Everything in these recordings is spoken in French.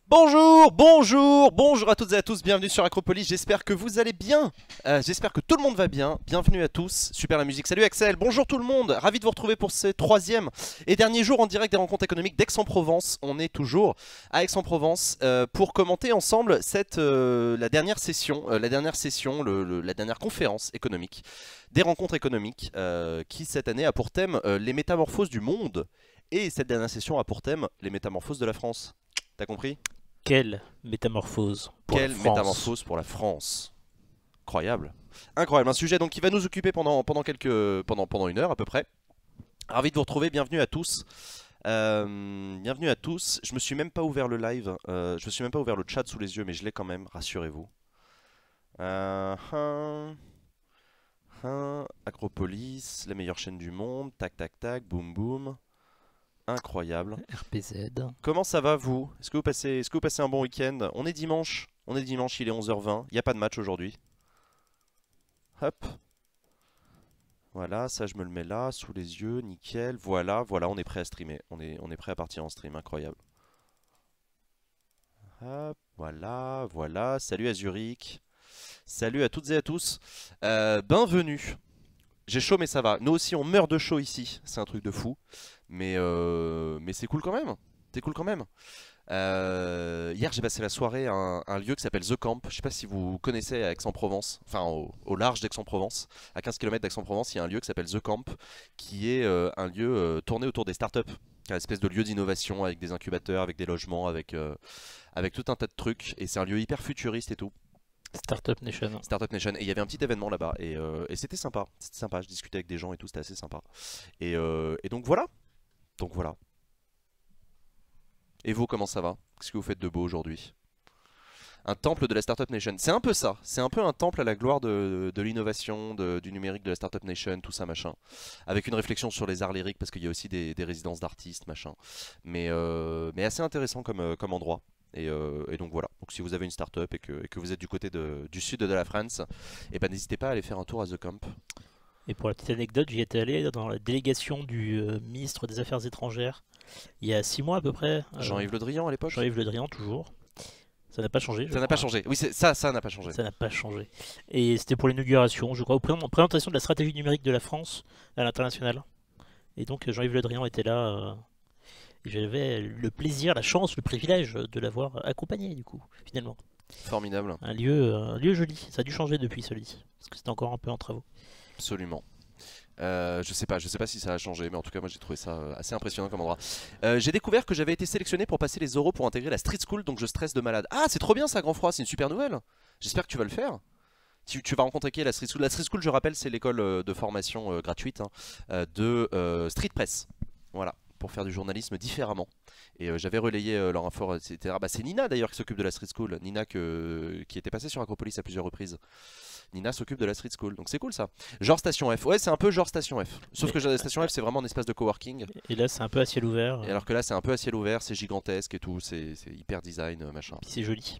Bonjour à toutes et à tous, bienvenue sur Acropolis, j'espère que vous allez bien, j'espère que tout le monde va bien, bienvenue à tous, super la musique, salut Axel, bonjour tout le monde, ravi de vous retrouver pour ce troisième et dernier jour en direct des rencontres économiques d'Aix-en-Provence. On est toujours à Aix-en-Provence pour commenter ensemble la dernière session, la dernière conférence économique des rencontres économiques qui cette année a pour thème les métamorphoses du monde et cette dernière session a pour thème les métamorphoses de la France. T'as compris? Quelle métamorphose pour la Quelle France. métamorphose pour la France. Incroyable. Incroyable. Un sujet donc qui va nous occuper pendant une heure à peu près. Ravi de vous retrouver. Bienvenue à tous. Bienvenue à tous. Je me suis même pas ouvert le live. Je me suis même pas ouvert le chat sous les yeux, mais je l'ai quand même. Rassurez-vous. Acropolis, la meilleure chaîne du monde. Tac tac tac. Boum boum. Incroyable. RPZ. Comment ça va vous? Est-ce que vous passez un bon week-end? On est dimanche, il est 11h20, il n'y a pas de match aujourd'hui. Hop, voilà, ça je me le mets là, sous les yeux, nickel. Voilà, on est prêt à streamer, on est prêt à partir en stream, incroyable. Hop, voilà, salut à Zurich, salut à toutes et à tous. Bienvenue. J'ai chaud mais ça va, nous aussi on meurt de chaud ici, c'est un truc de fou. Mais c'est cool quand même, c'est cool quand même. Hier j'ai passé la soirée à un lieu qui s'appelle The Camp. Je sais pas si vous connaissez à Aix-en-Provence, enfin au large d'Aix-en-Provence, à 15 km d'Aix-en-Provence, il y a un lieu qui s'appelle The Camp, qui est un lieu tourné autour des startups, un espèce de lieu d'innovation avec des incubateurs, avec des logements, avec tout un tas de trucs. Et c'est un lieu hyper futuriste et tout. Startup Nation. Startup Nation. Et il y avait un petit événement là-bas et c'était sympa. C'était sympa. Je discutais avec des gens et tout, c'était assez sympa. Et donc voilà. Donc voilà. Et vous, comment ça va? Qu'est-ce que vous faites de beau aujourd'hui? Un temple de la Startup Nation. C'est un peu ça. C'est un peu un temple à la gloire de l'innovation, du numérique, de la Startup Nation, tout ça, machin. Avec une réflexion sur les arts lyriques, parce qu'il y a aussi des résidences d'artistes, machin. Mais assez intéressant comme endroit. Et donc voilà. Donc si vous avez une startup et que vous êtes du côté du sud de la France, et ben n'hésitez pas à aller faire un tour à The Camp. Et pour la petite anecdote, j'y étais allé dans la délégation du ministre des Affaires étrangères il y a 6 mois à peu près. Jean-Yves Le Drian à l'époque. Jean-Yves Le Drian, toujours. Ça n'a pas changé, je Ça n'a pas crois. changé. Oui, ça n'a pas changé. Ça n'a pas changé. Et c'était pour l'inauguration, je crois, présentation de la stratégie numérique de la France à l'international. Et donc Jean-Yves Le Drian était là. Et j'avais le plaisir, la chance, le privilège de l'avoir accompagné, du coup, finalement. Formidable. Un lieu joli. Ça a dû changer depuis, celui-ci. Parce que c'était encore un peu en travaux. Absolument. Je sais pas si ça a changé, mais en tout cas moi j'ai trouvé ça assez impressionnant comme endroit. J'ai découvert que j'avais été sélectionné pour passer les oraux pour intégrer la Street School, donc je stresse de malade. Ah, c'est trop bien ça, Grand Froid, c'est une super nouvelle. J'espère que tu vas le faire. Tu vas rencontrer qui à la Street School? La Street School, je rappelle, c'est l'école de formation gratuite hein, de Street Press. Voilà, pour faire du journalisme différemment. Et j'avais relayé leur info, etc. Bah, c'est Nina d'ailleurs qui s'occupe de la Street School. Nina qui était passée sur Acropolis à plusieurs reprises. Nina s'occupe de la Street School, donc c'est cool ça. Genre Station F, ouais c'est un peu genre Station F. Sauf que Station F c'est vraiment un espace de coworking. Et là, c'est un peu à ciel ouvert. Et alors que là c'est un peu à ciel ouvert, c'est gigantesque et tout, c'est hyper design, machin. Puis c'est joli.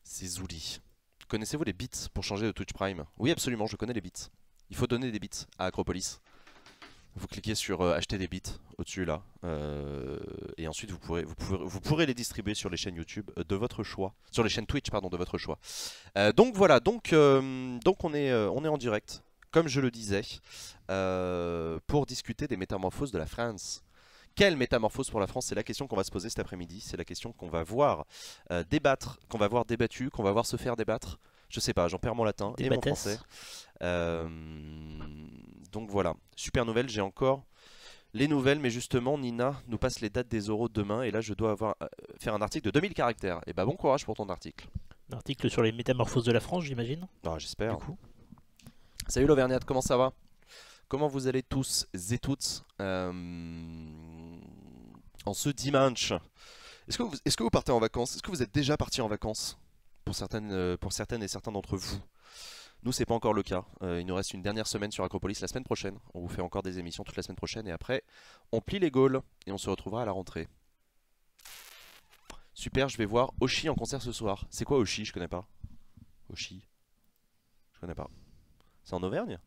C'est Zouli. Connaissez-vous les bits pour changer de Twitch Prime? Oui absolument, je connais les bits. Il faut donner des bits à Acropolis. Vous cliquez sur acheter des bits au-dessus là, et ensuite vous pourrez les distribuer sur les chaînes YouTube de votre choix, sur les chaînes Twitch pardon de votre choix. Donc voilà, donc on est en direct, comme je le disais, pour discuter des métamorphoses de la France. Quelle métamorphose pour la France? C'est la question qu'on va se poser cet après-midi, c'est la question qu'on va voir débattre, qu'on va voir débattu, qu'on va voir se faire débattre. Je sais pas, j'en perds mon latin et mon français. Euh, donc voilà, super nouvelle, j'ai encore les nouvelles, mais justement Nina nous passe les dates des oraux demain et là je dois faire un article de 2000 caractères. Et bah bon courage pour ton article. Un article sur les métamorphoses de la France, j'imagine. Ah, j'espère. Du coup. Salut l'Auvergnate, comment ça va? Comment vous allez tous et toutes en ce dimanche? Est-ce que vous partez en vacances? Est-ce que vous êtes déjà partis en vacances pour certaines et certains d'entre vous? Nous, c'est pas encore le cas. Il nous reste une dernière semaine sur Acropolis la semaine prochaine. On vous fait encore des émissions toute la semaine prochaine et après, on plie les Gaules et on se retrouvera à la rentrée. Super, je vais voir Oshi en concert ce soir. C'est quoi Oshi? Je connais pas. Oshi? Je connais pas. C'est en Auvergne?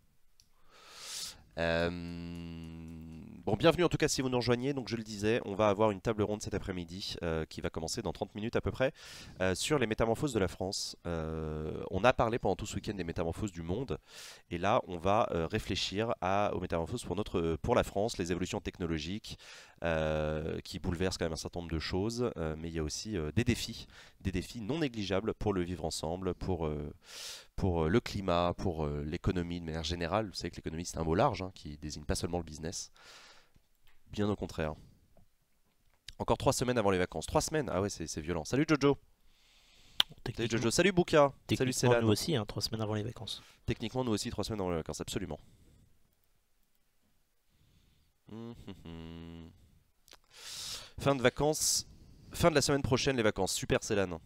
Bon, bienvenue en tout cas si vous nous rejoignez. Donc je le disais, on va avoir une table ronde cet après-midi qui va commencer dans 30 minutes à peu près sur les métamorphoses de la France. On a parlé pendant tout ce week-end des métamorphoses du monde et là on va réfléchir aux métamorphoses pour la France, les évolutions technologiques qui bouleversent quand même un certain nombre de choses, mais il y a aussi des défis non négligeables pour le vivre ensemble, pour le climat, pour l'économie de manière générale. Vous savez que l'économie c'est un mot large hein, qui désigne pas seulement le business. Bien au contraire. Encore 3 semaines avant les vacances. 3 semaines? Ah ouais, c'est violent. Salut Jojo. Salut Jojo. Salut Bouka. Salut Techniquement, Célan. nous aussi, hein, 3 semaines avant les vacances. Techniquement, nous aussi, 3 semaines avant les vacances, absolument. Fin de vacances. Fin de la semaine prochaine, les vacances. Super Célan.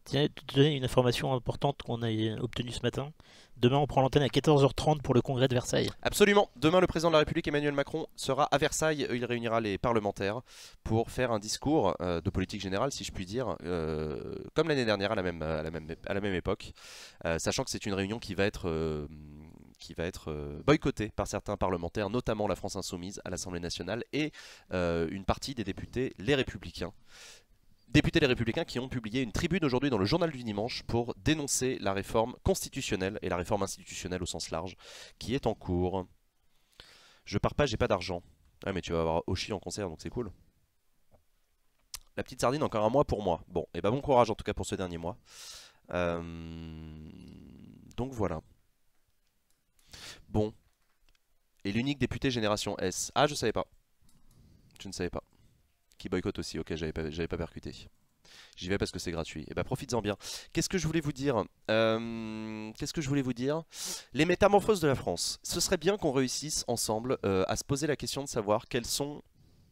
Tiens, te donner une information importante qu'on a obtenue ce matin. Demain, on prend l'antenne à 14h30 pour le congrès de Versailles. Absolument. Demain, le président de la République, Emmanuel Macron, sera à Versailles. Il réunira les parlementaires pour faire un discours de politique générale, si je puis dire, comme l'année dernière à la même époque, sachant que c'est une réunion qui va être boycottée par certains parlementaires, notamment la France Insoumise à l'Assemblée nationale et une partie des députés, les Républicains. Députés les Républicains qui ont publié une tribune aujourd'hui dans le journal du dimanche pour dénoncer la réforme constitutionnelle et la réforme institutionnelle au sens large qui est en cours. Je pars pas, j'ai pas d'argent. Ah mais tu vas avoir Oshi en concert donc c'est cool. La petite sardine, encore un mois pour moi. Bon, et bah bon courage en tout cas pour ce dernier mois. Donc voilà. Bon. Et l'unique député Génération S. Ah je savais pas. Je ne savais pas. Qui boycotte aussi, ok, j'avais pas percuté. J'y vais parce que c'est gratuit. Et bah profites-en bien. Qu'est-ce que je voulais vous dire Les métamorphoses de la France. Ce serait bien qu'on réussisse ensemble à se poser la question de savoir quelles sont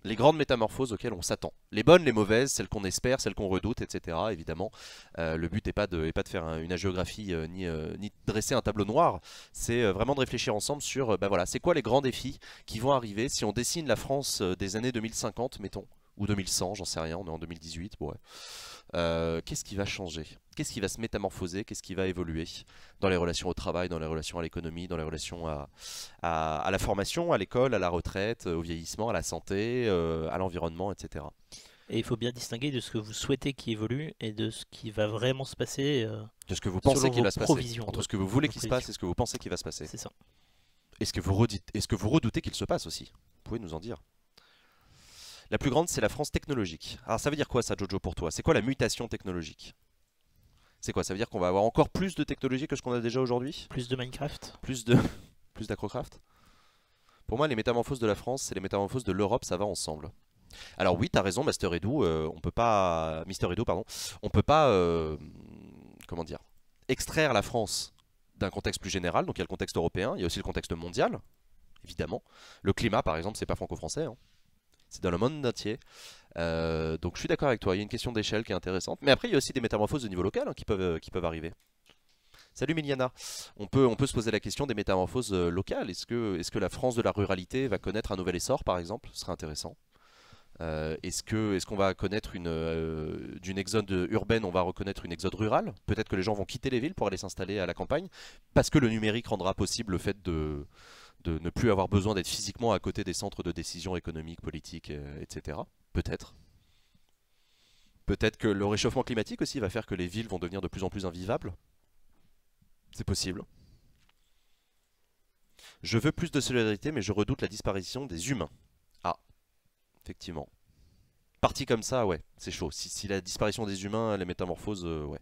les grandes métamorphoses auxquelles on s'attend. Les bonnes, les mauvaises, celles qu'on espère, celles qu'on redoute, etc. Évidemment, le but n'est pas de faire une hagiographie ni de dresser un tableau noir. C'est vraiment de réfléchir ensemble sur, bah voilà, c'est quoi les grands défis qui vont arriver si on dessine la France des années 2050, mettons, ou 2100, j'en sais rien, on est en 2018, bon ouais. Qu'est-ce qui va changer? Qu'est-ce qui va se métamorphoser? Qu'est-ce qui va évoluer dans les relations au travail, dans les relations à l'économie, dans les relations à la formation, à l'école, à la retraite, au vieillissement, à la santé, à l'environnement, etc. Et il faut bien distinguer de ce que vous souhaitez qui évolue et de ce qui va vraiment se passer De ce que vous pensez selon qu'il vos va se passer. provisions. Entre ce que vous voulez Vos qu'il se prévisions. passe et ce que vous pensez qu'il va se passer. C'est ça. Et ce que vous redoutez qu'il se passe aussi. Vous pouvez nous en dire. La plus grande, c'est la France technologique. Alors ça veut dire quoi ça, Jojo, pour toi? C'est quoi la mutation technologique? C'est quoi? Ça veut dire qu'on va avoir encore plus de technologie que ce qu'on a déjà aujourd'hui? Plus de Minecraft. Plus d'Acrocraft? Pour moi, les métamorphoses de la France, c'est les métamorphoses de l'Europe, ça va ensemble. Alors oui, t'as raison, Master Edu, on peut pas... Mister Edu, pardon. On peut pas... comment dire? Extraire la France d'un contexte plus général, donc il y a le contexte européen, il y a aussi le contexte mondial, évidemment. Le climat, par exemple, c'est pas franco-français, hein. C'est dans le monde entier. Donc je suis d'accord avec toi, il y a une question d'échelle qui est intéressante. Mais après, il y a aussi des métamorphoses de niveau local hein, qui peuvent arriver. Salut Miliana. On peut se poser la question des métamorphoses locales. Est-ce que la France de la ruralité va connaître un nouvel essor, par exemple? Ce serait intéressant. Est-ce qu'on va connaître d'une exode urbaine, on va reconnaître une exode rurale? Peut-être que les gens vont quitter les villes pour aller s'installer à la campagne, parce que le numérique rendra possible le fait de ne plus avoir besoin d'être physiquement à côté des centres de décision économiques, politiques, etc. Peut-être. Peut-être que le réchauffement climatique aussi va faire que les villes vont devenir de plus en plus invivables. C'est possible. Je veux plus de solidarité, mais je redoute la disparition des humains. Ah, effectivement. Parti comme ça, ouais, c'est chaud. Si la disparition des humains, les métamorphoses, ouais.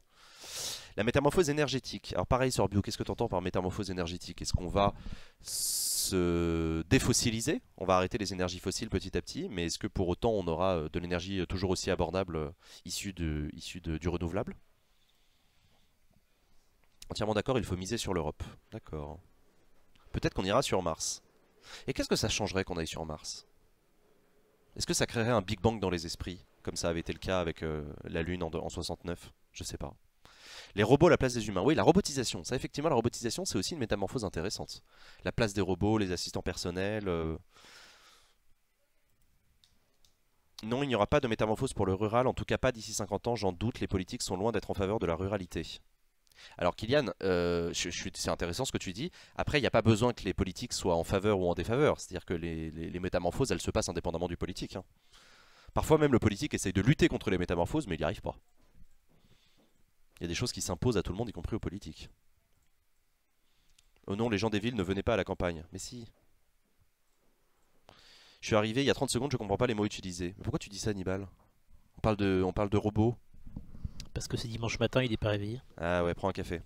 La métamorphose énergétique. Alors pareil, Sorbio, qu'est-ce que tu entends par métamorphose énergétique? Est-ce qu'on va se défossiliser? On va arrêter les énergies fossiles petit à petit, mais est-ce que pour autant on aura de l'énergie toujours aussi abordable issue du renouvelable? Entièrement d'accord, il faut miser sur l'Europe. D'accord. Peut-être qu'on ira sur Mars. Et qu'est-ce que ça changerait qu'on aille sur Mars? Est-ce que ça créerait un Big Bang dans les esprits, comme ça avait été le cas avec la Lune en 69? Je sais pas. Les robots à la place des humains. Oui, la robotisation. Ça, effectivement, la robotisation, c'est aussi une métamorphose intéressante. La place des robots, les assistants personnels. Non, il n'y aura pas de métamorphose pour le rural. En tout cas, pas d'ici 50 ans, j'en doute. Les politiques sont loin d'être en faveur de la ruralité. Alors Kylian, c'est intéressant ce que tu dis. Après, il n'y a pas besoin que les politiques soient en faveur ou en défaveur. C'est-à-dire que les métamorphoses, elles se passent indépendamment du politique, hein. Parfois même le politique essaye de lutter contre les métamorphoses, mais il n'y arrive pas. Il y a des choses qui s'imposent à tout le monde, y compris aux politiques. Oh non, les gens des villes ne venaient pas à la campagne. Mais si. Je suis arrivé il y a 30 secondes, je comprends pas les mots utilisés. Mais pourquoi tu dis ça, Hannibal? On parle de robots. Parce que c'est dimanche matin, il est pas réveillé. Ah ouais, prends un café.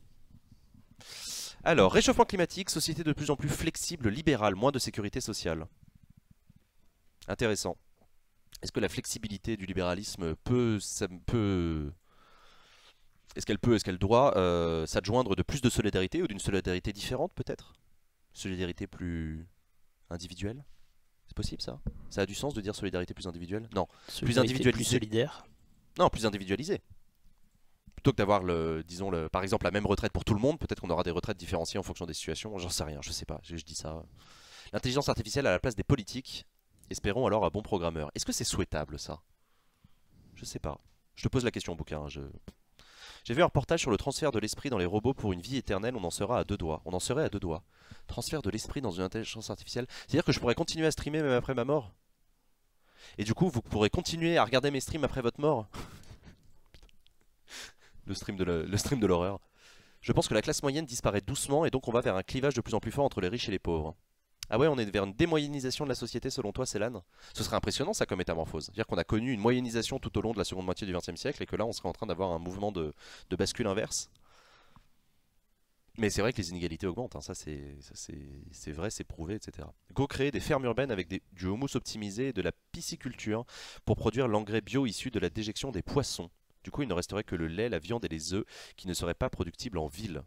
Alors, réchauffement climatique, société de plus en plus flexible, libérale, moins de sécurité sociale. Intéressant. Est-ce que la flexibilité du libéralisme est-ce qu'elle doit s'adjoindre de plus de solidarité ou d'une solidarité différente peut-être? Solidarité plus individuelle? C'est possible ça? Ça a du sens de dire solidarité plus individuelle? Non, plus Solidarité, plus individualisée. solidaire. Non, plus individualisée. Plutôt que d'avoir disons par exemple la même retraite pour tout le monde, peut-être qu'on aura des retraites différenciées en fonction des situations. J'en sais rien, je sais pas, je dis ça. L'intelligence artificielle à la place des politiques. Espérons alors un bon programmeur. Est-ce que c'est souhaitable ça? Je sais pas. Je te pose la question au bouquin, hein, J'ai vu un reportage sur le transfert de l'esprit dans les robots pour une vie éternelle, on en sera à deux doigts. On en serait à deux doigts. Transfert de l'esprit dans une intelligence artificielle. C'est-à-dire que je pourrais continuer à streamer même après ma mort? Et du coup, vous pourrez continuer à regarder mes streams après votre mort? Le stream de l'horreur. Je pense que la classe moyenne disparaît doucement et donc on va vers un clivage de plus en plus fort entre les riches et les pauvres. Ah ouais, on est vers une démoyennisation de la société selon toi, Célan? Ce serait impressionnant ça comme métamorphose. C'est-à-dire qu'on a connu une moyennisation tout au long de la seconde moitié du XXe siècle et que là on serait en train d'avoir un mouvement de bascule inverse. Mais c'est vrai que les inégalités augmentent, hein, ça c'est vrai, c'est prouvé, etc. Go créer des fermes urbaines avec du humus optimisé et de la pisciculture pour produire l'engrais bio issu de la déjection des poissons. Du coup il ne resterait que le lait, la viande et les œufs qui ne seraient pas productibles en ville.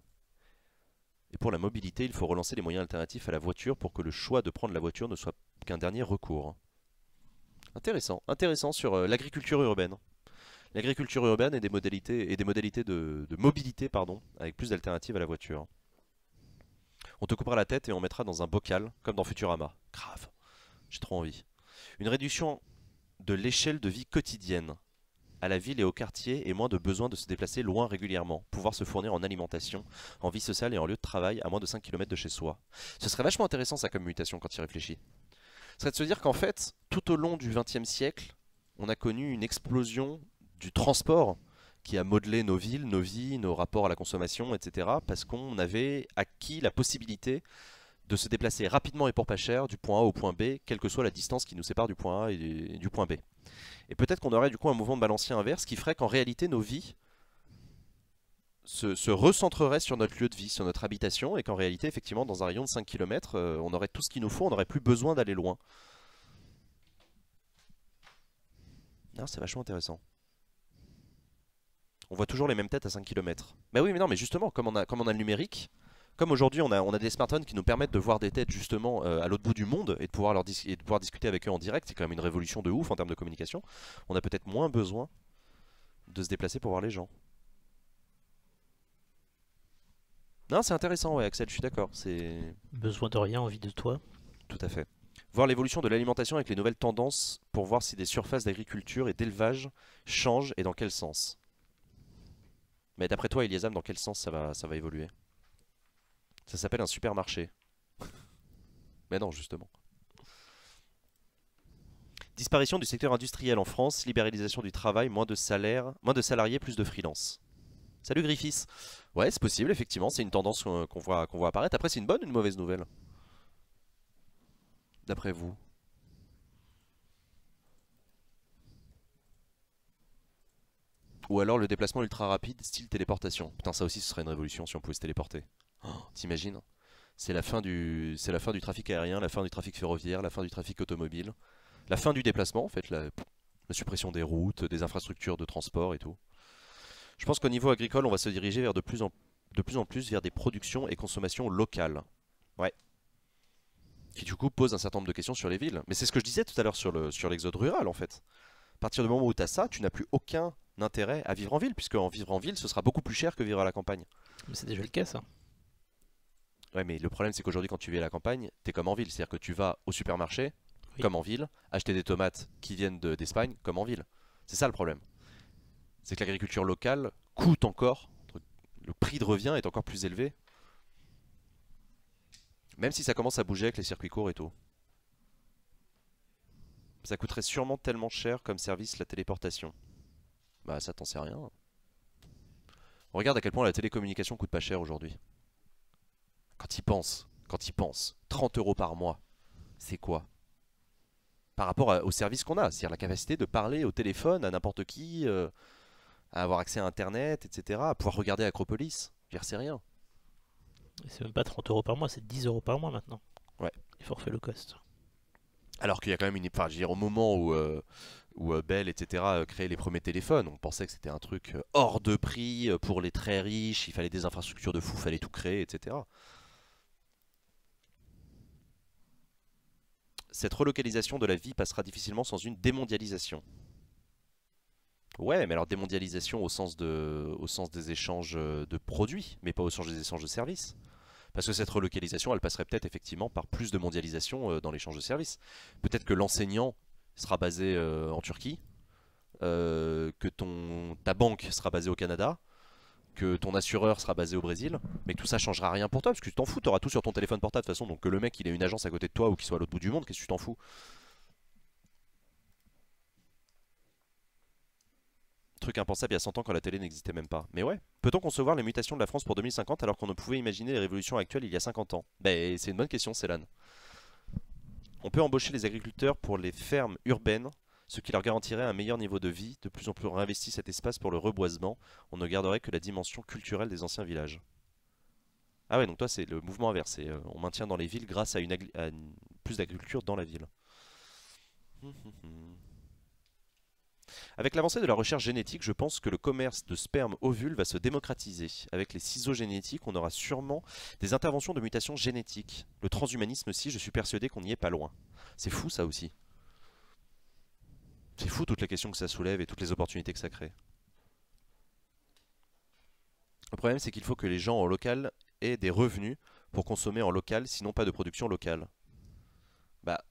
Et pour la mobilité, il faut relancer les moyens alternatifs à la voiture pour que le choix de prendre la voiture ne soit qu'un dernier recours. Intéressant, intéressant sur l'agriculture urbaine. L'agriculture urbaine et des modalités de mobilité pardon, avec plus d'alternatives à la voiture. On te coupera la tête et on mettra dans un bocal, comme dans Futurama. Grave, j'ai trop envie. Une réduction de l'échelle de vie quotidienne à la ville et au quartier et moins de besoin de se déplacer loin régulièrement, pouvoir se fournir en alimentation, en vie sociale et en lieu de travail à moins de 5 km de chez soi. Ce serait vachement intéressant ça comme mutation quand tu y réfléchis. Ce serait de se dire qu'en fait, tout au long du XXe siècle, on a connu une explosion du transport qui a modelé nos villes, nos vies, nos rapports à la consommation, etc. Parce qu'on avait acquis la possibilité de se déplacer rapidement et pour pas cher du point A au point B, quelle que soit la distance qui nous sépare du point A et du point B. Et peut-être qu'on aurait du coup un mouvement de balancier inverse qui ferait qu'en réalité nos vies se recentreraient sur notre lieu de vie, sur notre habitation, et qu'en réalité effectivement dans un rayon de 5 km, on aurait tout ce qu'il nous faut, on n'aurait plus besoin d'aller loin. Non, c'est vachement intéressant. On voit toujours les mêmes têtes à 5 km. Bah oui mais non mais justement, comme on a le numérique, comme aujourd'hui on a des smartphones qui nous permettent de voir des têtes justement à l'autre bout du monde et de pouvoir discuter avec eux en direct, c'est quand même une révolution de ouf en termes de communication, on a peut-être moins besoin de se déplacer pour voir les gens. Non, c'est intéressant, ouais, Axel, je suis d'accord, c'est Besoin de rien, envie de toi. tout à fait. Voir l'évolution de l'alimentation avec les nouvelles tendances pour voir si des surfaces d'agriculture et d'élevage changent et dans quel sens. Mais d'après toi, Eliasam, dans quel sens ça va évoluer? Ça s'appelle un supermarché. Mais non, justement. Disparition du secteur industriel en France, libéralisation du travail, moins de salaires, moins de salariés, plus de freelance. Salut Griffiths. Ouais, c'est possible, effectivement, c'est une tendance qu'on voit apparaître. Après, c'est une bonne ou une mauvaise nouvelle? D'après vous? Ou alors le déplacement ultra rapide, style téléportation. Putain, ça aussi, ce serait une révolution si on pouvait se téléporter. Oh, t'imagines? C'est la fin du trafic aérien, la fin du trafic ferroviaire, la fin du trafic automobile, la fin du déplacement, en fait, la suppression des routes, des infrastructures de transport et tout. Je pense qu'au niveau agricole, on va se diriger vers de plus en plus vers des productions et consommations locales. Ouais. Qui du coup pose un certain nombre de questions sur les villes. Mais c'est ce que je disais tout à l'heure sur l'exode rural en fait. À partir du moment où tu as ça, tu n'as plus aucun intérêt à vivre en ville, puisque en vivre en ville, ce sera beaucoup plus cher que vivre à la campagne. Mais c'est déjà le cas, ça. Ouais, mais le problème c'est qu'aujourd'hui quand tu vis à la campagne, t'es comme en ville. C'est-à-dire que tu vas au supermarché, Oui. comme en ville, acheter des tomates qui viennent d'Espagne, comme en ville. C'est ça le problème. C'est que l'agriculture locale coûte encore, Le prix de revient est encore plus élevé. Même si ça commence à bouger avec les circuits courts et tout. Ça coûterait sûrement tellement cher comme service la téléportation. Bah ça t'en sais rien. Regarde à quel point la télécommunication coûte pas cher aujourd'hui. Quand ils pensent, 30 € par mois, c'est quoi? Par rapport au service qu'on a, c'est-à-dire la capacité de parler au téléphone à n'importe qui, à avoir accès à internet, etc., à pouvoir regarder Acropolis. Je veux dire, c'est rien. Et c'est même pas 30 € par mois, c'est 10 € par mois maintenant. Ouais. Les forfaits low cost. Alors qu'il y a quand même une. Enfin, je veux dire, au moment où Bell, etc., créaient les premiers téléphones, on pensait que c'était un truc hors de prix pour les très riches, il fallait des infrastructures de fou, il fallait tout créer, etc. Cette relocalisation de la vie passera difficilement sans une démondialisation. Ouais, mais alors démondialisation au sens des échanges de produits, mais pas au sens des échanges de services. Parce que cette relocalisation, elle passerait peut-être effectivement par plus de mondialisation dans l'échange de services. Peut-être que l'enseignant sera basé en Turquie, que ta banque sera basée au Canada, que ton assureur sera basé au Brésil, mais que tout ça changera rien pour toi, parce que tu t'en fous, tu auras tout sur ton téléphone portable de toute façon, donc que le mec il ait une agence à côté de toi ou qu'il soit à l'autre bout du monde, qu'est-ce que tu t'en fous? Truc impensable il y a 100 ans quand la télé n'existait même pas. Mais ouais, peut-on concevoir les mutations de la France pour 2050 alors qu'on ne pouvait imaginer les révolutions actuelles il y a 50 ans? Ben c'est une bonne question, Célan. On peut embaucher les agriculteurs pour les fermes urbaines, ce qui leur garantirait un meilleur niveau de vie. De plus en plus on réinvestit cet espace pour le reboisement, on ne garderait que la dimension culturelle des anciens villages. Ah ouais, donc toi c'est le mouvement inverse, on maintient dans les villes grâce à plus d'agriculture dans la ville. Avec l'avancée de la recherche génétique, je pense que le commerce de sperme ovule va se démocratiser. Avec les ciseaux génétiques, on aura sûrement des interventions de mutation génétique. Le transhumanisme aussi, je suis persuadé qu'on n'y est pas loin. C'est fou ça aussi. C'est fou toutes les questions que ça soulève et toutes les opportunités que ça crée. Le problème c'est qu'il faut que les gens en local aient des revenus pour consommer en local, sinon pas de production locale. Bah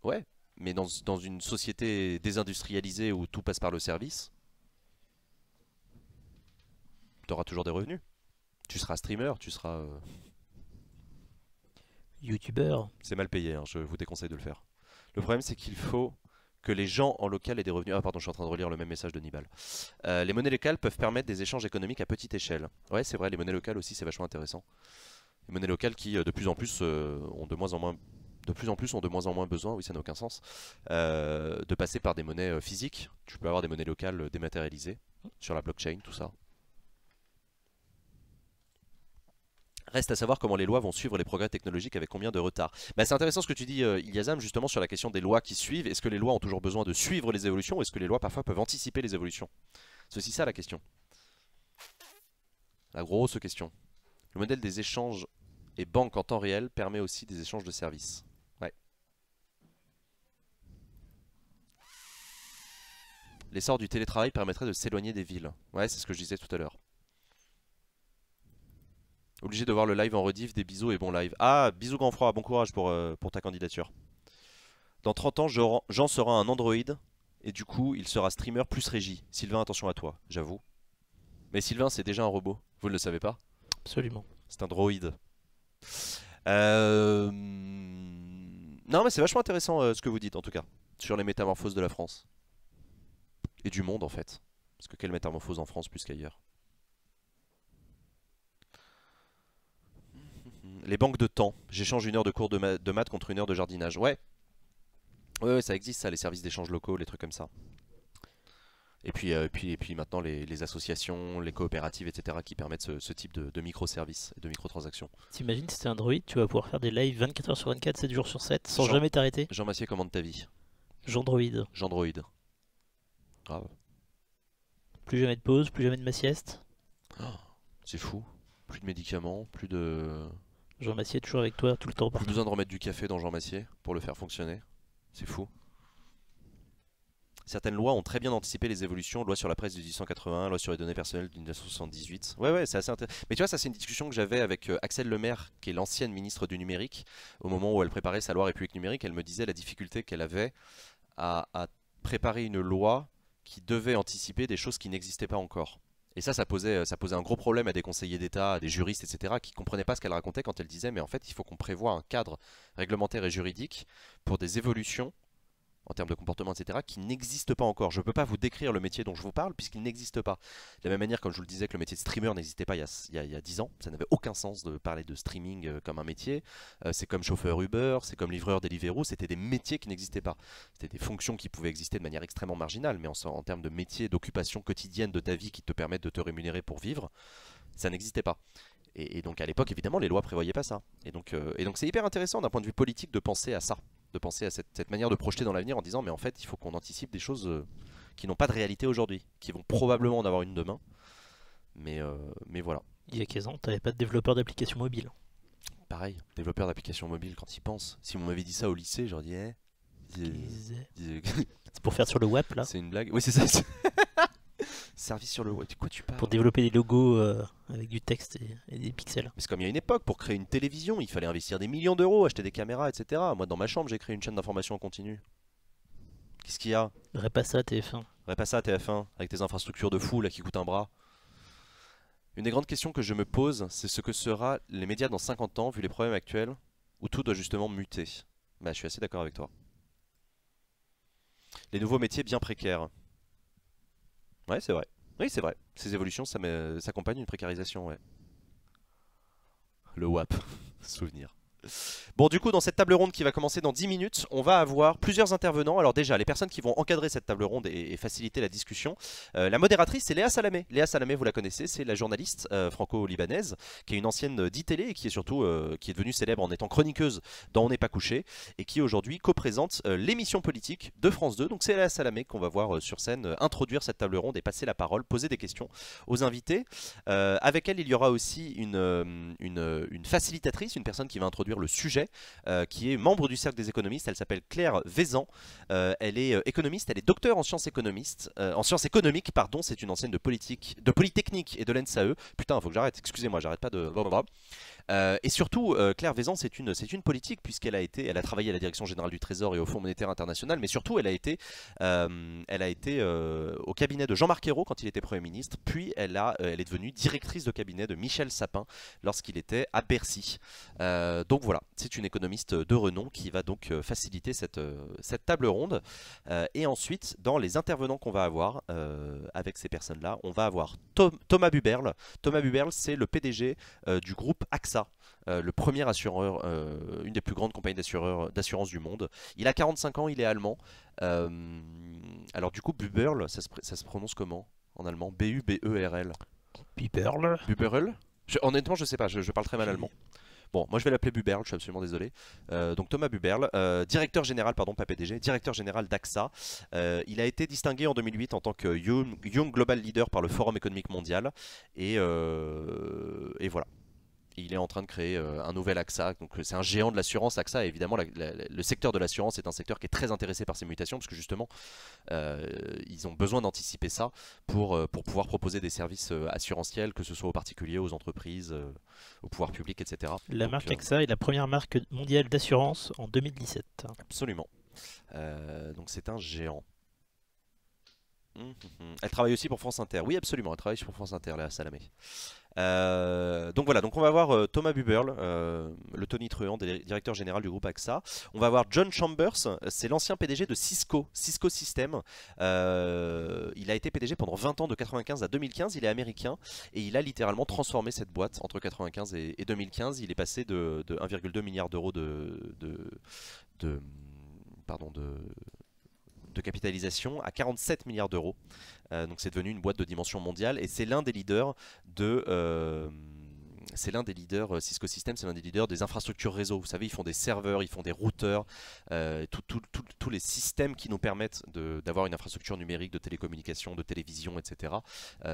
ouais, mais dans une société désindustrialisée où tout passe par le service, tu auras toujours des revenus. Tu seras streamer, tu seras... Youtubeur. C'est mal payé, hein, je vous déconseille de le faire. Le problème c'est qu'il faut que les gens en local aient des revenus. Ah pardon, je suis en train de relire le même message de Nibal. Les monnaies locales peuvent permettre des échanges économiques à petite échelle. Ouais, c'est vrai, les monnaies locales aussi, c'est vachement intéressant. Les monnaies locales qui, de plus en plus, ont de moins en moins besoin, oui ça n'a aucun sens, de passer par des monnaies physiques. Tu peux avoir des monnaies locales dématérialisées sur la blockchain, tout ça. Reste à savoir comment les lois vont suivre les progrès technologiques avec combien de retard. Bah, c'est intéressant ce que tu dis, Ilyazam, justement sur la question des lois qui suivent. Est-ce que les lois ont toujours besoin de suivre les évolutions ou est-ce que les lois parfois peuvent anticiper les évolutions? C'est aussi ça la question. La grosse question. Le modèle des échanges et banques en temps réel permet aussi des échanges de services. Ouais. L'essor du télétravail permettrait de s'éloigner des villes. Ouais, c'est ce que je disais tout à l'heure. Obligé de voir le live en rediff, des bisous et bon live. Ah, bisous grand froid, bon courage pour ta candidature. Dans 30 ans, Jean sera un androïde et du coup, il sera streamer plus régie. Sylvain, attention à toi, j'avoue. Mais Sylvain, c'est déjà un robot, vous ne le savez pas? Absolument. C'est un droïde. Non, mais c'est vachement intéressant ce que vous dites en tout cas, sur les métamorphoses de la France. Et du monde en fait. Parce que quelle métamorphose en France plus qu'ailleurs? Les banques de temps. J'échange une heure de cours de maths contre une heure de jardinage. Ouais. Ouais, ça existe ça, les services d'échange locaux, les trucs comme ça. Et puis maintenant les associations, les coopératives, etc. qui permettent ce type de microservices et de microtransactions. T'imagines si t'es un droïde, tu vas pouvoir faire des lives 24 heures sur 24, 7 jours sur 7, sans Jean- jamais t'arrêter. Jean Massier commande ta vie. Jean droïde. Jean Droïde. Grave. Plus jamais de pause, plus jamais de ma sieste. C'est fou. Plus de médicaments, plus de... Jean Massier est toujours avec toi tout le temps. Plus besoin de remettre du café dans Jean Massier pour le faire fonctionner. C'est fou. Certaines lois ont très bien anticipé les évolutions. Loi sur la presse de 1881, loi sur les données personnelles de 1978. Ouais, c'est assez intéressant. Mais tu vois, ça c'est une discussion que j'avais avec Axel Lemaire, qui est l'ancienne ministre du numérique. Au moment où elle préparait sa loi République numérique, elle me disait la difficulté qu'elle avait à préparer une loi qui devait anticiper des choses qui n'existaient pas encore. Et ça posait un gros problème à des conseillers d'État, à des juristes, etc., qui comprenaient pas ce qu'elle racontait quand elle disait, mais en fait, il faut qu'on prévoie un cadre réglementaire et juridique pour des évolutions en termes de comportement, etc., qui n'existe pas encore. Je ne peux pas vous décrire le métier dont je vous parle, puisqu'il n'existe pas. De la même manière, comme je vous le disais, que le métier de streamer n'existait pas il y a 10 ans, ça n'avait aucun sens de parler de streaming comme un métier. C'est comme chauffeur Uber, c'est comme livreur Deliveroo, c'était des métiers qui n'existaient pas. C'était des fonctions qui pouvaient exister de manière extrêmement marginale, mais en termes de métier, d'occupation quotidienne de ta vie qui te permettent de te rémunérer pour vivre, ça n'existait pas. Et donc à l'époque, évidemment, les lois prévoyaient pas ça. Et donc c'est hyper intéressant d'un point de vue politique de penser à ça, de penser à cette manière de projeter dans l'avenir en disant mais en fait il faut qu'on anticipe des choses qui n'ont pas de réalité aujourd'hui, qui vont probablement en avoir une demain, mais voilà. Il y a 15 ans, t'avais pas de développeur d'applications mobiles. Pareil, développeur d'applications mobiles quand ils pensent. Si on m'avait dit ça au lycée, j'aurais dit C'est pour faire sur le web là. c'est une blague. Oui c'est ça. Service sur le web. De quoi tu parles? Pour développer des logos avec du texte et des pixels. Mais c'est comme il y a une époque, pour créer une télévision, il fallait investir des millions d'euros, acheter des caméras, etc. Moi, dans ma chambre, j'ai créé une chaîne d'information en continu. Qu'est-ce qu'il y a? Repassa TF1. Pas ça, TF1, avec tes infrastructures de fou là qui coûtent un bras. Une des grandes questions que je me pose, c'est ce que sera les médias dans 50 ans, vu les problèmes actuels, où tout doit justement muter. Bah, je suis assez d'accord avec toi. Les nouveaux métiers bien précaires. Ouais, c'est vrai. Oui, c'est vrai. Ces évolutions, ça s'accompagne d'une précarisation, ouais. Le WAP, souvenir. Bon, du coup, dans cette table ronde qui va commencer dans 10 minutes, on va avoir plusieurs intervenants. Alors déjà, les personnes qui vont encadrer cette table ronde et faciliter la discussion. La modératrice, c'est Léa Salamé. Léa Salamé, vous la connaissez, c'est la journaliste franco-libanaise, qui est une ancienne d'e-télé et qui est surtout qui est devenue célèbre en étant chroniqueuse dans On n'est pas couché, et qui aujourd'hui co-présente l'émission politique de France 2. Donc c'est Léa Salamé qu'on va voir sur scène introduire cette table ronde et passer la parole, poser des questions aux invités. Avec elle, il y aura aussi une facilitatrice, une personne qui va introduire le sujet, qui est membre du Cercle des économistes. Elle s'appelle Claire Vézan. Elle est économiste, elle est docteure en sciences économiques, pardon. C'est une ancienne de Polytechnique et de l'ENSAE. Putain, faut que j'arrête. Excusez-moi, j'arrête pas de. Et surtout, Claire Vézan, c'est une politique, elle a travaillé à la Direction Générale du Trésor et au Fonds Monétaire International, mais surtout elle a été au cabinet de Jean-Marc Ayrault quand il était Premier ministre, puis elle est devenue directrice de cabinet de Michel Sapin lorsqu'il était à Bercy. Donc voilà, c'est une économiste de renom qui va donc faciliter cette table ronde. Et ensuite, dans les intervenants qu'on va avoir avec ces personnes-là, on va avoir Thomas Buberl. Thomas Buberl, c'est le PDG du groupe AXA. Le premier assureur, une des plus grandes compagnies d'assurance du monde. Il a 45 ans, il est allemand. Alors du coup, Buberl, ça se prononce comment en allemand? B-U-B-E-R-L. Buberl. Buberl? Honnêtement, je sais pas, je parle très mal allemand. Bon, moi je vais l'appeler Buberl, je suis absolument désolé. Donc Thomas Buberl, directeur général, pardon, pas PDG, directeur général d'AXA. Il a été distingué en 2008 en tant que Young Global Leader par le Forum économique mondial. Et voilà. Il est en train de créer un nouvel AXA, donc c'est un géant de l'assurance. AXA, et évidemment, le secteur de l'assurance est un secteur qui est très intéressé par ces mutations, parce que justement, ils ont besoin d'anticiper ça pour pouvoir proposer des services assurantiels, que ce soit aux particuliers, aux entreprises, au pouvoir public, etc. La Donc, marque AXA est la première marque mondiale d'assurance en 2017. Absolument. Donc c'est un géant. Elle travaille aussi pour France Inter. Oui, absolument, elle travaille pour France Inter, Léa Salamé. Donc voilà, donc on va voir Thomas Buberl, le Tony Truant, directeur général du groupe AXA. On va voir John Chambers, c'est l'ancien PDG de Cisco Systems. Il a été PDG pendant 20 ans, de 95 à 2015. Il est américain et il a littéralement transformé cette boîte entre 95 et 2015. Il est passé de 1,2 milliard d'euros de capitalisation à 47 milliards d'euros. Donc c'est devenu une boîte de dimension mondiale et c'est l'un des leaders Cisco Systems, c'est l'un des leaders des infrastructures réseau. Vous savez, ils font des serveurs, ils font des routeurs, tous les systèmes qui nous permettent d'avoir une infrastructure numérique de télécommunications, de télévision, etc.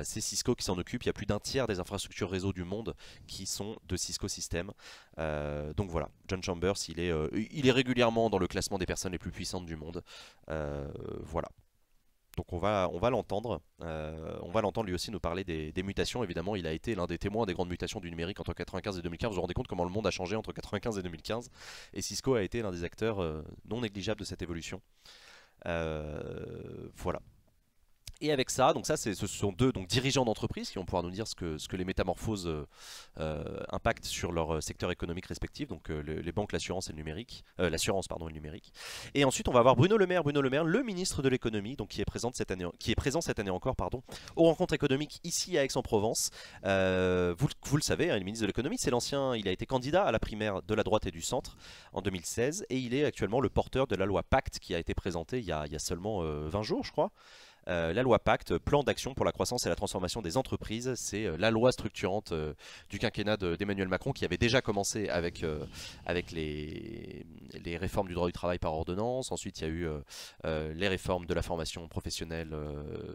C'est Cisco qui s'en occupe. Il y a plus d'un tiers des infrastructures réseau du monde qui sont de Cisco Systems. Donc voilà, John Chambers, il est régulièrement dans le classement des personnes les plus puissantes du monde. Voilà. Donc on va l'entendre. On va l'entendre lui aussi nous parler des mutations. Évidemment, il a été l'un des témoins des grandes mutations du numérique entre 1995 et 2015. Vous vous rendez compte comment le monde a changé entre 1995 et 2015. Et Cisco a été l'un des acteurs non négligeables de cette évolution. Voilà. Et avec ça, donc ça, ce sont deux donc, dirigeants d'entreprise qui vont pouvoir nous dire ce que les métamorphoses impactent sur leur secteur économique respectif, donc les banques, l'assurance et le numérique, l'assurance pardon et le numérique. Et ensuite, on va avoir Bruno Le Maire, le ministre de l'économie, donc qui est présent cette année encore, pardon, aux rencontres économiques ici à Aix-en-Provence. Vous le savez, hein, le ministre de l'économie, c'est l'ancien, il a été candidat à la primaire de la droite et du centre en 2016, et il est actuellement le porteur de la loi Pacte qui a été présentée il y a seulement 20 jours, je crois. La loi Pacte, plan d'action pour la croissance et la transformation des entreprises, c'est la loi structurante du quinquennat d'Emmanuel Macron qui avait déjà commencé avec les réformes du droit du travail par ordonnance. Ensuite, il y a eu les réformes de la formation professionnelle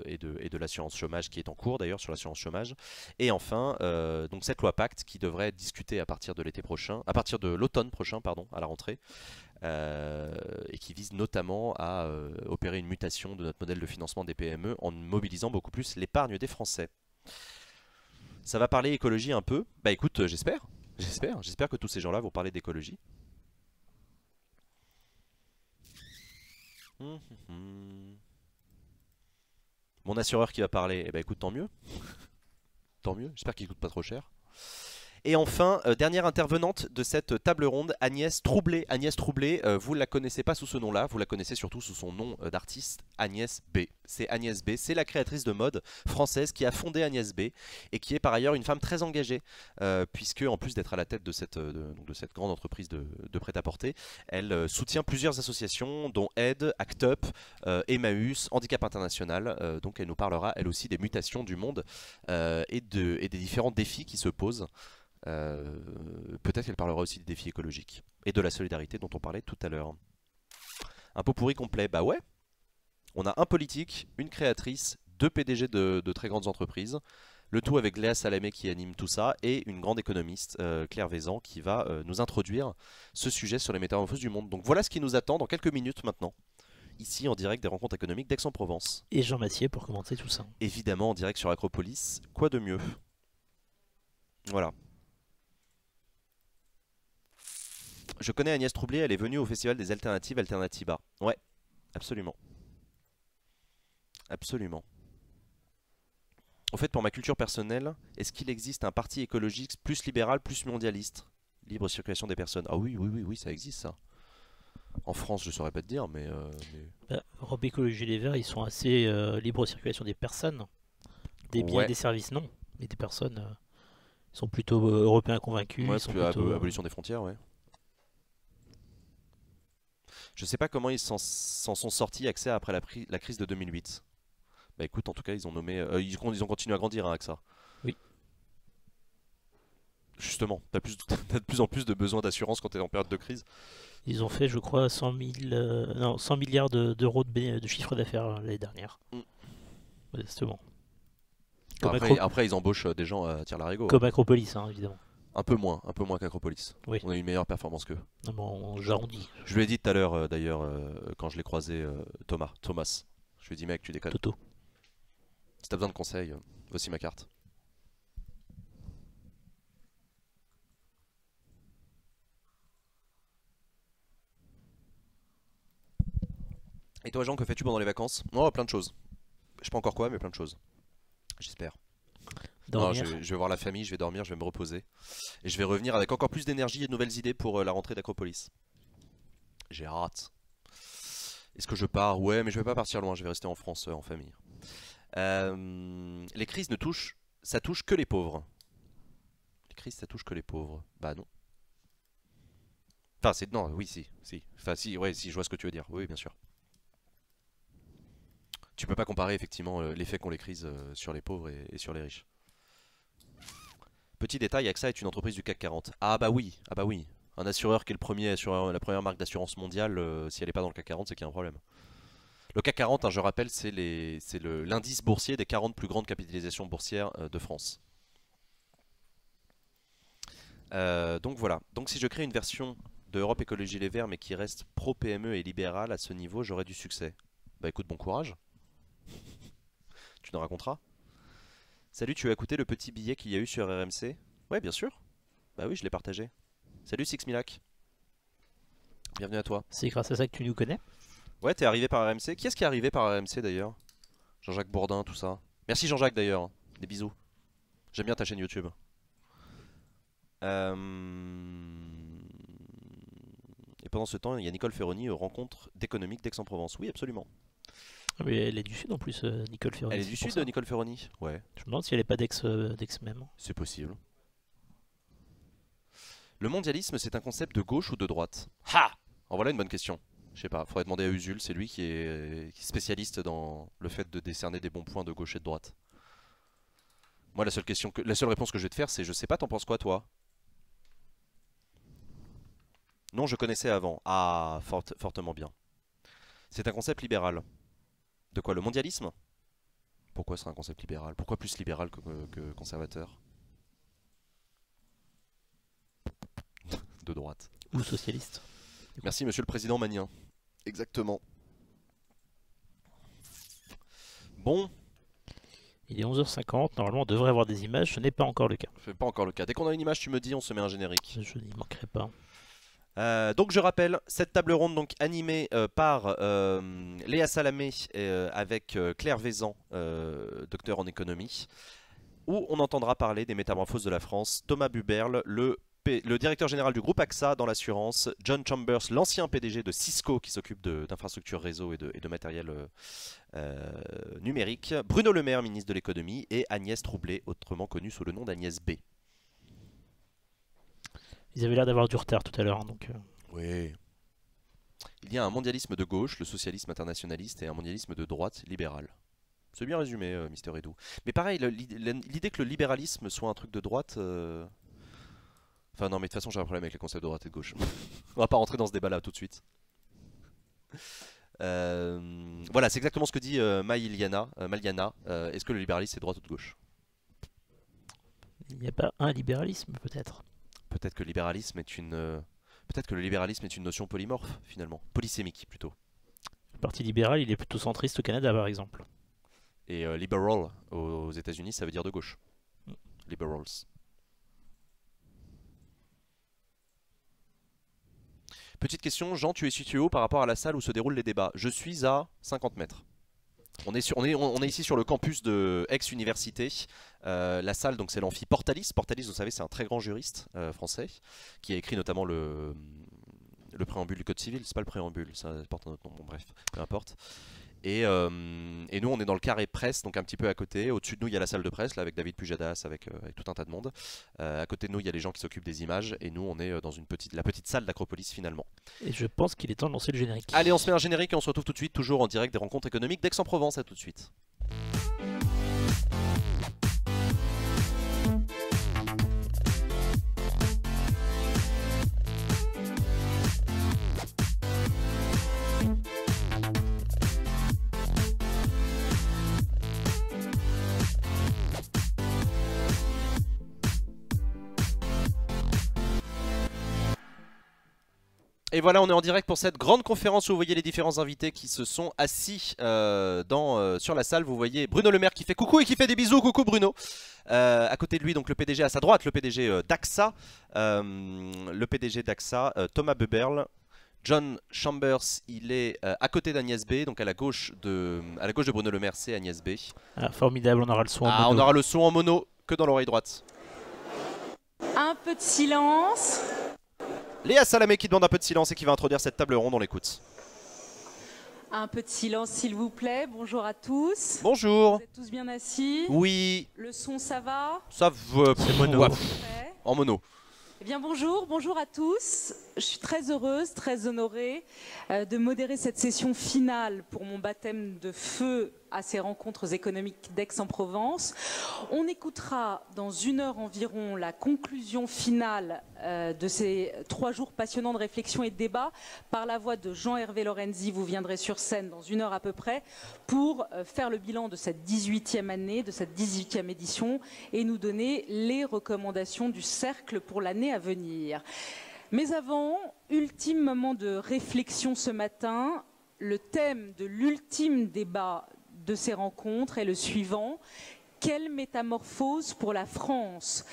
et de l'assurance chômage qui est en cours d'ailleurs sur l'assurance chômage. Et enfin, donc cette loi Pacte qui devrait être discutée à partir de l'été prochain, à partir de l'automne prochain, pardon, à la rentrée. Et qui vise notamment à opérer une mutation de notre modèle de financement des PME en mobilisant beaucoup plus l'épargne des Français. Ça va parler écologie un peu. Bah écoute, j'espère que tous ces gens-là vont parler d'écologie. Mon assureur qui va parler, eh bah écoute, tant mieux. Tant mieux, j'espère qu'il coûte pas trop cher. Et enfin, dernière intervenante de cette table ronde, Agnès Troublé. Agnès Troublé, vous ne la connaissez pas sous ce nom-là, vous la connaissez surtout sous son nom d'artiste, Agnès B. C'est Agnès B, c'est la créatrice de mode française qui a fondé Agnès B et qui est par ailleurs une femme très engagée, puisque en plus d'être à la tête de cette grande entreprise de prêt-à-porter, elle soutient plusieurs associations, dont Aide, Act Up, Emmaüs, Handicap International. Donc elle nous parlera elle aussi des mutations du monde et des différents défis qui se posent. Peut-être qu'elle parlera aussi des défis écologiques et de la solidarité dont on parlait tout à l'heure. Un pot pourri complet, bah ouais. On a un politique, une créatrice, deux PDG de très grandes entreprises, le tout avec Léa Salamé qui anime tout ça, et une grande économiste, Claire Vézan, qui va nous introduire ce sujet sur les métamorphoses du monde. Donc voilà ce qui nous attend dans quelques minutes maintenant, ici en direct des rencontres économiques d'Aix-en-Provence. Et Jean Massier pour commenter tout ça. Évidemment en direct sur Acropolis, quoi de mieux? Voilà. Je connais Agnès Troublé, elle est venue au festival des alternatives Alternativa. Ouais, absolument. Absolument. En fait, pour ma culture personnelle, est-ce qu'il existe un parti écologique plus libéral, plus mondialiste? Libre circulation des personnes. Ah oui, oui, oui, oui, ça existe ça. En France, je saurais pas te dire, mais... Bah, Europe Écologie Les Verts, ils sont assez libre circulation des personnes. Des biens et Ouais. des services, non. Mais des personnes sont plutôt européens convaincus. Ouais, Ils sont plus plutôt, abolition des frontières, ouais. Je sais pas comment ils s'en sont sortis accès après la crise de 2008. Bah écoute, en tout cas, ils ont nommé... ils ont continué à grandir hein, avec ça. Oui. Justement, t'as de plus en plus de besoins d'assurance quand t'es en période de crise. Ils ont fait, je crois, 100 milliards d'euros de chiffre d'affaires l'année dernière. Mm. Modestement. Après, ils embauchent des gens à tire-larigot. Comme Acropolis, hein, évidemment. Un peu moins qu'Acropolis. Oui. On a une meilleure performance qu'eux. Non, mais j'arrondis. Je lui ai dit tout à l'heure, d'ailleurs, quand je l'ai croisé, Thomas. Je lui ai dit, mec, tu déconnes. Toto. Si t'as besoin de conseils, voici ma carte. Et toi, Jean, que fais-tu pendant les vacances? Oh, plein de choses. Je sais pas encore quoi, mais plein de choses. J'espère. Non, Dormir. je vais voir la famille, je vais dormir, je vais me reposer. Et je vais revenir avec encore plus d'énergie et de nouvelles idées pour la rentrée d'Acropolis. J'ai hâte. Est-ce que je pars? Ouais, mais je vais pas partir loin, je vais rester en France en famille. Les crises ça touche que les pauvres. Les crises, ça touche que les pauvres. Bah non. Enfin, non, oui, si. Enfin, si, ouais, si, je vois ce que tu veux dire. Oui, bien sûr. Tu peux pas comparer effectivement l'effet qu'ont les crises sur les pauvres et sur les riches. Petit détail, AXA est une entreprise du CAC 40. Ah bah oui, ah bah oui. Un assureur qui est la première marque d'assurance mondiale, si elle n'est pas dans le CAC 40, c'est qu'il y a un problème. Le CAC 40, hein, je rappelle, c'est l'indice boursier des 40 plus grandes capitalisations boursières de France. Donc voilà. Donc si je crée une version de Europe Écologie Les Verts, mais qui reste pro-PME et libérale, à ce niveau, j'aurai du succès. Bah écoute, bon courage. Tu nous raconteras. Salut, tu as écouté le petit billet qu'il y a eu sur RMC? Ouais, bien sûr. Bah oui, je l'ai partagé. Salut Sixmilac. Bienvenue à toi. C'est grâce à ça que tu nous connais. Ouais, t'es arrivé par RMC. Qui est-ce qui est arrivé par RMC d'ailleurs? Jean-Jacques Bourdin, tout ça. Merci Jean-Jacques d'ailleurs. Des bisous. J'aime bien ta chaîne YouTube. Et pendant ce temps, il y a Nicole Ferroni aux rencontres d'économique d'Aix-en-Provence. Oui, absolument. Ah, mais elle est du sud en plus, Nicole Ferroni. Elle est du c'est pour sud, ça. Nicole Ferroni? Ouais, Je me demande si elle est pas d'Aix même. c'est possible. Le mondialisme, c'est un concept de gauche ou de droite? Ha! En voilà une bonne question. Je sais pas, faudrait demander à Usul, c'est lui qui est spécialiste dans le fait de décerner des bons points de gauche et de droite. Moi, la seule réponse que je vais te faire, c'est je sais pas, t'en penses quoi toi? Non, je connaissais avant. Ah, fortement bien. C'est un concept libéral. De quoi? Le mondialisme? Pourquoi c'est un concept libéral? Pourquoi plus libéral que conservateur? De droite. Ou socialiste. Merci Monsieur le Président Magnien. Exactement. Bon, Il est 11h50, normalement on devrait avoir des images, ce n'est pas encore le cas. c'est pas encore le cas. Dès qu'on a une image, tu me dis, on se met un générique. Je n'y manquerai pas. Donc je rappelle, cette table ronde donc animée par Léa Salamé avec Claire Vézan, docteur en économie, où on entendra parler des métamorphoses de la France, Thomas Buberl, le directeur général du groupe AXA dans l'assurance, John Chambers, l'ancien PDG de Cisco qui s'occupe d'infrastructures réseau et de matériel numérique, Bruno Le Maire, ministre de l'économie, et Agnès Troublé, autrement connue sous le nom d'Agnès B. Ils avaient l'air d'avoir du retard tout à l'heure, donc Oui. Il y a un mondialisme de gauche, le socialisme internationaliste, et un mondialisme de droite, libéral. C'est bien résumé, Mister Edu. Mais pareil, l'idée que le libéralisme soit un truc de droite... Enfin non, mais de toute façon j'ai un problème avec les concepts de droite et de gauche. On va pas rentrer dans ce débat-là tout de suite. Voilà, c'est exactement ce que dit Maliana. Est-ce que le libéralisme c'est droite ou de gauche? il n'y a pas un libéralisme peut-être. Peut-être que le libéralisme est peut-être que le libéralisme est une notion polymorphe finalement, polysémique plutôt. Le Parti libéral, il est plutôt centriste au Canada par exemple. Et liberal aux États-Unis, ça veut dire de gauche. Liberals. Petite question, Jean, tu es situé où par rapport à la salle où se déroulent les débats? Je suis à 50 mètres. On est ici sur le campus de Aix-Université. La salle, donc c'est l'amphi Portalis. Portalis, vous savez, c'est un très grand juriste français qui a écrit notamment le préambule du Code civil. C'est pas le préambule, ça porte un autre nom. Bon, bref, peu importe. Et nous, on est dans le carré presse, donc un petit peu à côté. Au-dessus de nous, il y a la salle de presse, là, avec David Pujadas, avec tout un tas de monde. À côté de nous, il y a les gens qui s'occupent des images. Et nous, on est dans la petite salle d'Acropolis, finalement. Et je pense qu'il est temps de lancer le générique. Allez, on se met un générique et on se retrouve tout de suite, toujours en direct des rencontres économiques d'Aix-en-Provence. À tout de suite. Et voilà, on est en direct pour cette grande conférence où vous voyez les différents invités qui se sont assis sur la salle. Vous voyez Bruno Le Maire qui fait coucou et qui fait des bisous. Coucou Bruno. À côté de lui, donc le PDG à sa droite, le PDG d'AXA. Thomas Buberl. John Chambers, il est à côté d'Agnès B, donc à la gauche de Bruno Le Maire, c'est Agnès B. Ah, formidable, on aura le son en mono. On aura le son en mono que dans l'oreille droite. Un peu de silence. Léa Salamé qui demande un peu de silence et qui va introduire cette table ronde, on l'écoute. Un peu de silence s'il vous plaît. Bonjour à tous. Bonjour. Vous êtes tous bien assis? Oui. Le son ça va? Ça va. C'est mono. Ouais, Parfait. en mono. Eh bien bonjour à tous. Je suis très heureuse, très honorée de modérer cette session finale pour mon baptême de feu à ces rencontres économiques d'Aix-en-Provence. On écoutera dans 1 heure environ la conclusion finale de ces 3 jours passionnants de réflexion et de débat par la voix de Jean-Hervé Lorenzi. Vous viendrez sur scène dans 1 heure à peu près pour faire le bilan de cette 18e année, de cette 18e édition et nous donner les recommandations du cercle pour l'année à venir. Mais avant, ultime moment de réflexion ce matin, le thème de l'ultime débat de ces rencontres est le suivant: quelle métamorphose pour la France?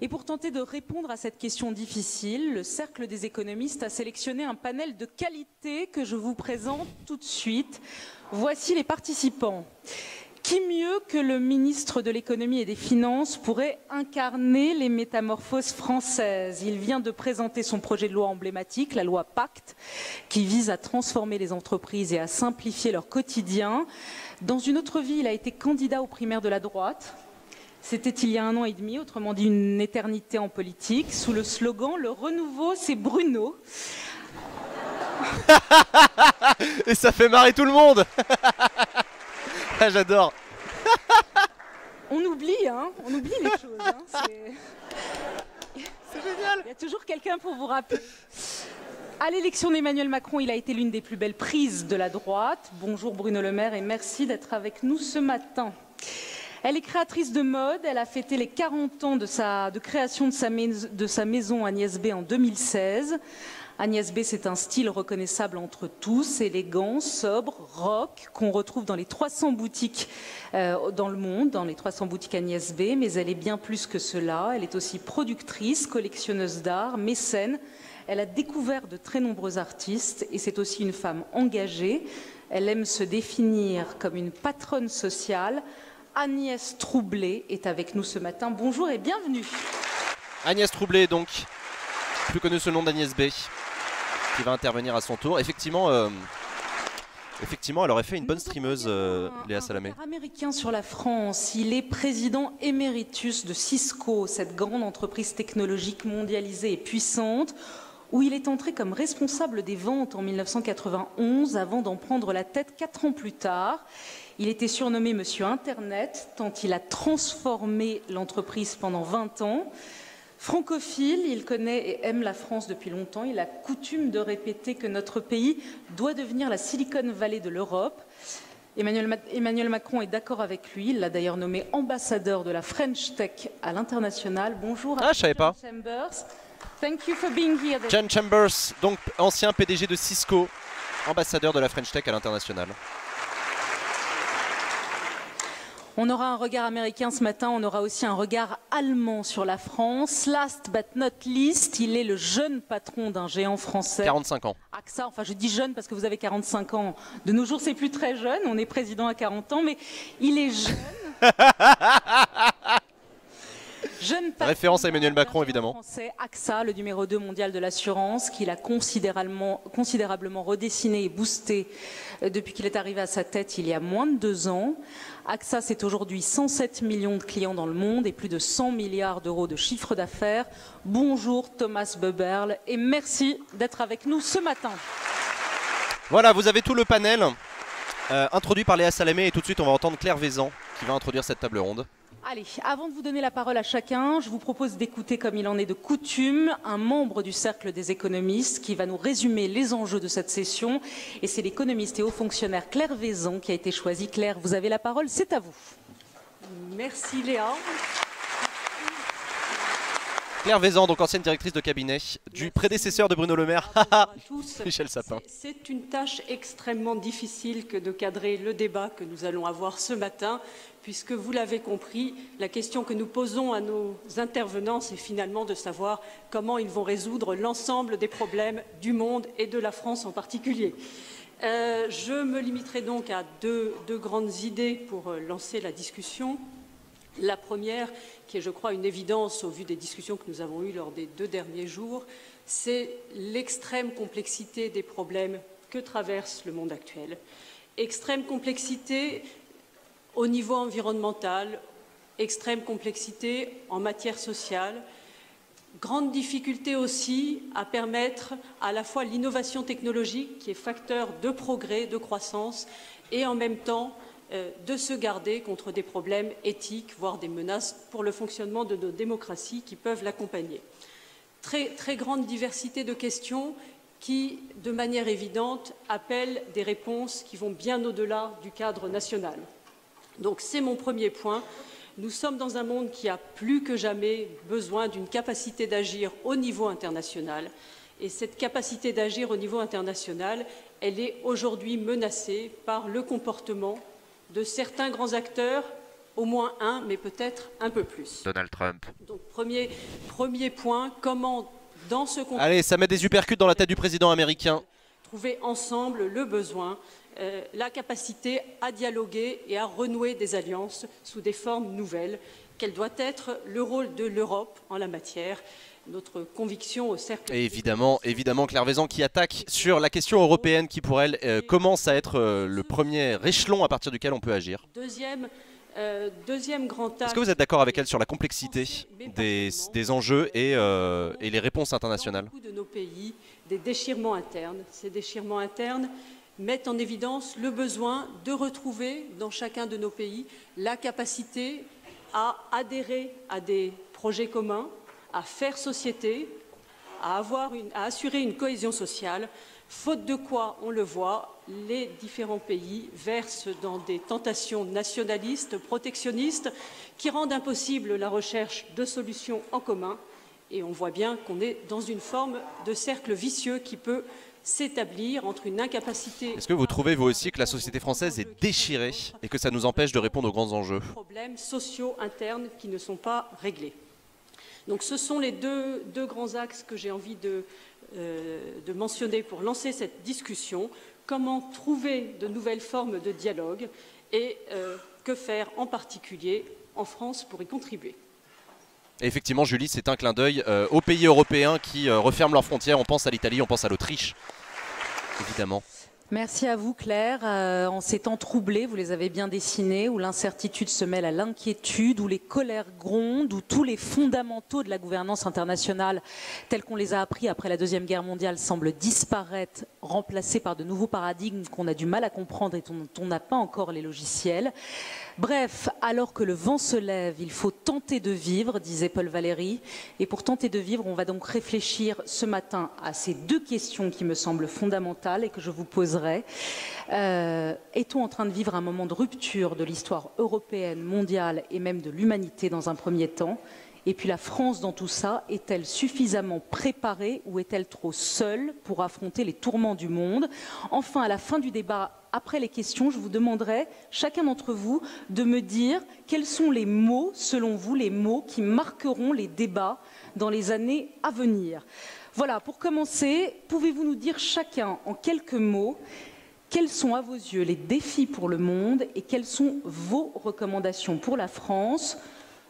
Et pour tenter de répondre à cette question difficile, le Cercle des économistes a sélectionné un panel de qualité que je vous présente tout de suite. Voici les participants. Qui mieux que le ministre de l'économie et des finances pourrait incarner les métamorphoses françaises? Il vient de présenter son projet de loi emblématique, la loi Pacte, qui vise à transformer les entreprises et à simplifier leur quotidien. Dans une autre vie, il a été candidat aux primaires de la droite. C'était il y a 1 an et demi, autrement dit une éternité en politique, sous le slogan « Le renouveau, c'est Bruno ». Et ça fait marrer tout le monde. Ah, j'adore. On oublie les choses. C'est génial. Il y a toujours quelqu'un pour vous rappeler. À l'élection d'Emmanuel Macron, il a été l'une des plus belles prises de la droite. Bonjour Bruno Le Maire et merci d'être avec nous ce matin. Elle est créatrice de mode, elle a fêté les 40 ans de création de sa maison Agnès B en 2016. Agnès B, c'est un style reconnaissable entre tous, élégant, sobre, rock, qu'on retrouve dans les 300 boutiques dans le monde, dans les 300 boutiques Agnès B, mais elle est bien plus que cela. Elle est aussi productrice, collectionneuse d'art, mécène. Elle a découvert de très nombreux artistes et c'est aussi une femme engagée. Elle aime se définir comme une patronne sociale. Agnès Troublé est avec nous ce matin. Bonjour et bienvenue. Agnès Troublé, donc, plus connue sous le nom d'Agnès B, qui va intervenir à son tour. Effectivement, elle aurait fait une bonne streameuse, Léa Salamé. Un américain sur la France, il est président éméritus de Cisco, cette grande entreprise technologique mondialisée et puissante, où il est entré comme responsable des ventes en 1991 avant d'en prendre la tête 4 ans plus tard. Il était surnommé Monsieur Internet, tant il a transformé l'entreprise pendant 20 ans. Francophile, il connaît et aime la France depuis longtemps. Il a coutume de répéter que notre pays doit devenir la Silicon Valley de l'Europe. Emmanuel Macron est d'accord avec lui. Il l'a d'ailleurs nommé ambassadeur de la French Tech à l'international. Bonjour à je savais pas. Chambers. Thank you for being here. John Chambers, donc ancien PDG de Cisco, ambassadeur de la French Tech à l'international. On aura un regard américain ce matin, on aura aussi un regard allemand sur la France. Last but not least, il est le jeune patron d'un géant français. 45 ans. AXA, enfin je dis jeune parce que vous avez 45 ans. De nos jours, c'est plus très jeune, on est président à 40 ans, mais il est jeune. Référence à Emmanuel Macron, évidemment. Français, AXA, le numéro 2 mondial de l'assurance, qu'il a considérablement redessiné et boosté depuis qu'il est arrivé à sa tête il y a moins de 2 ans. AXA, c'est aujourd'hui 107 millions de clients dans le monde et plus de 100 milliards d'euros de chiffre d'affaires. Bonjour Thomas Buberl et merci d'être avec nous ce matin. Voilà, vous avez tout le panel introduit par Léa Salamé et tout de suite on va entendre Claire Vézan qui va introduire cette table ronde. Allez, avant de vous donner la parole à chacun, je vous propose d'écouter, comme il en est de coutume, un membre du Cercle des économistes qui va nous résumer les enjeux de cette session. Et c'est l'économiste et haut fonctionnaire Claire Vézan qui a été choisie. Claire, vous avez la parole, c'est à vous. Merci Léa. Claire Vézan, donc ancienne directrice de cabinet du prédécesseur de Bruno Le Maire, Michel Sapin. C'est une tâche extrêmement difficile que de cadrer le débat que nous allons avoir ce matin, puisque vous l'avez compris, la question que nous posons à nos intervenants, c'est finalement de savoir comment ils vont résoudre l'ensemble des problèmes du monde et de la France en particulier. Je me limiterai donc à deux grandes idées pour lancer la discussion. La première, qui est je crois une évidence au vu des discussions que nous avons eues lors des 2 derniers jours, c'est l'extrême complexité des problèmes que traverse le monde actuel. Extrême complexité au niveau environnemental, extrême complexité en matière sociale, grande difficulté aussi à permettre à la fois l'innovation technologique qui est facteur de progrès, de croissance, et en même temps de se garder contre des problèmes éthiques, voire des menaces pour le fonctionnement de nos démocraties qui peuvent l'accompagner. Très grande diversité de questions qui, de manière évidente, appellent des réponses qui vont bien au-delà du cadre national. Donc c'est mon premier point. Nous sommes dans un monde qui a plus que jamais besoin d'une capacité d'agir au niveau international. Et cette capacité d'agir au niveau international, elle est aujourd'hui menacée par le comportement de certains grands acteurs, au moins un, mais peut-être un peu plus. Donald Trump. Donc premier point, comment dans ce contexte... Allez, ça met des uppercuts dans la tête du président américain. trouver ensemble le besoin, la capacité à dialoguer et à renouer des alliances sous des formes nouvelles. Quel doit être le rôle de l'Europe en la matière? Notre conviction au cercle... Et évidemment Claire Vaison qui attaque sur la question européenne qui pour elle commence à être le premier échelon à partir duquel on peut agir. Deuxième grand axe... Est-ce que vous êtes d'accord avec elle sur la complexité des enjeux et les réponses internationales? Dans beaucoup de nos pays, des déchirements internes. Ces déchirements internes mettent en évidence le besoin de retrouver dans chacun de nos pays la capacité à adhérer à des projets communs, à faire société, à assurer une cohésion sociale, faute de quoi, on le voit, les différents pays versent dans des tentations nationalistes, protectionnistes, qui rendent impossible la recherche de solutions en commun. Et on voit bien qu'on est dans une forme de cercle vicieux qui peut s'établir entre une incapacité... Est-ce que vous trouvez vous aussi que la société française est déchirée et que ça nous empêche de répondre aux grands enjeux? Problèmes sociaux internes qui ne sont pas réglés. Donc ce sont les deux grands axes que j'ai envie de mentionner pour lancer cette discussion. Comment trouver de nouvelles formes de dialogue et que faire en particulier en France pour y contribuer? Et effectivement, Julie, c'est un clin d'œil aux pays européens qui referment leurs frontières. On pense à l'Italie, on pense à l'Autriche, évidemment. Merci à vous Claire. En ces temps troublés, vous les avez bien dessinés, où l'incertitude se mêle à l'inquiétude, où les colères grondent, où tous les fondamentaux de la gouvernance internationale, tels qu'on les a appris après la Deuxième Guerre mondiale, semblent disparaître, remplacés par de nouveaux paradigmes qu'on a du mal à comprendre et dont on n'a pas encore les logiciels. Bref, alors que le vent se lève, il faut tenter de vivre, disait Paul Valéry. Et pour tenter de vivre, on va donc réfléchir ce matin à ces deux questions qui me semblent fondamentales et que je vous poserai. Est-on en train de vivre un moment de rupture de l'histoire européenne, mondiale et même de l'humanité dans un premier temps? Et puis la France dans tout ça, est-elle suffisamment préparée ou est-elle trop seule pour affronter les tourments du monde? Enfin, à la fin du débat, après les questions, je vous demanderai, chacun d'entre vous, de me dire quels sont les mots, selon vous, les mots qui marqueront les débats dans les années à venir. Voilà, pour commencer, pouvez-vous nous dire chacun, en quelques mots, quels sont à vos yeux les défis pour le monde et quelles sont vos recommandations pour la France?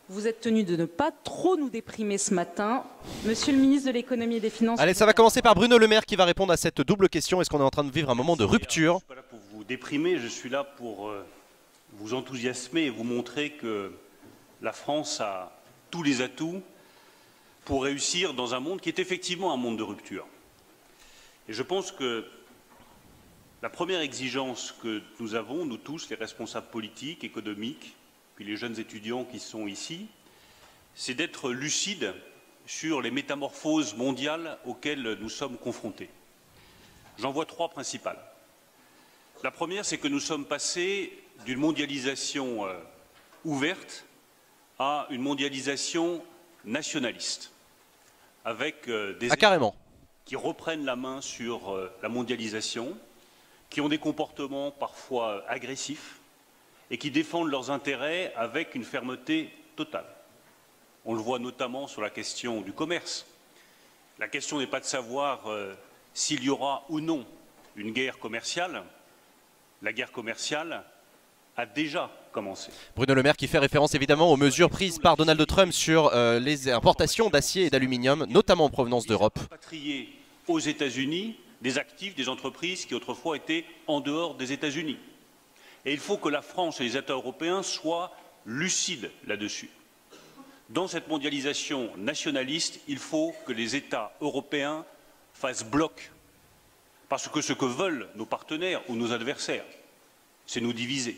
Vous êtes tenu de ne pas trop nous déprimer ce matin. Monsieur le ministre de l'économie et des finances... Allez, ça va commencer par Bruno Le Maire qui va répondre à cette double question. Est-ce qu'on est en train de vivre un moment de rupture? Je ne suis pas là pour vous déprimer, je suis là pour vous enthousiasmer et vous montrer que la France a tous les atouts pour réussir dans un monde qui est effectivement un monde de rupture. Et je pense que la première exigence que nous avons, nous tous, les responsables politiques, économiques, puis les jeunes étudiants qui sont ici, c'est d'être lucides sur les métamorphoses mondiales auxquelles nous sommes confrontés. J'en vois trois principales. La première, c'est que nous sommes passés d'une mondialisation ouverte à une mondialisation nationaliste, avec des États qui reprennent la main sur la mondialisation, qui ont des comportements parfois agressifs, et qui défendent leurs intérêts avec une fermeté totale. On le voit notamment sur la question du commerce. La question n'est pas de savoir s'il y aura ou non une guerre commerciale. La guerre commerciale a déjà commencé. Bruno Le Maire qui fait référence évidemment aux mesures prises par Donald Trump sur les importations d'acier et d'aluminium, notamment en provenance d'Europe. Rapatrier aux États-Unis des actifs, des entreprises qui autrefois étaient en dehors des États-Unis. Et il faut que la France et les États européens soient lucides là-dessus. Dans cette mondialisation nationaliste, il faut que les États européens fassent bloc. Parce que ce que veulent nos partenaires ou nos adversaires, c'est nous diviser.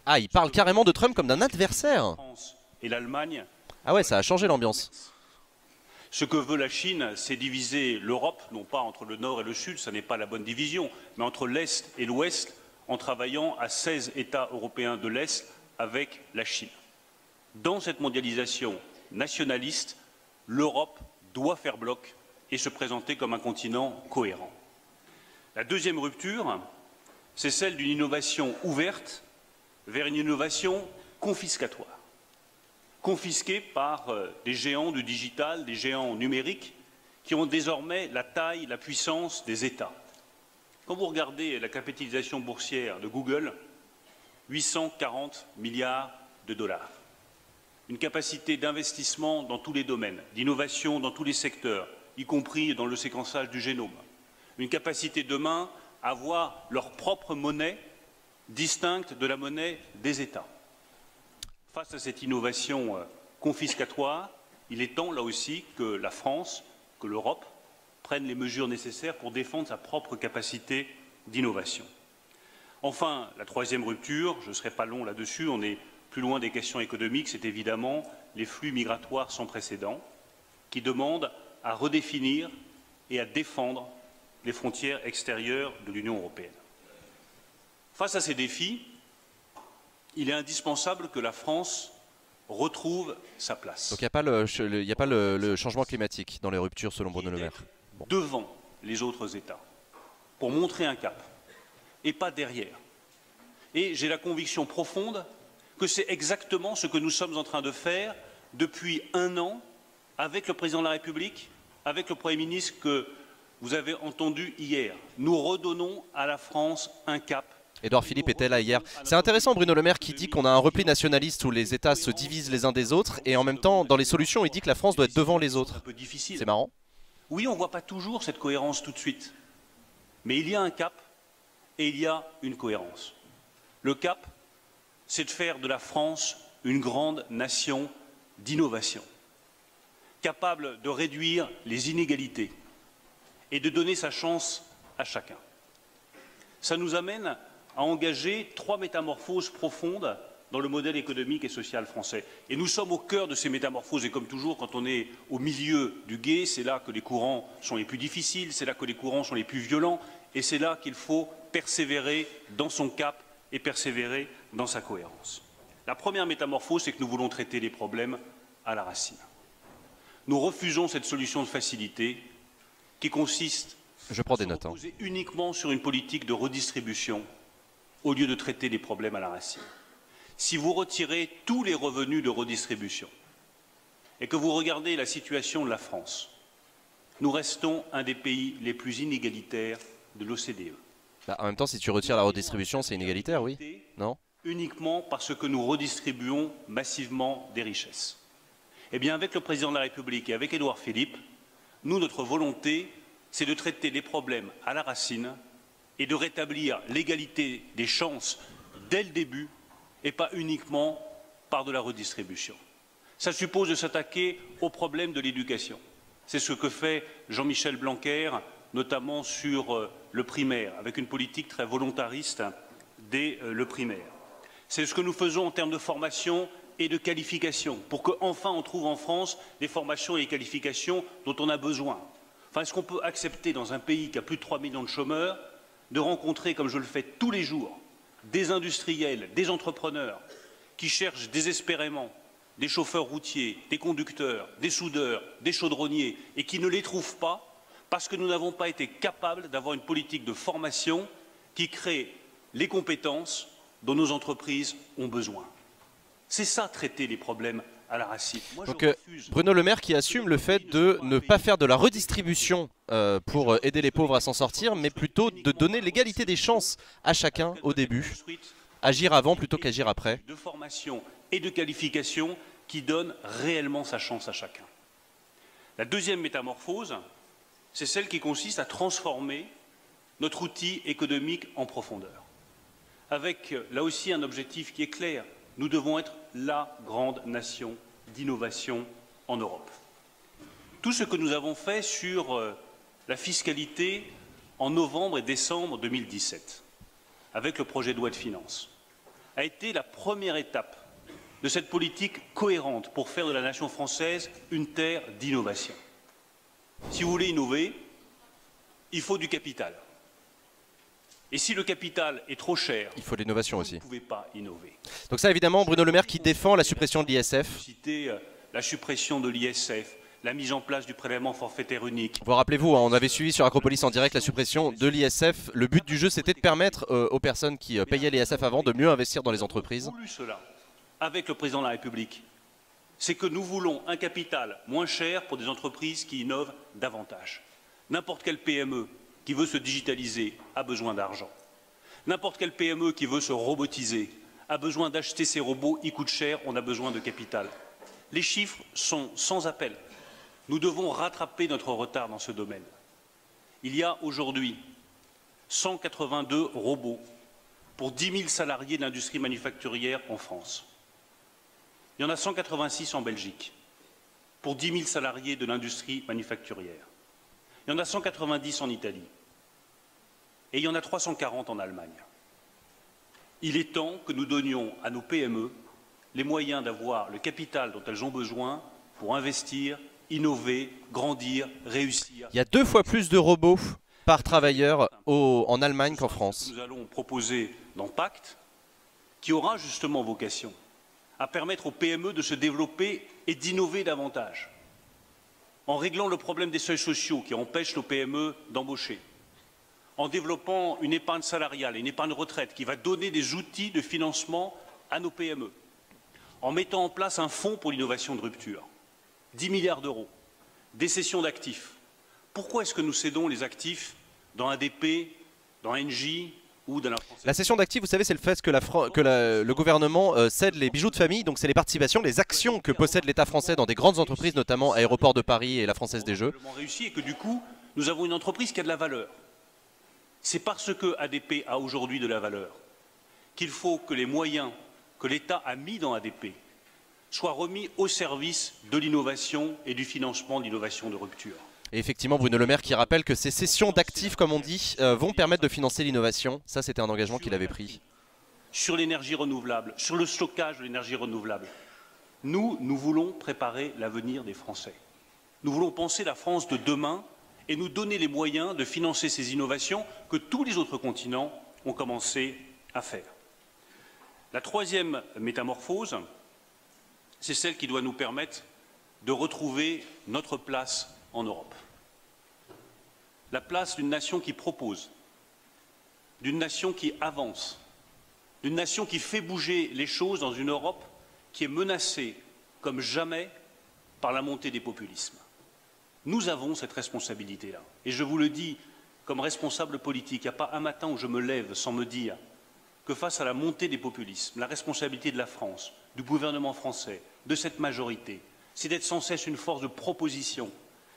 Ah, il parle carrément de Trump comme d'un adversaire. La France et l'Allemagne. Ah ouais, ça a changé l'ambiance. Ce que veut la Chine, c'est diviser l'Europe, non pas entre le Nord et le Sud, ça n'est pas la bonne division, mais entre l'Est et l'Ouest, en travaillant à 16 États européens de l'Est avec la Chine. Dans cette mondialisation nationaliste, l'Europe doit faire bloc et se présenter comme un continent cohérent. La deuxième rupture, c'est celle d'une innovation ouverte vers une innovation confiscatoire. Confisquée par des géants du digital, des géants numériques, qui ont désormais la taille, la puissance des États. Quand vous regardez la capitalisation boursière de Google, 840 milliards de dollars. Une capacité d'investissement dans tous les domaines, d'innovation dans tous les secteurs, y compris dans le séquençage du génome. Une capacité demain à avoir leur propre monnaie distincte de la monnaie des États. Face à cette innovation confiscatoire, il est temps là aussi que la France, que l'Europe prennent les mesures nécessaires pour défendre sa propre capacité d'innovation. Enfin, la troisième rupture, je ne serai pas long là-dessus, on est plus loin des questions économiques, c'est évidemment les flux migratoires sans précédent qui demandent à redéfinir et à défendre les frontières extérieures de l'Union européenne. Face à ces défis, il est indispensable que la France retrouve sa place. Donc il n'y a pas le changement climatique dans les ruptures selon Bruno Le Maire. Bon. Devant les autres États, pour montrer un cap, et pas derrière. Et j'ai la conviction profonde que c'est exactement ce que nous sommes en train de faire depuis 1 an avec le Président de la République, avec le Premier ministre que vous avez entendu hier. Nous redonnons à la France un cap. Édouard Philippe était là hier. C'est intéressant Bruno Le Maire qui dit qu'on a un repli nationaliste où les États se divisent les uns des autres et en même temps dans les solutions il dit que la France doit être devant les autres. C'est marrant. Oui, on ne voit pas toujours cette cohérence tout de suite. Mais il y a un cap et il y a une cohérence. Le cap, c'est de faire de la France une grande nation d'innovation, capable de réduire les inégalités et de donner sa chance à chacun. Ça nous amène à engager 3 métamorphoses profondes dans le modèle économique et social français. Et nous sommes au cœur de ces métamorphoses, et comme toujours, quand on est au milieu du gué, c'est là que les courants sont les plus difficiles, c'est là que les courants sont les plus violents, et c'est là qu'il faut persévérer dans son cap et persévérer dans sa cohérence. La première métamorphose, c'est que nous voulons traiter les problèmes à la racine. Nous refusons cette solution de facilité qui consiste à se reposer uniquement sur une politique de redistribution au lieu de traiter les problèmes à la racine. Si vous retirez tous les revenus de redistribution et que vous regardez la situation de la France, nous restons un des pays les plus inégalitaires de l'OCDE. En même temps, si tu retires la redistribution, c'est inégalitaire, oui? Non? Uniquement parce que nous redistribuons massivement des richesses. Eh bien, avec le Président de la République et avec Édouard Philippe, nous, notre volonté, c'est de traiter les problèmes à la racine et de rétablir l'égalité des chances dès le début et pas uniquement par de la redistribution. Ça suppose de s'attaquer aux problèmes de l'éducation. C'est ce que fait Jean-Michel Blanquer, notamment sur le primaire, avec une politique très volontariste dès le primaire. C'est ce que nous faisons en termes de formation et de qualification, pour qu'enfin on trouve en France les formations et les qualifications dont on a besoin. Enfin, est-ce qu'on peut accepter dans un pays qui a plus de 3 millions de chômeurs de rencontrer, comme je le fais tous les jours, des industriels, des entrepreneurs qui cherchent désespérément des chauffeurs routiers, des conducteurs, des soudeurs, des chaudronniers et qui ne les trouvent pas parce que nous n'avons pas été capables d'avoir une politique de formation qui crée les compétences dont nos entreprises ont besoin. C'est ça, traiter les problèmes à la racine. Moi, donc Bruno Le Maire qui assume le fait de ne pas faire de la redistribution pour aider les pauvres à s'en sortir, mais plutôt de donner l'égalité des chances à chacun au début. Agir avant plutôt qu'agir après. De formation et de qualification qui donne réellement sa chance à chacun. La deuxième métamorphose, c'est celle qui consiste à transformer notre outil économique en profondeur. Avec là aussi un objectif qui est clair. Nous devons être la grande nation d'innovation en Europe. Tout ce que nous avons fait sur la fiscalité en novembre et décembre 2017, avec le projet de loi de finances, a été la première étape de cette politique cohérente pour faire de la nation française une terre d'innovation. Si vous voulez innover, il faut du capital. Et si le capital est trop cher, il faut l'innovation aussi. Vous ne pouvez pas innover. Donc ça évidemment, Bruno Le Maire qui défend la suppression de l'ISF. Citer la suppression de l'ISF, la mise en place du prélèvement forfaitaire unique. Vous rappelez-vous, on avait suivi sur Acropolis en direct la suppression de l'ISF. Le but du jeu, c'était de permettre aux personnes qui payaient l'ISF avant de mieux investir dans les entreprises. Nous avons voulu cela avec le Président de la République. C'est que nous voulons un capital moins cher pour des entreprises qui innovent davantage. N'importe quelle PME qui veut se digitaliser a besoin d'argent. N'importe quelle PME qui veut se robotiser a besoin d'acheter ses robots, ils coûtent cher, on a besoin de capital. Les chiffres sont sans appel. Nous devons rattraper notre retard dans ce domaine. Il y a aujourd'hui 182 robots pour 10 000 salariés de l'industrie manufacturière en France. Il y en a 186 en Belgique pour 10 000 salariés de l'industrie manufacturière. Il y en a 190 en Italie. Et il y en a 340 en Allemagne. Il est temps que nous donnions à nos PME les moyens d'avoir le capital dont elles ont besoin pour investir, innover, grandir, réussir. Il y a 2 fois plus de robots par travailleur en Allemagne qu'en France. Nous allons proposer dans Pacte, qui aura justement vocation à permettre aux PME de se développer et d'innover davantage, en réglant le problème des seuils sociaux qui empêchent nos PME d'embaucher, en développant une épargne salariale et une épargne retraite qui va donner des outils de financement à nos PME, en mettant en place un fonds pour l'innovation de rupture, 10 milliards d'euros, des cessions d'actifs. Pourquoi est-ce que nous cédons les actifs dans ADP, dans Engie ou dans la Française ? La cession d'actifs, vous savez, c'est le fait que le gouvernement cède les bijoux de famille, donc c'est les participations, les actions que possède l'État français dans des grandes entreprises, notamment Aéroports de Paris et la Française des Jeux. Réussi et que du coup, nous avons une entreprise qui a de la valeur. C'est parce que ADP a aujourd'hui de la valeur qu'il faut que les moyens que l'État a mis dans ADP soient remis au service de l'innovation et du financement de l'innovation de rupture. Et effectivement, Bruno Le Maire qui rappelle que ces cessions d'actifs, comme on dit, vont permettre de financer l'innovation. Ça, c'était un engagement qu'il avait pris. Sur l'énergie renouvelable, sur le stockage de l'énergie renouvelable, nous voulons préparer l'avenir des Français. Nous voulons penser la France de demain et nous donner les moyens de financer ces innovations que tous les autres continents ont commencé à faire. La troisième métamorphose, c'est celle qui doit nous permettre de retrouver notre place en Europe. La place d'une nation qui propose, d'une nation qui avance, d'une nation qui fait bouger les choses dans une Europe qui est menacée comme jamais par la montée des populismes. Nous avons cette responsabilité-là. Et je vous le dis comme responsable politique, il n'y a pas un matin où je me lève sans me dire que face à la montée des populismes, la responsabilité de la France, du gouvernement français, de cette majorité, c'est d'être sans cesse une force de proposition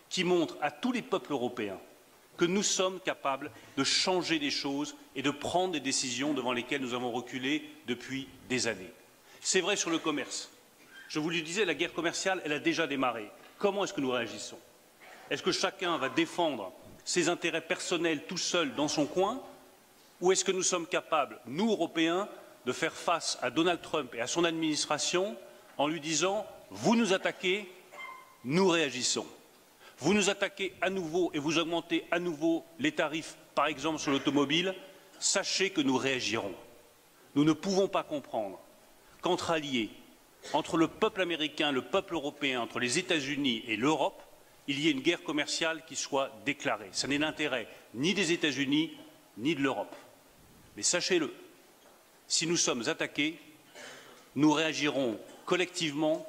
qui montre à tous les peuples européens que nous sommes capables de changer les choses et de prendre des décisions devant lesquelles nous avons reculé depuis des années. C'est vrai sur le commerce. Je vous le disais, la guerre commerciale, elle a déjà démarré. Comment est-ce que nous réagissons? Est-ce que chacun va défendre ses intérêts personnels tout seul dans son coin? Ou est-ce que nous sommes capables, nous, Européens, de faire face à Donald Trump et à son administration en lui disant « Vous nous attaquez, nous réagissons. Vous nous attaquez à nouveau et vous augmentez à nouveau les tarifs, par exemple sur l'automobile, sachez que nous réagirons. » Nous ne pouvons pas comprendre qu'entre alliés, entre le peuple américain, le peuple européen, entre les États-Unis et l'Europe, il y ait une guerre commerciale qui soit déclarée. Ce n'est l'intérêt ni des États-Unis ni de l'Europe. Mais sachez-le, si nous sommes attaqués, nous réagirons collectivement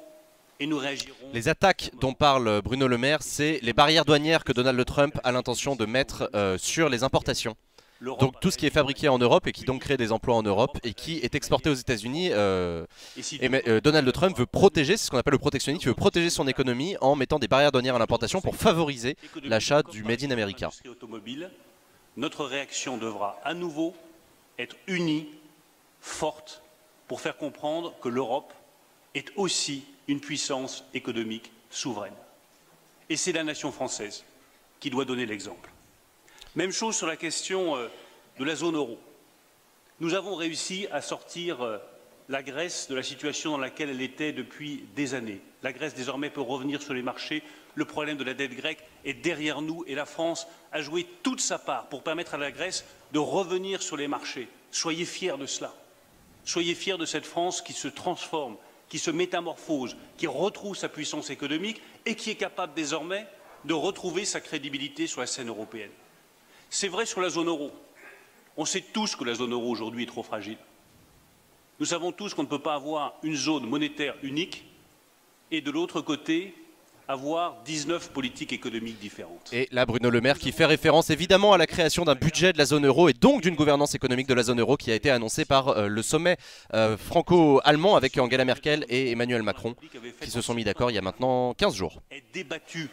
et nous réagirons... Les attaques dont parle Bruno Le Maire, c'est les barrières douanières que Donald Trump a l'intention de mettre sur les importations. Donc tout ce qui est fabriqué en Europe et qui donc crée des emplois en Europe et qui est exporté aux États-Unis, Donald Trump veut protéger, c'est ce qu'on appelle le protectionnisme, il veut protéger son économie en mettant des barrières douanières à l'importation pour favoriser l'achat du Made in America. Notre réaction devra à nouveau être unie, forte, pour faire comprendre que l'Europe est aussi une puissance économique souveraine. Et c'est la nation française qui doit donner l'exemple. Même chose sur la question de la zone euro. Nous avons réussi à sortir la Grèce de la situation dans laquelle elle était depuis des années. La Grèce désormais peut revenir sur les marchés. Le problème de la dette grecque est derrière nous et la France a joué toute sa part pour permettre à la Grèce de revenir sur les marchés. Soyez fiers de cela. Soyez fiers de cette France qui se transforme, qui se métamorphose, qui retrouve sa puissance économique et qui est capable désormais de retrouver sa crédibilité sur la scène européenne. C'est vrai sur la zone euro. On sait tous que la zone euro aujourd'hui est trop fragile. Nous savons tous qu'on ne peut pas avoir une zone monétaire unique et de l'autre côté avoir 19 politiques économiques différentes. Et là, Bruno Le Maire qui fait référence évidemment à la création d'un budget de la zone euro et donc d'une gouvernance économique de la zone euro qui a été annoncée par le sommet franco-allemand avec Angela Merkel et Emmanuel Macron qui se sont mis d'accord il y a maintenant 15 jours. Est débattu,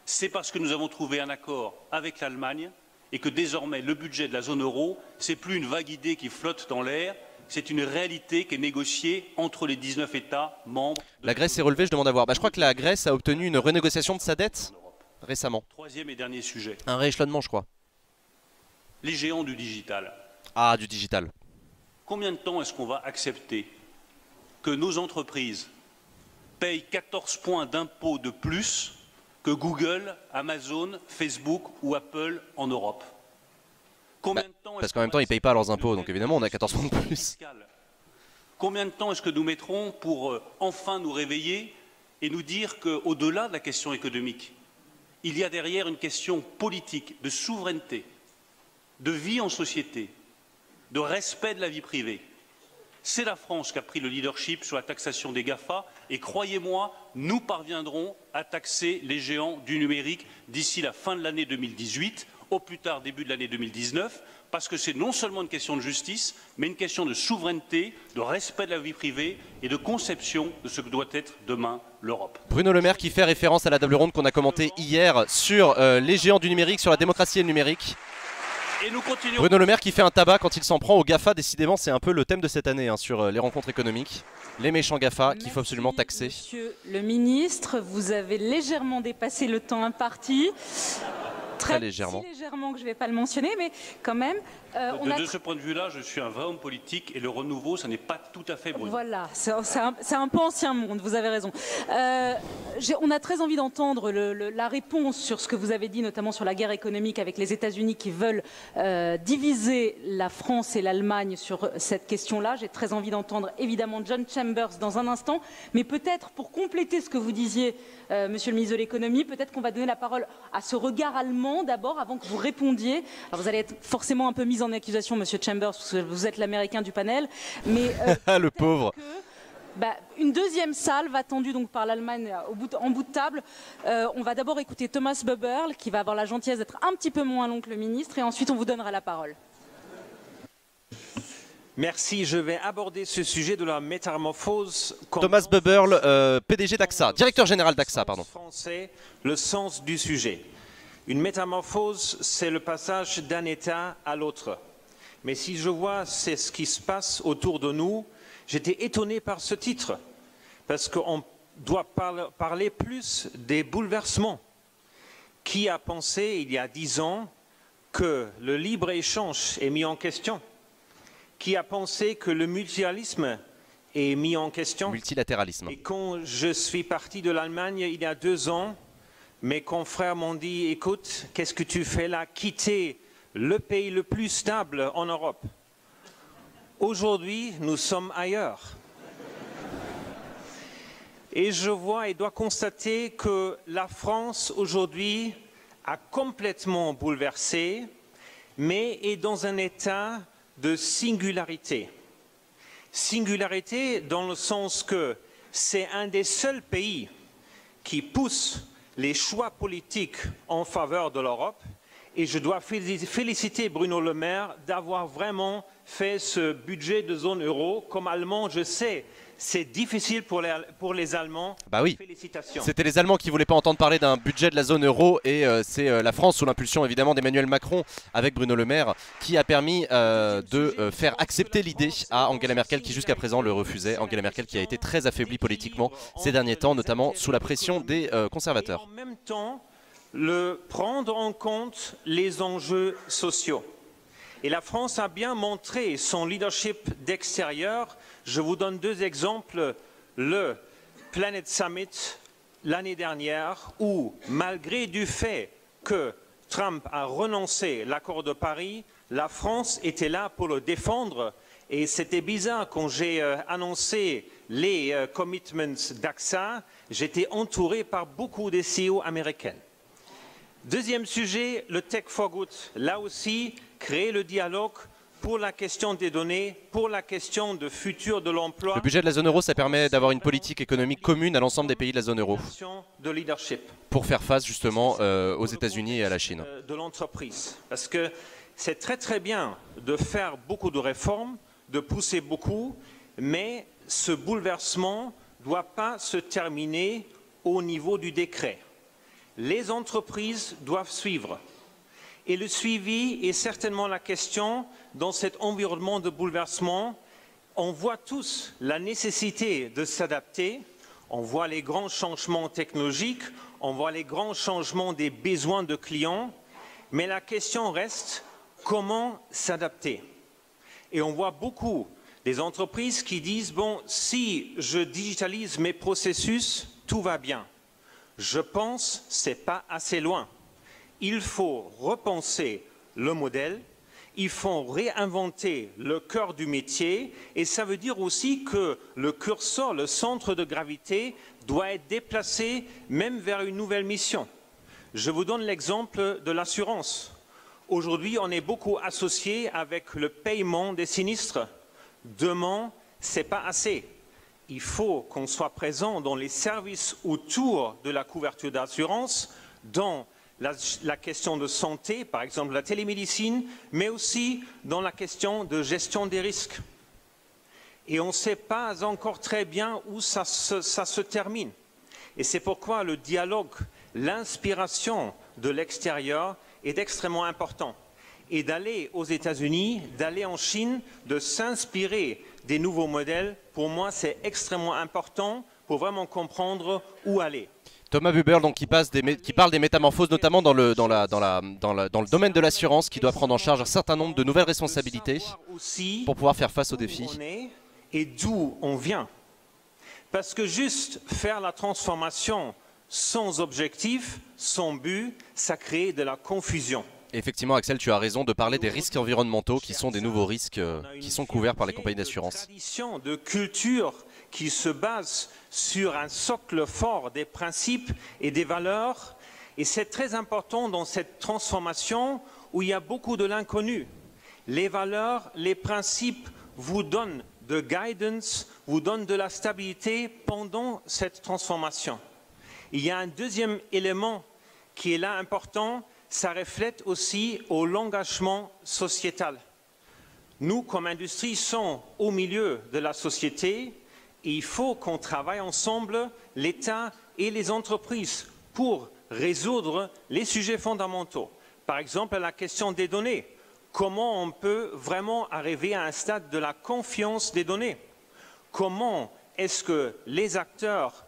c'est parce que nous avons trouvé un accord avec l'Allemagne et que désormais le budget de la zone euro, c'est plus une vague idée qui flotte dans l'air, c'est une réalité qui est négociée entre les 19 États membres. La Grèce s'est relevée, je demande à voir. Je crois que la Grèce a obtenu une renégociation de sa dette récemment. Troisième et dernier sujet. Un rééchelonnement, je crois. Les géants du digital. Ah, du digital. Combien de temps est-ce qu'on va accepter que nos entreprises payent 14 points d'impôts de plus que Google, Amazon, Facebook ou Apple en Europe? Parce qu'en même temps, ils ne payent pas leurs impôts, donc évidemment, on a 14 points de plus. Combien de temps est-ce que nous mettrons pour enfin nous réveiller et nous dire qu'au-delà de la question économique, il y a derrière une question politique, de souveraineté, de vie en société, de respect de la vie privée? C'est la France qui a pris le leadership sur la taxation des GAFA et croyez-moi, nous parviendrons à taxer les géants du numérique d'ici la fin de l'année 2018, au plus tard début de l'année 2019, parce que c'est non seulement une question de justice, mais une question de souveraineté, de respect de la vie privée et de conception de ce que doit être demain l'Europe. Bruno Le Maire qui fait référence à la table ronde qu'on a commentée hier sur les géants du numérique, sur la démocratie et le numérique. Et nous continuons. Bruno Le Maire qui fait un tabac quand il s'en prend aux GAFA, décidément c'est un peu le thème de cette année sur les rencontres économiques. Les méchants GAFA qu'il faut absolument taxer. Monsieur le ministre, vous avez légèrement dépassé le temps imparti. Très légèrement. Si légèrement que je ne vais pas le mentionner, mais quand même. De ce point de vue-là, je suis un vrai homme politique et le renouveau, ça n'est pas tout à fait Bruno. Voilà, c'est un peu ancien monde, vous avez raison. On a très envie d'entendre la réponse sur ce que vous avez dit, notamment sur la guerre économique avec les États-Unis qui veulent diviser la France et l'Allemagne sur cette question-là. J'ai très envie d'entendre évidemment John Chambers dans un instant, mais peut-être pour compléter ce que vous disiez, Monsieur le ministre de l'économie, peut-être qu'on va donner la parole à ce regard allemand d'abord, avant que vous répondiez. Alors vous allez être forcément un peu mis en accusation, Monsieur Chambers, parce que vous êtes l'américain du panel, mais le pauvre. Une deuxième salve attendue donc par l'Allemagne en bout de table. On va d'abord écouter Thomas Böberl, qui va avoir la gentillesse d'être un petit peu moins long que le ministre, et ensuite on vous donnera la parole. Merci, je vais aborder ce sujet de la métamorphose. Thomas Böberl, PDG d'AXA, directeur général d'AXA, pardon. Français, le sens du sujet. Une métamorphose, c'est le passage d'un état à l'autre. Mais si je vois c'est ce qui se passe autour de nous, j'étais étonné par ce titre, parce qu'on doit parler plus des bouleversements. Qui a pensé il y a 10 ans que le libre-échange est mis en question? Qui a pensé que le mutualisme est mis en question? Multilatéralisme. Et quand je suis parti de l'Allemagne il y a 2 ans, mes confrères m'ont dit, écoute, qu'est-ce que tu fais là? Quitter le pays le plus stable en Europe. Aujourd'hui, nous sommes ailleurs. Et je vois et dois constater que la France aujourd'hui a complètement bouleversé, mais est dans un état de singularité. Singularité dans le sens que c'est un des seuls pays qui pousse les choix politiques en faveur de l'Europe. Et je dois féliciter Bruno Le Maire d'avoir vraiment fait ce budget de zone euro. Comme Allemand, je sais, c'est difficile pour les Allemands. Bah oui, félicitations. C'était les Allemands qui ne voulaient pas entendre parler d'un budget de la zone euro et c'est la France, sous l'impulsion évidemment d'Emmanuel Macron avec Bruno Le Maire, qui a permis de faire accepter l'idée à Angela Merkel qui jusqu'à présent le refusait. Angela Merkel qui a été très affaiblie politiquement ces derniers temps, notamment sous la pression des conservateurs. Et en même temps, prendre en compte les enjeux sociaux. Et la France a bien montré son leadership d'extérieur. Je vous donne 2 exemples. Le Planet Summit l'année dernière, où malgré du fait que Trump a renoncé à l'accord de Paris, la France était là pour le défendre. Et c'était bizarre quand j'ai annoncé les commitments d'AXA, j'étais entouré par beaucoup de CEO américaines. Deuxième sujet, le Tech for Good. Là aussi, créer le dialogue pour la question des données, pour la question de futur de l'emploi. Le budget de la zone euro, ça permet d'avoir une politique économique commune à l'ensemble des pays de la zone euro De leadership. pour faire face justement aux États-Unis et à la Chine. De l'entreprise. Parce que c'est très très bien de faire beaucoup de réformes, de pousser beaucoup, mais ce bouleversement ne doit pas se terminer au niveau du décret. Les entreprises doivent suivre. Et le suivi est certainement la question dans cet environnement de bouleversement. On voit tous la nécessité de s'adapter, on voit les grands changements technologiques, on voit les grands changements des besoins de clients, mais la question reste comment s'adapter. Et on voit beaucoup des entreprises qui disent « bon, si je digitalise mes processus, tout va bien ». Je pense que ce n'est pas assez loin. Il faut repenser le modèle, il faut réinventer le cœur du métier et ça veut dire aussi que le curseur, le centre de gravité doit être déplacé même vers une nouvelle mission. Je vous donne l'exemple de l'assurance. Aujourd'hui, on est beaucoup associé avec le paiement des sinistres. Demain, ce n'est pas assez. Il faut qu'on soit présent dans les services autour de la couverture d'assurance, dans la question de santé, par exemple la télémédecine, mais aussi dans la question de gestion des risques. Et on ne sait pas encore très bien où ça se termine. Et c'est pourquoi le dialogue, l'inspiration de l'extérieur est extrêmement important. Et d'aller aux États-Unis, d'aller en Chine, de s'inspirer des nouveaux modèles, pour moi c'est extrêmement important pour vraiment comprendre où aller. Thomas Buberl, donc, qui parle des métamorphoses, notamment dans le domaine de l'assurance, qui doit prendre en charge un certain nombre de nouvelles responsabilités pour pouvoir faire face aux défis. Et d'où on vient. Parce que juste faire la transformation sans objectif, sans but, ça crée de la confusion. Et effectivement, Axel, tu as raison de parler des risques environnementaux qui sont des nouveaux risques qui sont couverts par les compagnies d'assurance. Tradition de culture qui se base sur un socle fort des principes et des valeurs. Et c'est très important dans cette transformation où il y a beaucoup de l'inconnu. Les valeurs, les principes vous donnent de guidance, vous donnent de la stabilité pendant cette transformation. Il y a un deuxième élément qui est là important, ça reflète aussi l'engagement sociétal. Nous, comme industrie, sommes au milieu de la société et il faut qu'on travaille ensemble, l'État et les entreprises, pour résoudre les sujets fondamentaux. Par exemple, la question des données. Comment on peut vraiment arriver à un stade de la confiance des données? Comment est-ce que les acteurs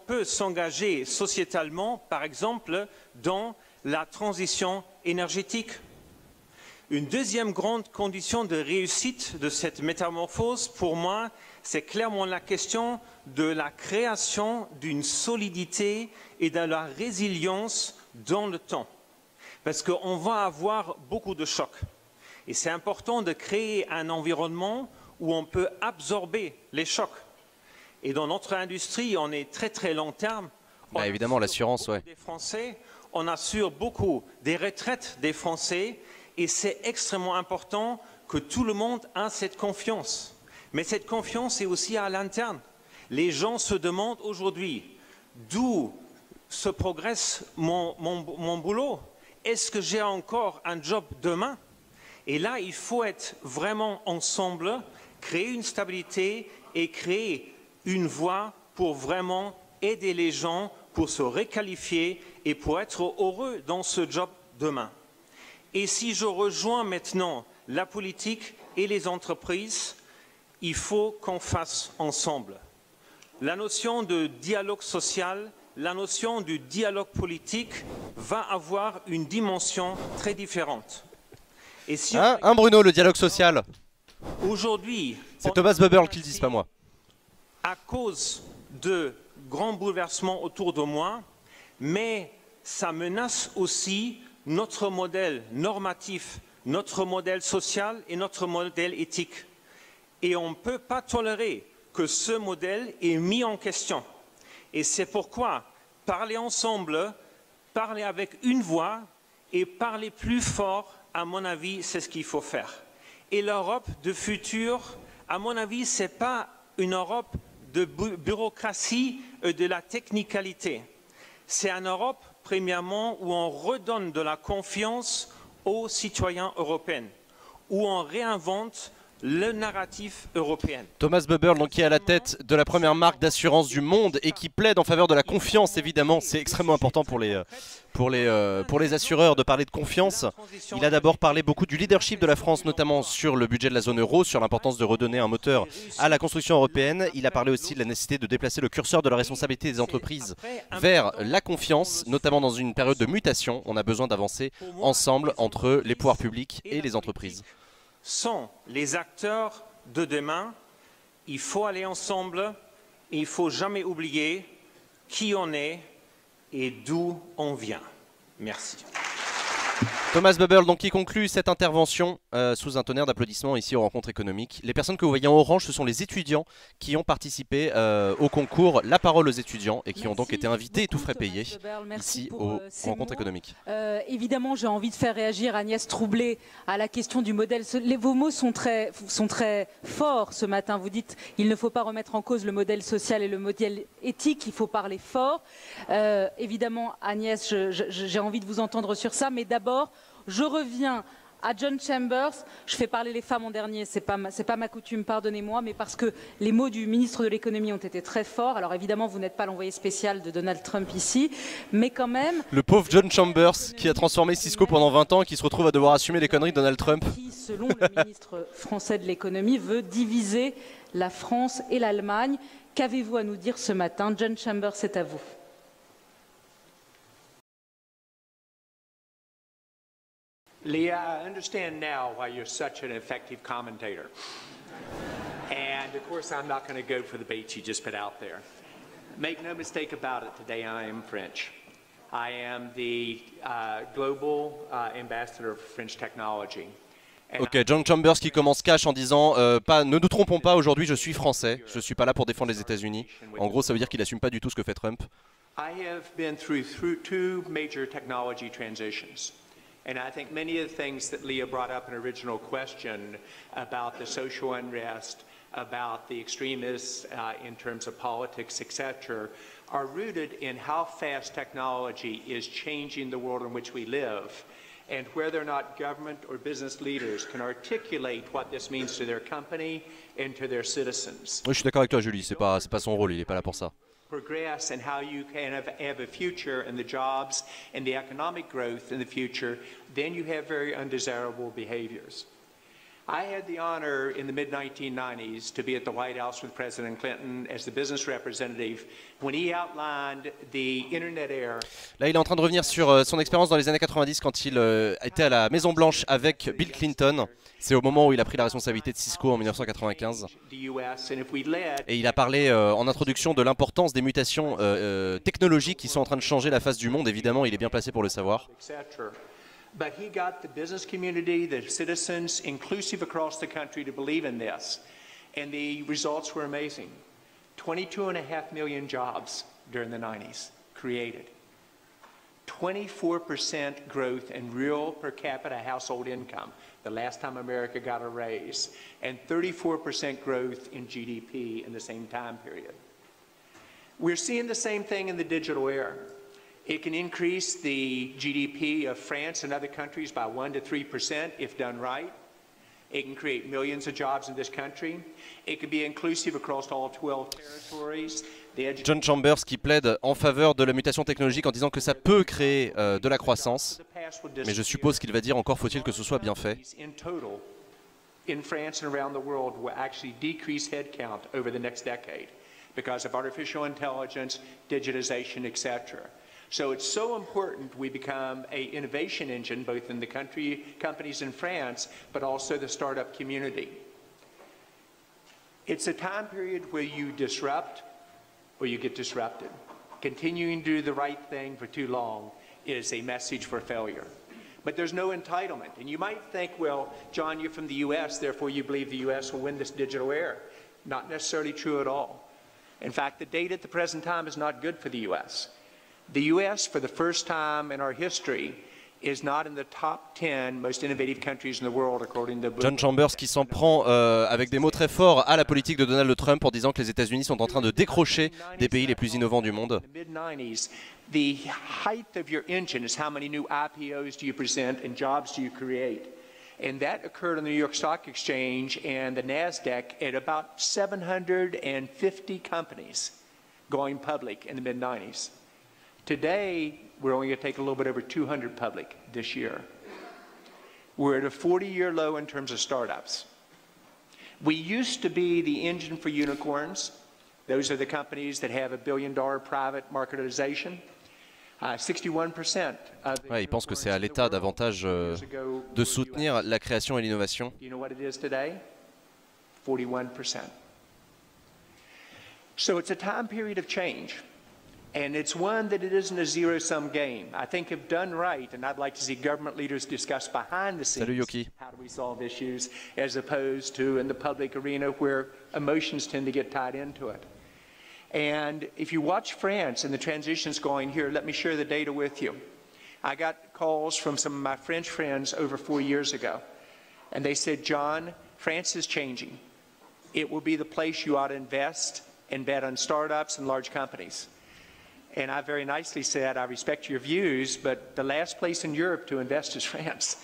peuvent s'engager sociétalement, par exemple, dans la transition énergétique? Une deuxième grande condition de réussite de cette métamorphose, pour moi, c'est clairement la question de la création d'une solidité et de la résilience dans le temps. Parce qu'on va avoir beaucoup de chocs. Et c'est important de créer un environnement où on peut absorber les chocs. Et dans notre industrie, on est très très long terme. Évidemment, l'assurance, ouais. Des Français, on assure beaucoup des retraites des Français et c'est extrêmement important que tout le monde ait cette confiance. Mais cette confiance est aussi à l'interne. Les gens se demandent aujourd'hui d'où se progresse mon boulot. Est-ce que j'ai encore un job demain? Et là, il faut être vraiment ensemble, créer une stabilité et créer une voie pour vraiment aider les gens pour se requalifier et pour être heureux dans ce job demain. Et si je rejoins maintenant la politique et les entreprises, il faut qu'on fasse ensemble. La notion de dialogue social, la notion du dialogue politique va avoir une dimension très différente. Et si Bruno, le dialogue social. Aujourd'hui, c'est Thomas Buberl qui le dit, pas moi. À cause de grands bouleversements autour de moi, mais ça menace aussi notre modèle normatif, notre modèle social et notre modèle éthique. Et on ne peut pas tolérer que ce modèle est mis en question. Et c'est pourquoi parler ensemble, parler avec une voix et parler plus fort, à mon avis, c'est ce qu'il faut faire. Et l'Europe du futur, à mon avis, ce n'est pas une Europe de bureaucratie et de la technicalité. C'est une Europe, premièrement, où on redonne de la confiance aux citoyens européens, où on réinvente le narratif européen. Thomas Buberl, donc, qui est à la tête de la première marque d'assurance du monde et qui plaide en faveur de la confiance, évidemment. C'est extrêmement important pour les assureurs de parler de confiance. Il a d'abord parlé beaucoup du leadership de la France, notamment sur le budget de la zone euro, sur l'importance de redonner un moteur à la construction européenne. Il a parlé aussi de la nécessité de déplacer le curseur de la responsabilité des entreprises vers la confiance, notamment dans une période de mutation. On a besoin d'avancer ensemble entre les pouvoirs publics et les entreprises. Sont les acteurs de demain. Il faut aller ensemble. Il ne faut jamais oublier qui on est et d'où on vient. Merci. Thomas Buberl, donc, qui conclut cette intervention sous un tonnerre d'applaudissements ici aux rencontres économiques. Les personnes que vous voyez en orange, ce sont les étudiants qui ont participé au concours La Parole aux étudiants et qui ont donc été invités et tout frais payés ici aux rencontres économiques. Évidemment, j'ai envie de faire réagir Agnès Troublé à la question du modèle. Vos mots sont très forts ce matin. Vous dites qu'il ne faut pas remettre en cause le modèle social et le modèle éthique, il faut parler fort. Évidemment, Agnès, j'ai envie de vous entendre sur ça, mais d'abord, je reviens à John Chambers. Je fais parler les femmes en dernier, c'est pas ma coutume, pardonnez-moi, mais parce que les mots du ministre de l'économie ont été très forts. Alors évidemment, vous n'êtes pas l'envoyé spécial de Donald Trump ici, mais quand même... Le pauvre John Chambers qui a transformé Cisco pendant 20 ans et qui se retrouve à devoir assumer les conneries de Donald Trump. Qui, selon le ministre français de l'économie, veut diviser la France et l'Allemagne. Qu'avez-vous à nous dire ce matin? John Chambers, c'est à vous. Leah, I understand now why you're such an effective commentator. And of course, I'm not going to go for the bait you just put out there. Make no mistake about it, today I am French. I am the global ambassador for French technology. Ok, John Chambers qui commence cash en disant ne nous trompons pas, aujourd'hui je suis français, je ne suis pas là pour défendre les États-Unis. En gros, ça veut dire qu'il n'assume pas du tout ce que fait Trump. I have been through two major technology transitions. And I think many of the things that Leah brought up in her original question about the social unrest, about the extremists in terms of politics, etc., are rooted in how fast technology is changing the world in which we live, and whether or not government or business leaders can articulate what this means to their company and to their citizens. Oui, je suis d'accord avec toi, Julie, c'est pas son rôle, il n'est pas là pour ça. Progress and how you can have a future and the jobs and the economic growth in the future, then you have very undesirable behaviors. I had the honor in the mid-1990s to be at the White House with President Clinton as the business representative when he outlined the Internet era. Là, il est en train de revenir sur son expérience dans les années 90 quand il était à la Maison Blanche avec Bill Clinton. C'est au moment où il a pris la responsabilité de Cisco en 1995. Et il a parlé en introduction de l'importance des mutations technologiques qui sont en train de changer la face du monde. Évidemment, il est bien placé pour le savoir. But he got the business community, the citizens, inclusive across the country to believe in this. And the results were amazing. 22.5 million jobs during the 90s created. 24% growth in real per capita household income, the last time America got a raise. And 34% growth in GDP in the same time period. We're seeing the same thing in the digital era. It can increase the GDP of France and other countries by 1 to 3% if done right. It can create millions of jobs in this country. It can be inclusive across all 12 territories. John Chambers qui plaide en faveur de la mutation technologique en disant que ça peut créer de la croissance. Mais je suppose qu'il va dire encore faut-il que ce soit bien fait. In France and around the world will actually decrease headcount over the next decade because of artificial intelligence, digitization, etc. So it's so important we become an innovation engine both in the companies in France, but also the startup community. It's a time period where you disrupt or you get disrupted. Continuing to do the right thing for too long is a message for failure. But there's no entitlement. And you might think, well, John, you're from the U.S., therefore you believe the U.S. will win this digital era. Not necessarily true at all. In fact, the data at the present time is not good for the U.S. The U.S., for the first time in our history, is not in the top 10 most innovative countries in the world according to John Chambers qui s'en prend avec des mots très forts à la politique de Donald Trump en disant que les États-Unis sont en train de décrocher des pays les plus innovants du monde. The height of your engine is how many new IPOs do you present and jobs do you create. And that occurred on the New York Stock Exchange and the NASDAQ at about 750 companies going public in the mid-90s. Today, we're only going to take a little bit over 200 public this year. We're at a 40-year low in terms of startups. We used to be the engine for unicorns. Those are the companies that have $1 billion private marketization. 61% Ouais, il pense que c'est à l'État davantage de soutenir la création et l'innovation. Do you know what it is today? 41%. So it's a time period of change. And it's one that it isn't a zero-sum game. I think if done right, and I'd like to see government leaders discuss behind the scenes, Salut, Yoki. how do we solve issues, as opposed to in the public arena where emotions tend to get tied into it. And if you watch France and the transitions going here, let me share the data with you. I got calls from some of my French friends over 4 years ago, and they said, John, France is changing. It will be the place you ought to invest and bet on startups and large companies. And I very nicely said, I respect your views, but the last place in Europe to invest is France.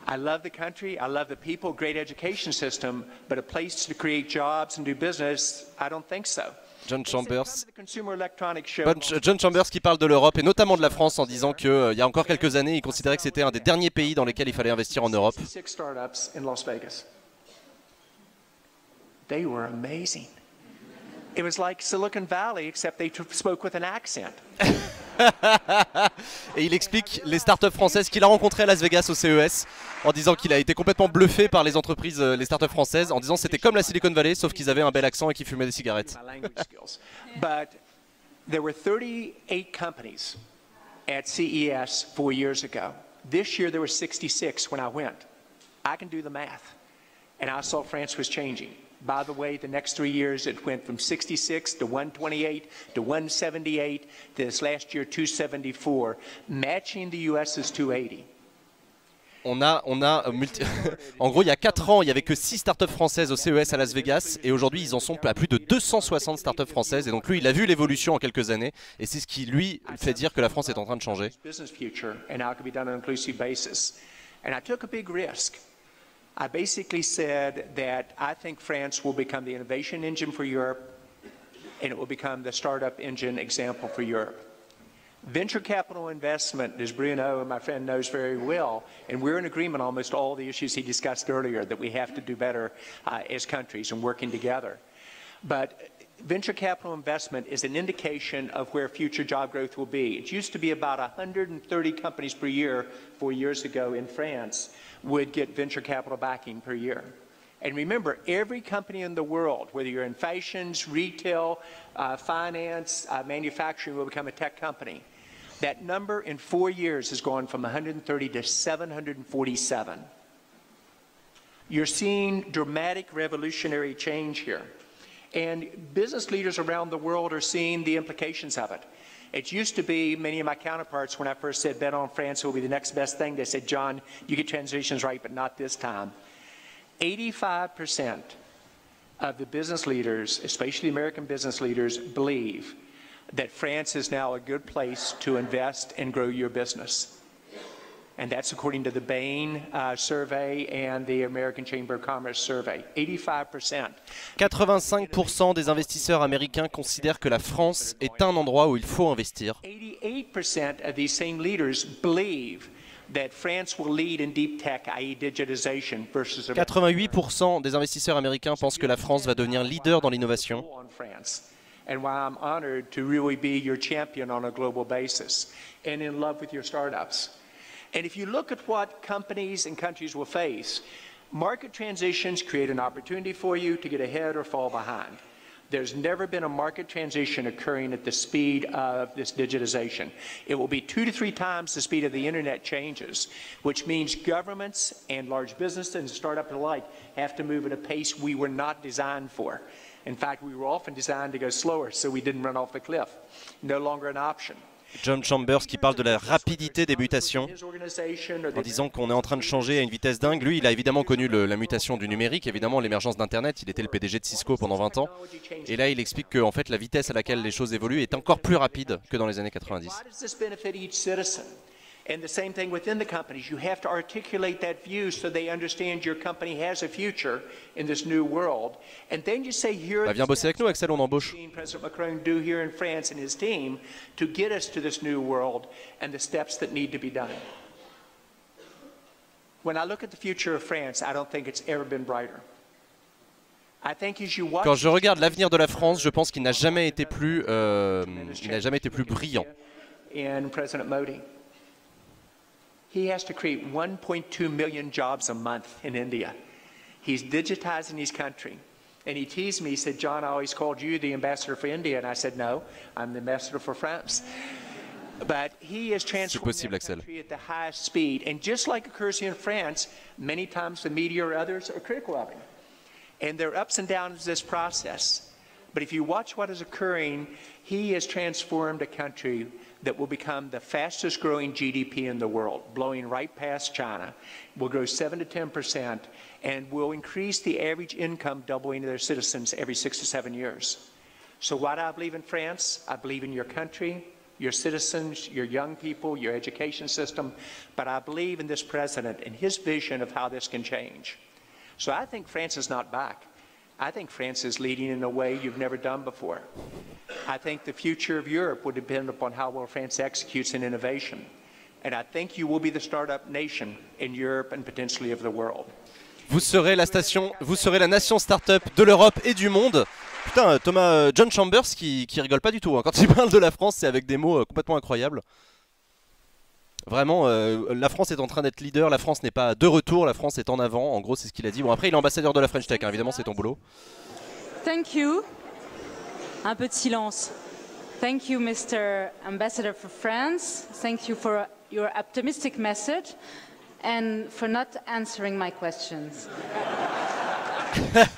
I love the country, I love the people, great education system, but a place to create jobs and do business, I don't think so. John Chambers. John John Chambers qui parle de l'Europe et notamment de la France en disant qu'il y a encore quelques années, il considérait que c'était un des derniers pays dans lesquels il fallait investir en Europe. They were amazing. It was like Silicon Valley, except they spoke with an accent. Et il explique les startups françaises qu'il a rencontrées à Las Vegas au CES en disant qu'il a été complètement bluffé par les entreprises, les startups françaises, en disant que c'était comme la Silicon Valley sauf qu'ils avaient un bel accent et qu'ils fumaient des cigarettes. But there were 38 companies at CES 4 years ago. This year there were 66 when I went. I can do the math. And I saw France was changing. By the way, the next 3 years it went from 66 to 128 to 178. This last year 274, matching the US's 280. En gros, il y a 4 ans, il n'y avait que 6 startups françaises au CES à Las Vegas et aujourd'hui, ils en sont à plus de 260 startups françaises. Et donc lui, il a vu l'évolution en quelques années et c'est ce qui lui fait dire que la France est en train de changer. I basically said that I think France will become the innovation engine for Europe and it will become the startup engine example for Europe. Venture capital investment, as Bruno and my friend knows very well, and we're in agreement on almost all the issues he discussed earlier, that we have to do better as countries and working together. But venture capital investment is an indication of where future job growth will be. It used to be about 130 companies per year 4 years ago in France would get venture capital backing per year. And remember, every company in the world, whether you're in fashions, retail, finance, manufacturing, will become a tech company. That number in 4 years has gone from 130 to 747. You're seeing dramatic revolutionary change here. And business leaders around the world are seeing the implications of it. It used to be, many of my counterparts, when I first said bet on France will be the next best thing, they said, John, you get transitions right, but not this time. 85% of the business leaders, especially American business leaders, believe that France is now a good place to invest and grow your business. And that's according to the Bain survey and the American Chamber of Commerce survey. 85%. 85% des investisseurs américains considèrent que la France est un endroit où il faut investir. 88% of these same leaders believe that France will lead in deep tech, i.e. digitization versus 88% des investisseurs américains pensent que la France va devenir leader dans l'innovation. And why I'm honored to really be your champion on a global basis and in love with your startups. And if you look at what companies and countries will face, market transitions create an opportunity for you to get ahead or fall behind. There's never been a market transition occurring at the speed of this digitization. It will be 2 to 3 times the speed of the internet changes, which means governments and large businesses and startups alike have to move at a pace we were not designed for. In fact, we were often designed to go slower so we didn't run off the cliff. No longer an option. John Chambers qui parle de la rapidité des mutations en disant qu'on est en train de changer à une vitesse dingue. Lui, il a évidemment connu la mutation du numérique, évidemment l'émergence d'Internet. Il était le PDG de Cisco pendant 20 ans. Et là, il explique que en fait, la vitesse à laquelle les choses évoluent est encore plus rapide que dans les années 90. And the same thing within the companies. You have to articulate that view so they understand your company has a future in this new world. And then you say, here viens bosser avec nous, Axel, on embauche. President Macron do here in France and his team to get us to this new world and the steps that need to be done. When I look at the future of France, I don't think it's ever been brighter. Quand je regarde l'avenir de la France, je pense qu'il n'a jamais été plus brillant. And President Modi. He has to create 1.2 million jobs a month in India. He's digitizing his country. And he teased me, he said, John, I always called you the ambassador for India. And I said, no, I'm the ambassador for France. But he is transforming the country at the highest speed. And just like occurs here in France, many times the media or others are critical of him. And there are ups and downs in this process. But if you watch what is occurring, he has transformed a country that will become the fastest growing GDP in the world, blowing right past China, will grow 7 to 10%, and will increase the average income doubling to their citizens every 6 to 7 years. So why do I believe in France? I believe in your country, your citizens, your young people, your education system, but I believe in this president and his vision of how this can change. So I think France is not back. I think France is leading in a way you've never done before. I think the future of Europe will depend upon how well France executes in innovation. And I think you will be the startup nation in Europe and potentially of the world. Vous serez la nation start-up de l'Europe et du monde. Putain, Thomas, John Chambers qui rigole pas du tout. Hein. Quand il parle de la France, c'est avec des mots complètement incroyables. Vraiment, la France est en train d'être leader, la France n'est pas de retour, la France est en avant, en gros c'est ce qu'il a dit. Bon après il est ambassadeur de la French Tech, hein, évidemment c'est ton boulot. Thank you. Un peu de silence. Thank you Mr. Ambassador for France. Thank you for your optimistic message and for not answering my questions.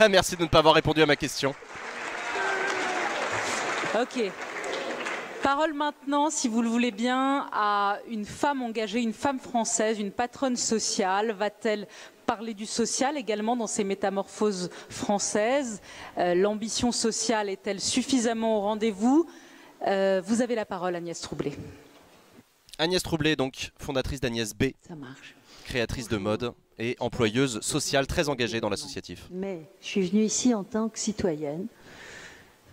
Merci de ne pas avoir répondu à ma question. Ok. Parole maintenant, si vous le voulez bien, à une femme engagée, une femme française, une patronne sociale. Va-t-elle parler du social également dans ses métamorphoses françaises? L'ambition sociale est-elle suffisamment au rendez-vous? Vous avez la parole, Agnès Troublé. Agnès Troublé, donc fondatrice d'Agnès B, créatrice de mode et employeuse sociale très engagée dans l'associatif. Mais je suis venue ici en tant que citoyenne.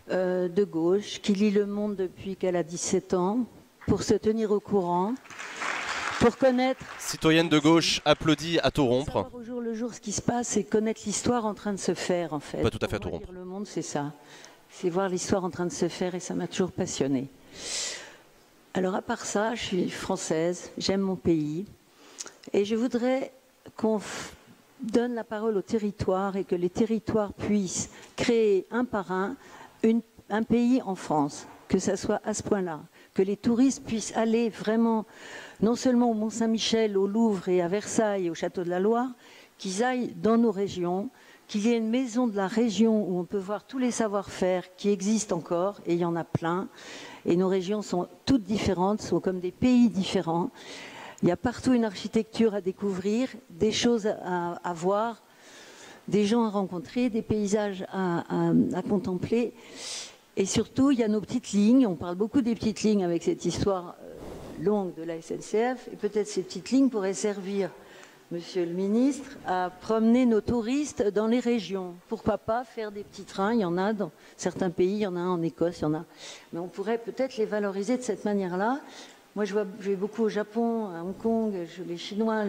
De gauche, qui lit Le Monde depuis qu'elle a 17 ans, pour se tenir au courant, pour connaître... Citoyenne de gauche applaudie à tout rompre. Savoir au jour le jour ce qui se passe et connaître l'histoire en train de se faire, en fait. Pas tout à fait à tout rompre. Lire Le Monde, c'est ça. C'est voir l'histoire en train de se faire et ça m'a toujours passionnée. Alors à part ça, je suis française, j'aime mon pays et je voudrais qu'on donne la parole aux territoires et que les territoires puissent créer un par un un pays en France, que ça soit à ce point-là, que les touristes puissent aller vraiment, non seulement au Mont-Saint-Michel, au Louvre et à Versailles et au Château de la Loire, qu'ils aillent dans nos régions, qu'il y ait une maison de la région où on peut voir tous les savoir-faire qui existent encore, et il y en a plein, et nos régions sont toutes différentes, sont comme des pays différents. Il y a partout une architecture à découvrir, des choses à voir, des gens à rencontrer, des paysages à contempler. Et surtout, il y a nos petites lignes. On parle beaucoup des petites lignes avec cette histoire longue de la SNCF. Et peut-être ces petites lignes pourraient servir, Monsieur le Ministre, à promener nos touristes dans les régions. Pourquoi pas faire des petits trains? Il y en a dans certains pays, il y en a un en Écosse, il y en a. Mais on pourrait peut-être les valoriser de cette manière-là. Moi, je vais beaucoup au Japon, à Hong Kong, les Chinois,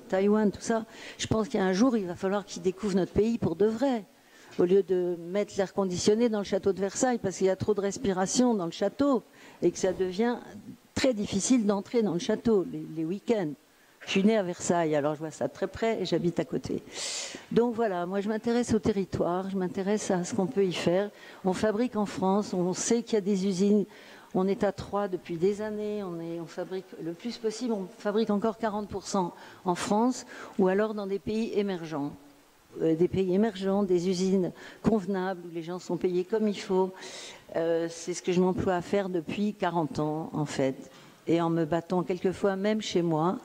Taïwan, tout ça. Je pense qu'un jour, il va falloir qu'ils découvrent notre pays pour de vrai. Au lieu de mettre l'air conditionné dans le château de Versailles, parce qu'il y a trop de respiration dans le château, et que ça devient très difficile d'entrer dans le château les week-ends. Je suis née à Versailles, alors je vois ça de très près et j'habite à côté. Donc voilà, moi je m'intéresse au territoire, je m'intéresse à ce qu'on peut y faire. On fabrique en France, on sait qu'il y a des usines. On est à 3 depuis des années, on fabrique le plus possible, on fabrique encore 40% en France ou alors dans des pays émergents. des pays émergents, des usines convenables où les gens sont payés comme il faut. C'est ce que je m'emploie à faire depuis 40 ans, en fait. Et en me battant quelquefois même chez moi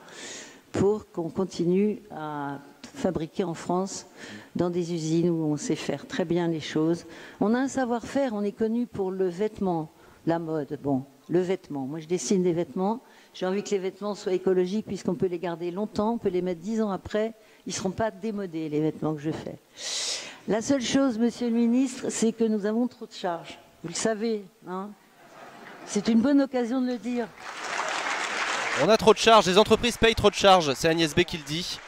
pour qu'on continue à fabriquer en France dans des usines où on sait faire très bien les choses. On a un savoir-faire, on est connu pour le vêtement, la mode. Bon, le vêtement. Moi, je dessine des vêtements. J'ai envie que les vêtements soient écologiques puisqu'on peut les garder longtemps, on peut les mettre 10 ans après. Ils ne seront pas démodés, les vêtements que je fais. La seule chose, monsieur le ministre, c'est que nous avons trop de charges. Vous le savez, hein? C'est une bonne occasion de le dire. On a trop de charges, les entreprises payent trop de charges, c'est Agnès B qui le dit.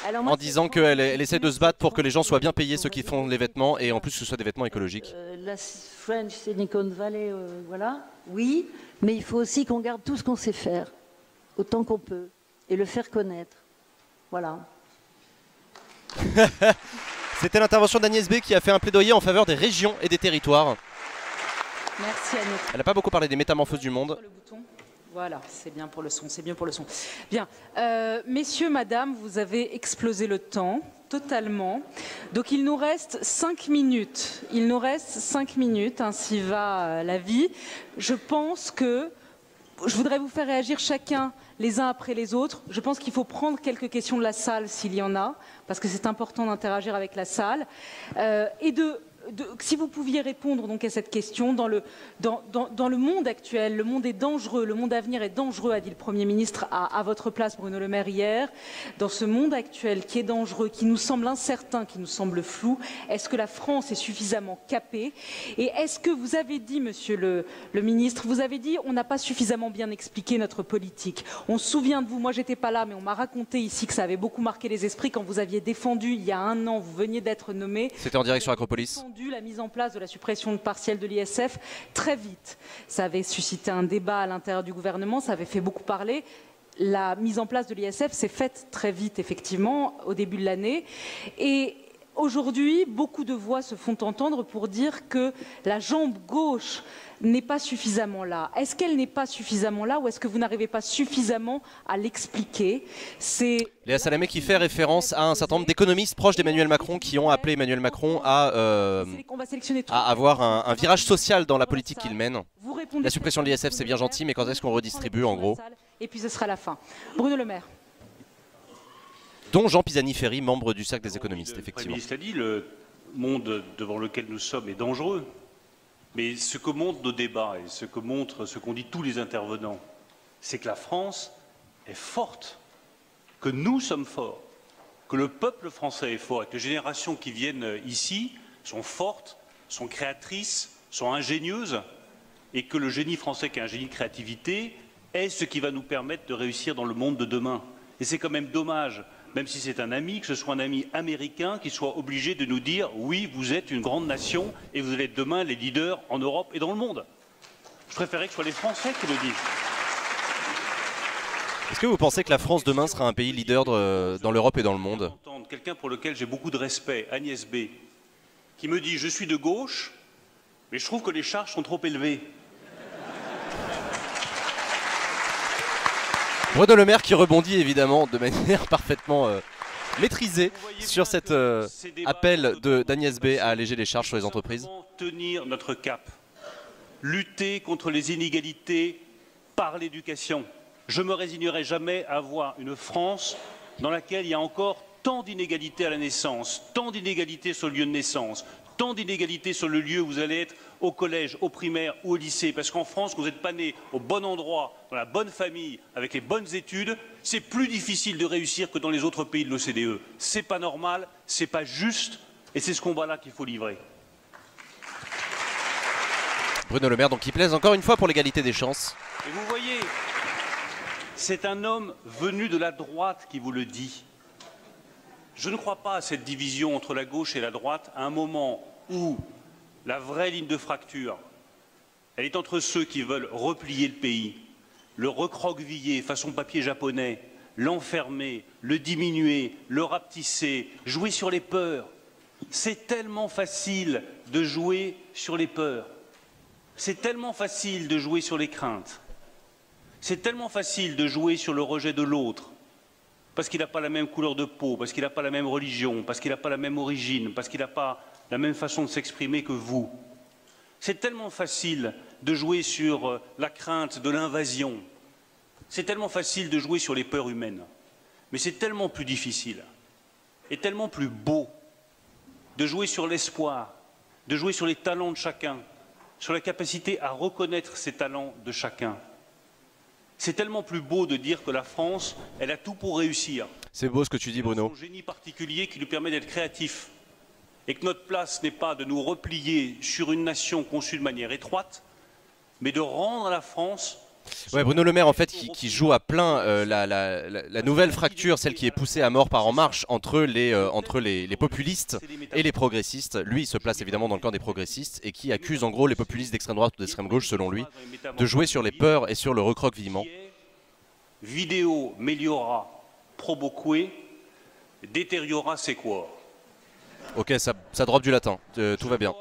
Alors moi, en disant qu'elle essaie de se battre pour que les gens soient bien payés, ceux qui font les vêtements, et en plus que ce soit des vêtements écologiques. La French Silicon Valley, voilà, oui, mais il faut aussi qu'on garde tout ce qu'on sait faire, autant qu'on peut, et le faire connaître. Voilà. C'était l'intervention d'Agnès B qui a fait un plaidoyer en faveur des régions et des territoires. Merci Agnès. Elle n'a pas beaucoup parlé des métamorphoses du monde. Voilà, c'est bien pour le son, c'est bien pour le son. Bien, messieurs, madame, vous avez explosé le temps, totalement. Donc il nous reste 5 minutes. Il nous reste 5 minutes, ainsi va la vie. Je pense que je voudrais vous faire réagir chacun les uns après les autres. Je pense qu'il faut prendre quelques questions de la salle s'il y en a, parce que c'est important d'interagir avec la salle. Et si vous pouviez répondre donc à cette question, dans le monde actuel, le monde est dangereux, le monde à venir est dangereux, a dit le Premier ministre à votre place, Bruno Le Maire, hier. Dans ce monde actuel qui est dangereux, qui nous semble incertain, qui nous semble flou, est-ce que la France est suffisamment capée? Et est-ce que vous avez dit, monsieur le ministre, vous avez dit on n'a pas suffisamment bien expliqué notre politique. On se souvient de vous, moi j'étais pas là, mais on m'a raconté ici que ça avait beaucoup marqué les esprits quand vous aviez défendu, il y a un an, vous veniez d'être nommé. C'était en direct sur Acropolis. La mise en place de la suppression partielle de l'ISF très vite. Ça avait suscité un débat à l'intérieur du gouvernement, ça avait fait beaucoup parler. La mise en place de l'ISF s'est faite très vite, effectivement, au début de l'année. Et aujourd'hui, beaucoup de voix se font entendre pour dire que la jambe gauche n'est pas suffisamment là. Est-ce qu'elle n'est pas suffisamment là ou est-ce que vous n'arrivez pas suffisamment à l'expliquer? Léa Salamé qui fait référence à un certain nombre d'économistes proches d'Emmanuel Macron qui ont appelé Emmanuel Macron à avoir un virage social dans la politique qu'il mène. La suppression de l'ISF c'est bien gentil, mais quand est-ce qu'on redistribue en gros? Et puis ce sera la fin. Bruno Le Maire. Dont Jean Pisani-Ferry, membre du cercle des économistes, effectivement. Le Premier ministre a dit, le monde devant lequel nous sommes est dangereux. Mais ce que montrent nos débats et ce qu'ont dit tous les intervenants, c'est que la France est forte, que nous sommes forts, que le peuple français est fort et que les générations qui viennent ici sont fortes, sont créatrices, sont ingénieuses et que le génie français qui est un génie de créativité est ce qui va nous permettre de réussir dans le monde de demain. Et c'est quand même dommage, même si c'est un ami, que ce soit un ami américain qui soit obligé de nous dire « oui, vous êtes une grande nation et vous allez être demain les leaders en Europe et dans le monde ». Je préférerais que ce soit les Français qui le disent. Est-ce que vous pensez que la France demain sera un pays leader dans l'Europe et dans le monde? Quelqu'un pour lequel j'ai beaucoup de respect, Agnès B, qui me dit « je suis de gauche, mais je trouve que les charges sont trop élevées ». Bruno Le Maire qui rebondit évidemment de manière parfaitement maîtrisée sur cet appel d'Agnès B à alléger les charges sur les entreprises. Tenir notre cap, lutter contre les inégalités par l'éducation. Je ne me résignerai jamais à voir une France dans laquelle il y a encore tant d'inégalités à la naissance, tant d'inégalités sur le lieu de naissance, tant d'inégalités sur le lieu où vous allez être au collège, au primaire ou au lycée. Parce qu'en France, quand vous n'êtes pas né au bon endroit, dans la bonne famille, avec les bonnes études, c'est plus difficile de réussir que dans les autres pays de l'OCDE. C'est pas normal, c'est pas juste, et c'est ce combat-là qu'il faut livrer. Bruno Le Maire, donc, qui plaise encore une fois pour l'égalité des chances. Et vous voyez, c'est un homme venu de la droite qui vous le dit. Je ne crois pas à cette division entre la gauche et la droite à un moment où la vraie ligne de fracture, elle est entre ceux qui veulent replier le pays, le recroqueviller façon papier japonais, l'enfermer, le diminuer, le rapetisser, jouer sur les peurs. C'est tellement facile de jouer sur les peurs. C'est tellement facile de jouer sur les craintes. C'est tellement facile de jouer sur le rejet de l'autre. parce qu'il n'a pas la même couleur de peau, parce qu'il n'a pas la même religion, parce qu'il n'a pas la même origine, parce qu'il n'a pas la même façon de s'exprimer que vous. C'est tellement facile de jouer sur la crainte de l'invasion. C'est tellement facile de jouer sur les peurs humaines. Mais c'est tellement plus difficile et tellement plus beau de jouer sur l'espoir, de jouer sur les talents de chacun, sur la capacité à reconnaître ces talents de chacun. C'est tellement plus beau de dire que la France, elle a tout pour réussir. C'est beau ce que tu dis, Bruno. Son génie particulier qui lui permet d'être créatif. Et que notre place n'est pas de nous replier sur une nation conçue de manière étroite, mais de rendre à la France... Ouais, Bruno Le Maire, en fait, qui joue à plein la nouvelle fracture, celle qui est poussée à mort par En Marche, entre les populistes et les progressistes. Lui, il se place évidemment dans le camp des progressistes et qui accuse en gros les populistes d'extrême droite ou d'extrême gauche, selon lui, de jouer sur les peurs et sur le recroquevillement. Vidéo meliora proboque, deteriora sequor. Ok, ça drop du latin, tout va bien.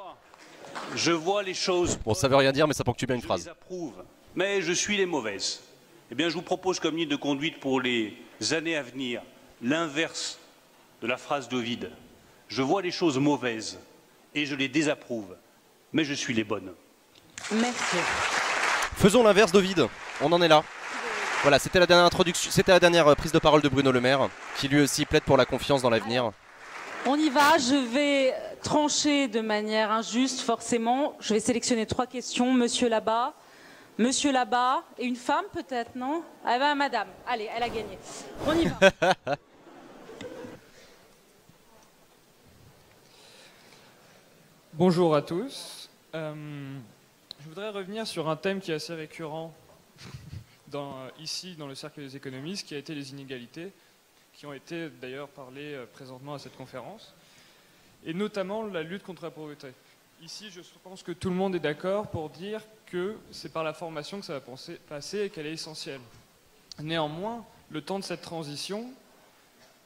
Je vois les choses. Bon, ça veut rien dire, mais ça ponctue bien une phrase. Je les approuve, mais je suis les mauvaises. Eh bien, je vous propose comme ligne de conduite pour les années à venir l'inverse de la phrase d'Ovide. Je vois les choses mauvaises et je les désapprouve, mais je suis les bonnes. Merci. Faisons l'inverse d'Ovide, on en est là. Voilà, c'était la dernière introduction, c'était la dernière prise de parole de Bruno Le Maire, qui lui aussi plaide pour la confiance dans l'avenir. On y va, je vais trancher de manière injuste, forcément. Je vais sélectionner 3 questions. Monsieur là-bas et une femme peut-être, non? Ah ben, madame, allez, elle a gagné. On y va. Bonjour à tous. Je voudrais revenir sur un thème qui est assez récurrent ici dans le cercle des économistes, qui a été les inégalités, qui ont été d'ailleurs parlées présentement à cette conférence, et notamment la lutte contre la pauvreté. Ici, je pense que tout le monde est d'accord pour dire que c'est par la formation que ça va passer et qu'elle est essentielle. Néanmoins, le temps de cette transition,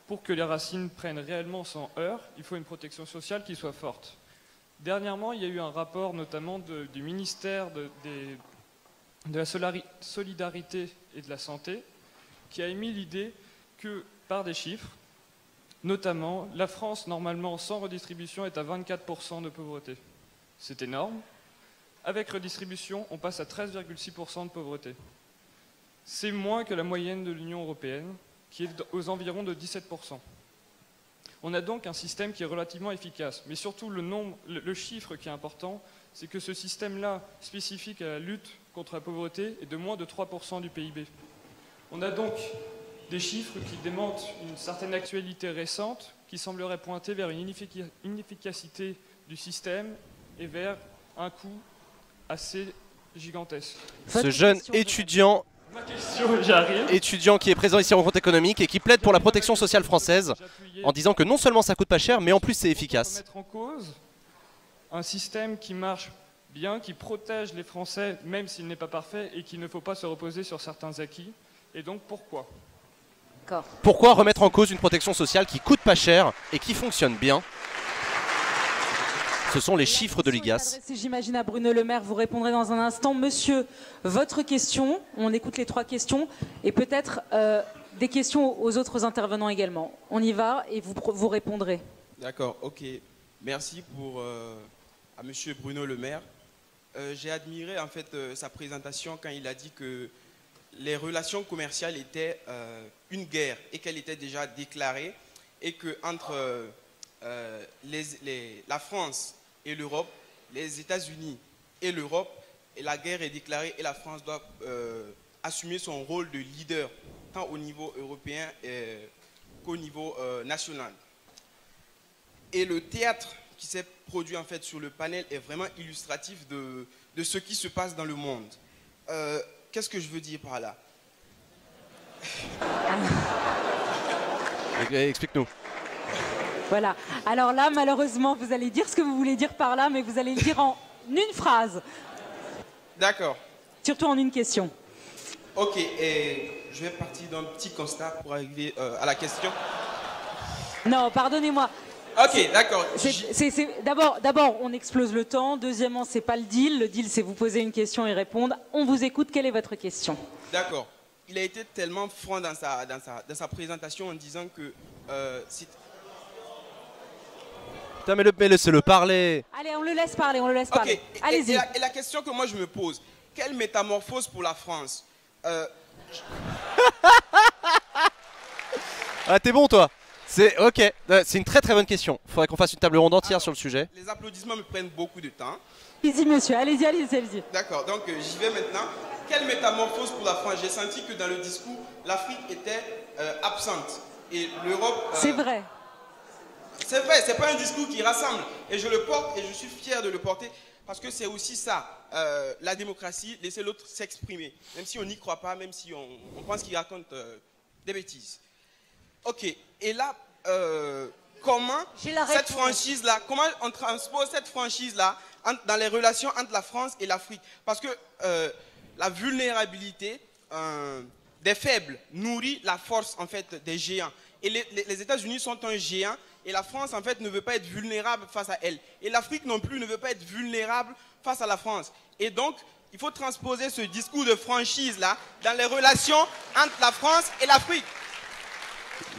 pour que les racines prennent réellement son heurt, il faut une protection sociale qui soit forte. Dernièrement, il y a eu un rapport notamment du ministère de la Solidarité et de la Santé qui a émis l'idée que, par des chiffres, notamment, la France, normalement, sans redistribution, est à 24% de pauvreté. C'est énorme. Avec redistribution, on passe à 13,6% de pauvreté. C'est moins que la moyenne de l'Union européenne, qui est aux environs de 17%. On a donc un système qui est relativement efficace. Mais surtout, le chiffre qui est important, c'est que ce système-là, spécifique à la lutte contre la pauvreté, est de moins de 3% du PIB. On a donc des chiffres qui démontrent une certaine actualité récente qui semblerait pointer vers une inefficacité du système et vers un coût assez gigantesque. Ce jeune étudiant qui est présent ici en rencontre économique et qui plaide pour la protection sociale française en disant que non seulement ça coûte pas cher, mais en plus c'est efficace. Mettre en cause un système qui marche bien, qui protège les Français, même s'il n'est pas parfait, et qu'il ne faut pas se reposer sur certains acquis. Et donc pourquoi ? Pourquoi remettre en cause une protection sociale qui coûte pas cher et qui fonctionne bien? Ce sont les chiffres de l'IGAS. J'imagine à Bruno Le Maire, vous répondrez dans un instant. Monsieur, votre question, on écoute les 3 questions et peut-être des questions aux autres intervenants également. On y va et vous répondrez. D'accord, ok. Merci à monsieur Bruno Le Maire. J'ai admiré en fait sa présentation quand il a dit que les relations commerciales étaient une guerre et qu'elle était déjà déclarée et qu'entre la France et l'Europe, les États-Unis et l'Europe, la guerre est déclarée et la France doit assumer son rôle de leader tant au niveau européen qu'au niveau national. Et le théâtre qui s'est produit en fait sur le panel est vraiment illustratif de ce qui se passe dans le monde. Qu'est-ce que je veux dire par là? Explique-nous. Voilà. Alors là, malheureusement, vous allez dire ce que vous voulez dire par là, mais vous allez le dire en une phrase. D'accord. Surtout en une question. Ok, et je vais partir d'un petit constat pour arriver à la question. Non, pardonnez-moi. Ok, d'accord. D'abord, on explose le temps. Deuxièmement, c'est pas le deal. Le deal, c'est vous poser une question et répondre. On vous écoute. Quelle est votre question? D'accord. il a été tellement franc dans sa présentation en disant que... Putain, mais laissez-le parler. Allez, on le laisse parler, on le laisse parler. Ok, Allez-y. et la question que moi je me pose, quelle métamorphose pour la France? Ah, t'es bon, toi. C'est ok, c'est une très très bonne question. Faudrait qu'on fasse une table ronde entière sur le sujet. Les applaudissements me prennent beaucoup de temps. Allez-y, monsieur, allez-y, allez-y, allez-y. D'accord, donc j'y vais maintenant. Quelle métamorphose pour la France? J'ai senti que dans le discours, l'Afrique était absente. Et l'Europe... C'est vrai. C'est vrai, c'est pas un discours qui rassemble. Et je le porte et je suis fier de le porter parce que c'est aussi ça, la démocratie, laisser l'autre s'exprimer. Même si on n'y croit pas, même si on pense qu'il raconte des bêtises. Ok, et là, comment cette franchise-là, comment on transpose cette franchise-là dans les relations entre la France et l'Afrique? Parce que la vulnérabilité des faibles nourrit la force en fait des géants. Et les États-Unis sont un géant et la France en fait ne veut pas être vulnérable face à elle. Et l'Afrique non plus ne veut pas être vulnérable face à la France. Et donc, il faut transposer ce discours de franchise-là dans les relations entre la France et l'Afrique.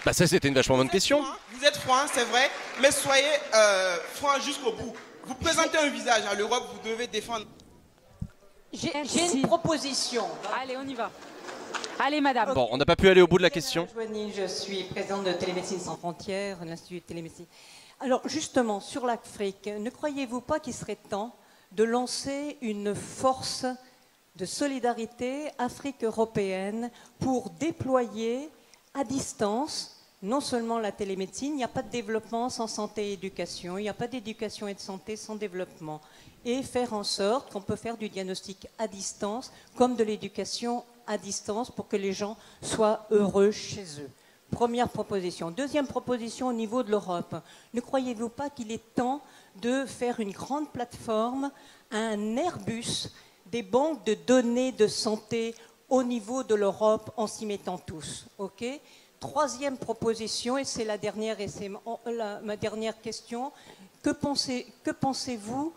Bah ça c'était une vachement bonne question. Vous êtes franc, c'est vrai, mais soyez franc jusqu'au bout. Vous présentez un visage à l'Europe, vous devez défendre. J'ai une proposition. Allez, on y va. Allez, madame. Bon, on n'a pas pu aller au bout de la question. Je suis présidente de Télémédecine sans frontières, l'Institut de Télémédecine. Alors, justement, sur l'Afrique, ne croyez-vous pas qu'il serait temps de lancer une force de solidarité Afrique européenne pour déployer à distance non seulement la télémédecine, il n'y a pas de développement sans santé et éducation, il n'y a pas d'éducation et de santé sans développement, et faire en sorte qu'on peut faire du diagnostic à distance comme de l'éducation à distance pour que les gens soient heureux chez eux. Première proposition. Deuxième proposition au niveau de l'Europe. Ne croyez-vous pas qu'il est temps de faire une grande plateforme, un Airbus, des banques de données de santé au niveau de l'Europe en s'y mettant tous, ok? Troisième proposition, et c'est la dernière, et c'est ma dernière question, que pensez-vous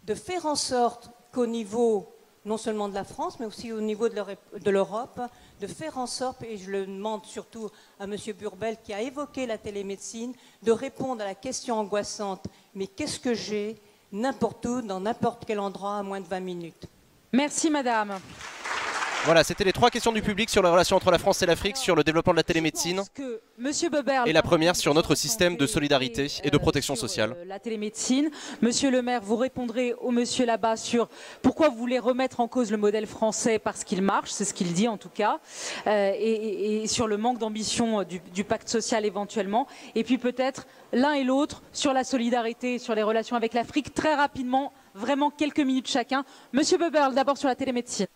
de faire en sorte qu'au niveau non seulement de la France, mais aussi au niveau de l'Europe, de faire en sorte, et je le demande surtout à M. Burbel qui a évoqué la télémédecine, de répondre à la question angoissante, mais qu'est-ce que j'ai n'importe où, dans n'importe quel endroit, à moins de 20 minutes? Merci, madame. Voilà, c'était les 3 questions du public sur la relation entre la France et l'Afrique, sur le développement de la télémédecine. Et la première sur notre système de solidarité et de protection sociale. La télémédecine. Monsieur le maire, vous répondrez au monsieur là-bas sur pourquoi vous voulez remettre en cause le modèle français parce qu'il marche, c'est ce qu'il dit en tout cas, et sur le manque d'ambition du pacte social éventuellement. Et puis peut-être l'un et l'autre sur la solidarité, sur les relations avec l'Afrique, très rapidement, vraiment quelques minutes chacun. Monsieur Beuberl, d'abord sur la télémédecine.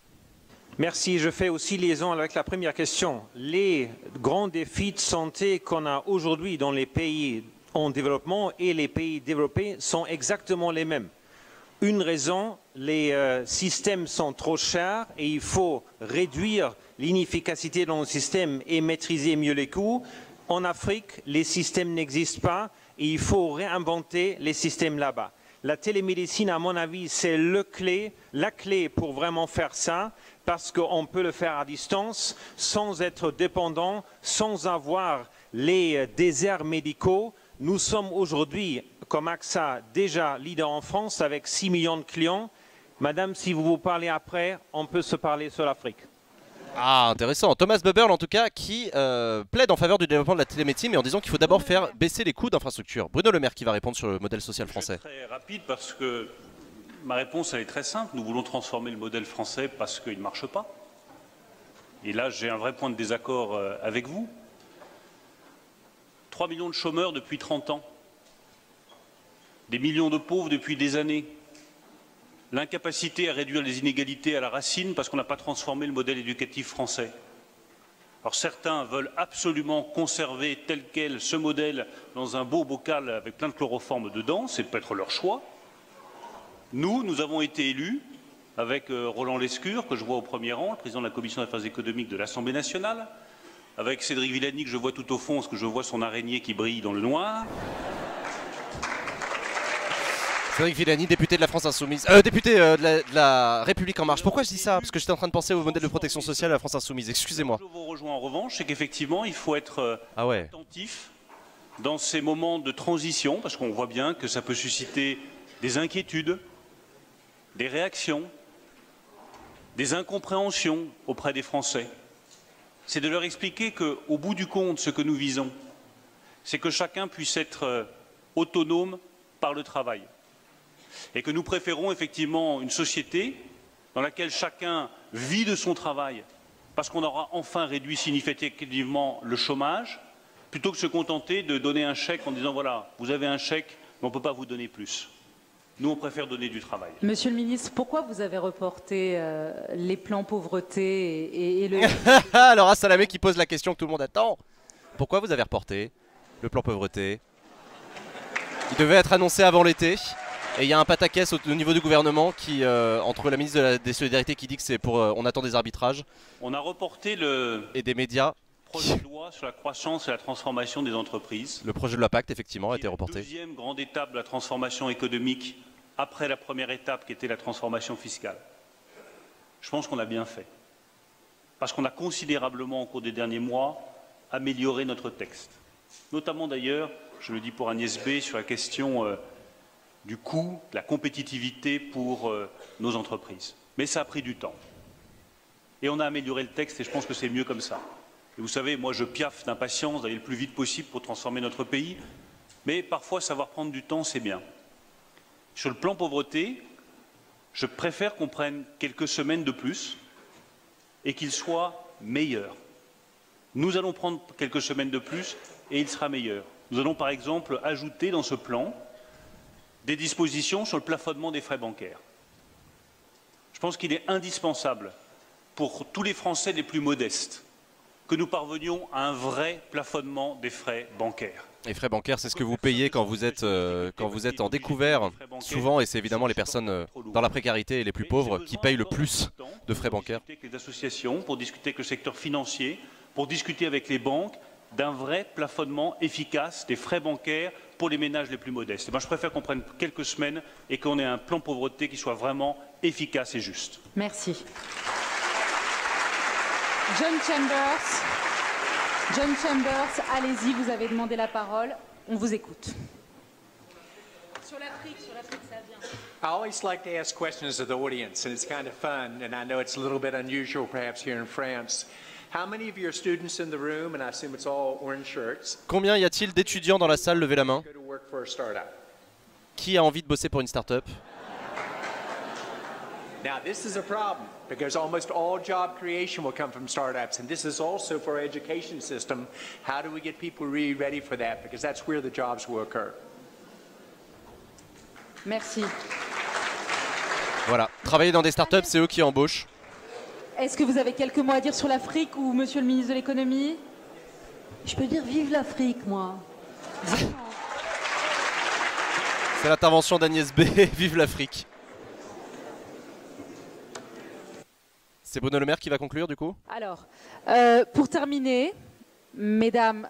Merci. Je fais aussi liaison avec la première question. Les grands défis de santé qu'on a aujourd'hui dans les pays en développement et les pays développés sont exactement les mêmes. Une raison, les systèmes sont trop chers et il faut réduire l'inefficacité dans le système et maîtriser mieux les coûts. En Afrique, les systèmes n'existent pas et il faut réinventer les systèmes là-bas. La télémédecine, à mon avis, c'est la clé pour vraiment faire ça, parce qu'on peut le faire à distance, sans être dépendant, sans avoir les déserts médicaux. Nous sommes aujourd'hui, comme AXA, déjà leader en France, avec 6 millions de clients. Madame, si vous parlez après, on peut se parler sur l'Afrique. Ah, intéressant. Thomas Beuberl, en tout cas, qui plaide en faveur du développement de la télémédecine, mais en disant qu'il faut d'abord faire baisser les coûts d'infrastructure. Bruno Le Maire qui va répondre sur le modèle social français. Je vais être très rapide parce que ma réponse elle est très simple. Nous voulons transformer le modèle français parce qu'il ne marche pas. Et là, j'ai un vrai point de désaccord avec vous. 3 millions de chômeurs depuis 30 ans. Des millions de pauvres depuis des années. L'incapacité à réduire les inégalités à la racine parce qu'on n'a pas transformé le modèle éducatif français. Alors certains veulent absolument conserver tel quel ce modèle dans un beau bocal avec plein de chloroforme dedans, c'est peut-être leur choix. Nous avons été élus avec Roland Lescure, que je vois au premier rang, le président de la Commission des affaires économiques de l'Assemblée nationale, avec Cédric Villani, que je vois tout au fond, parce que je vois son araignée qui brille dans le noir. Cédric Villani, député de la France Insoumise. Député de la République En Marche. Pourquoi je dis ça? Parce que j'étais en train de penser au modèle de protection sociale de la France Insoumise. Excusez-moi. Je vous rejoins en revanche, c'est qu'effectivement, il faut être attentif dans ces moments de transition, parce qu'on voit bien que ça peut susciter des inquiétudes, des réactions, des incompréhensions auprès des Français. C'est de leur expliquer qu'au bout du compte, ce que nous visons, c'est que chacun puisse être autonome par le travail. Et que nous préférons effectivement une société dans laquelle chacun vit de son travail, parce qu'on aura enfin réduit significativement le chômage, plutôt que de se contenter de donner un chèque en disant voilà, vous avez un chèque, mais on ne peut pas vous donner plus. Nous, on préfère donner du travail. Monsieur le ministre, pourquoi vous avez reporté les plans pauvreté et le... Alors, Salamé qui pose la question que tout le monde attend. Pourquoi vous avez reporté le plan pauvreté? Il devait être annoncé avant l'été. Et il y a un pataquès au niveau du gouvernement qui, entre la ministre des Solidarités qui dit que c'est pour... on attend des arbitrages. On a reporté et des médias. Projet de loi sur la croissance et la transformation des entreprises. Le projet de loi Pacte, effectivement, a été reporté. La deuxième grande étape de la transformation économique après la première étape qui était la transformation fiscale. Je pense qu'on a bien fait. Parce qu'on a considérablement, au cours des derniers mois, amélioré notre texte. Notamment d'ailleurs, je le dis pour Agnès B, sur la question du coût, de la compétitivité pour nos entreprises. Mais ça a pris du temps. Et on a amélioré le texte et je pense que c'est mieux comme ça. Et vous savez, moi je piaffe d'impatience d'aller le plus vite possible pour transformer notre pays, mais parfois savoir prendre du temps, c'est bien. Sur le plan pauvreté, je préfère qu'on prenne quelques semaines de plus et qu'il soit meilleur. Nous allons prendre quelques semaines de plus et il sera meilleur. Nous allons par exemple ajouter dans ce plan des dispositions sur le plafonnement des frais bancaires. Je pense qu'il est indispensable pour tous les Français les plus modestes que nous parvenions à un vrai plafonnement des frais bancaires. Les frais bancaires, c'est ce que vous payez quand vous êtes en découvert, souvent, et c'est évidemment les personnes dans la précarité et les plus pauvres qui payent le plus de frais bancaires. Pour discuter avec les associations, pour discuter avec le secteur financier, pour discuter avec les banques d'un vrai plafonnement efficace des frais bancaires pour les ménages les plus modestes. Et ben, je préfère qu'on prenne quelques semaines et qu'on ait un plan pauvreté qui soit vraiment efficace et juste. Merci. John Chambers, allez-y, vous avez demandé la parole, on vous écoute. Sur l'Afrique, ça vient. I always like to ask questions of the audience, and it's kind of fun, and I know it's a little bit unusual perhaps here in France. How many of your students in the room, and I assume it's all orange shirts, Combien y a-t-il d'étudiants dans la salle? Levez la main. go to work for a startup? Qui a envie de bosser pour une start-up? Now, this is a problem because almost all job creation will come from startups, and this is also for our education system. How do we get people really ready for that? Because that's where the jobs will occur. Merci. Voilà, travailler dans des start-up, c'est eux qui embauchent. Est-ce que vous avez quelques mots à dire sur l'Afrique ou monsieur le ministre de l'économie? Je peux dire vive l'Afrique, moi. C'est l'intervention d'Agnès B. Vive l'Afrique. C'est Bruno Le Maire qui va conclure du coup? Alors, pour terminer, mesdames,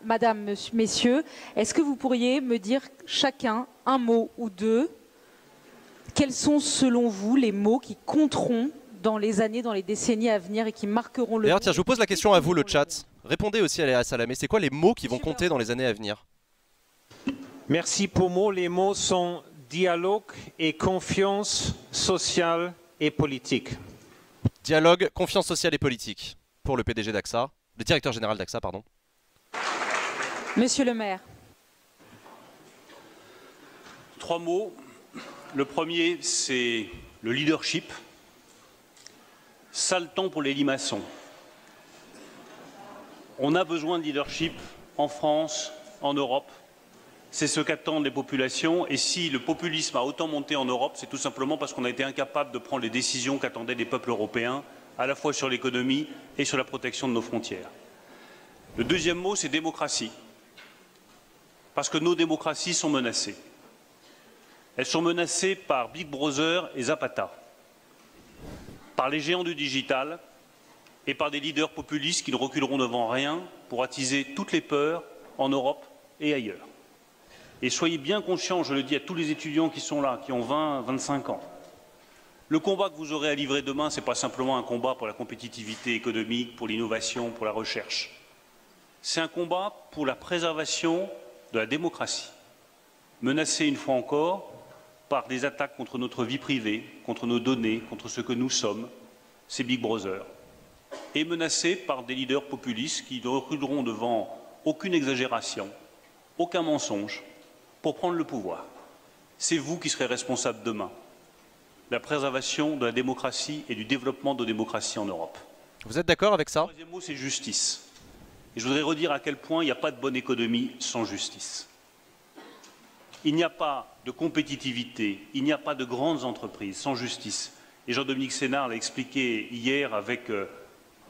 messieurs, est-ce que vous pourriez me dire chacun un mot ou deux? Quels sont selon vous les mots qui compteront dans les années, dans les décennies à venir et qui marqueront le... D'ailleurs, tiens, je vous pose la question à vous, le chat. Répondez aussi à Salamé. C'est quoi les mots qui vont compter dans les années à venir? Merci pour mots. Les mots sont dialogue et confiance sociale et politique. Dialogue, confiance sociale et politique. Pour le PDG d'AXA, le directeur général d'AXA, pardon. Monsieur le maire. 3 mots. Le premier, c'est le leadership. Sale temps pour les limaçons. On a besoin de leadership en France, en Europe. C'est ce qu'attendent les populations. Et si le populisme a autant monté en Europe, c'est tout simplement parce qu'on a été incapable de prendre les décisions qu'attendaient les peuples européens, à la fois sur l'économie et sur la protection de nos frontières. Le deuxième mot, c'est démocratie. Parce que nos démocraties sont menacées. Elles sont menacées par Big Brother et Zapata, par les géants du digital et par des leaders populistes qui ne reculeront devant rien pour attiser toutes les peurs en Europe et ailleurs. Et soyez bien conscients, je le dis à tous les étudiants qui sont là, qui ont 20, 25 ans, le combat que vous aurez à livrer demain, ce n'est pas simplement un combat pour la compétitivité économique, pour l'innovation, pour la recherche. C'est un combat pour la préservation de la démocratie, menacée une fois encore par des attaques contre notre vie privée, contre nos données, contre ce que nous sommes, c'est Big Brother, et menacée par des leaders populistes qui ne reculeront devant aucune exagération, aucun mensonge, pour prendre le pouvoir. C'est vous qui serez responsable demain de la préservation de la démocratie et du développement de démocratie en Europe. Vous êtes d'accord avec ça? Le troisième mot, c'est justice. Et je voudrais redire à quel point il n'y a pas de bonne économie sans justice. Il n'y a pas de compétitivité, il n'y a pas de grandes entreprises sans justice. Et Jean-Dominique Sénard l'a expliqué hier avec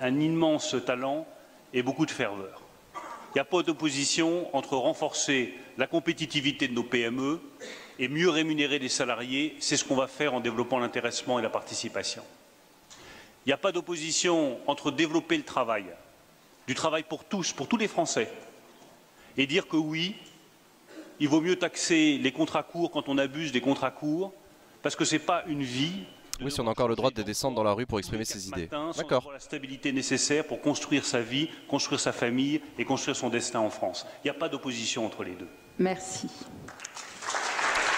un immense talent et beaucoup de ferveur. Il n'y a pas d'opposition entre renforcer la compétitivité de nos PME et mieux rémunérer les salariés. C'est ce qu'on va faire en développant l'intéressement et la participation. Il n'y a pas d'opposition entre développer le travail, du travail pour tous les Français, et dire que oui, il vaut mieux taxer les contrats courts quand on abuse des contrats courts, parce que ce n'est pas une vie. Oui, si on a encore le droit de descendre dans la rue pour exprimer ses idées. D'accord. La stabilité nécessaire pour construire sa vie, construire sa famille et construire son destin en France. Il n'y a pas d'opposition entre les deux. Merci.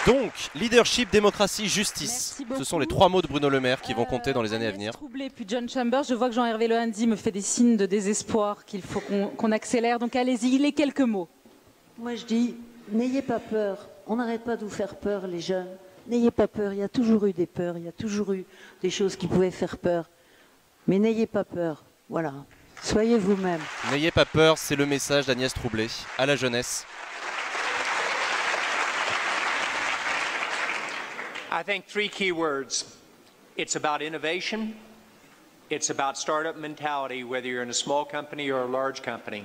Donc, leadership, démocratie, justice. Ce sont les trois mots de Bruno Le Maire qui vont compter dans les années à venir. Troublé, puis John Chambers. Je vois que Jean-Hervé Le Handy me fait des signes de désespoir, qu'il faut qu'on accélère. Donc allez-y, les quelques mots. Moi je dis, n'ayez pas peur. On n'arrête pas de vous faire peur, les jeunes. N'ayez pas peur, il y a toujours eu des peurs, il y a toujours eu des choses qui pouvaient faire peur. Mais n'ayez pas peur, voilà. Soyez vous-même. N'ayez pas peur, c'est le message d'Agnès Troublé à la jeunesse. I think 3 key words. It's about innovation. It's about startup mentality, whether you're in a small company or a large company.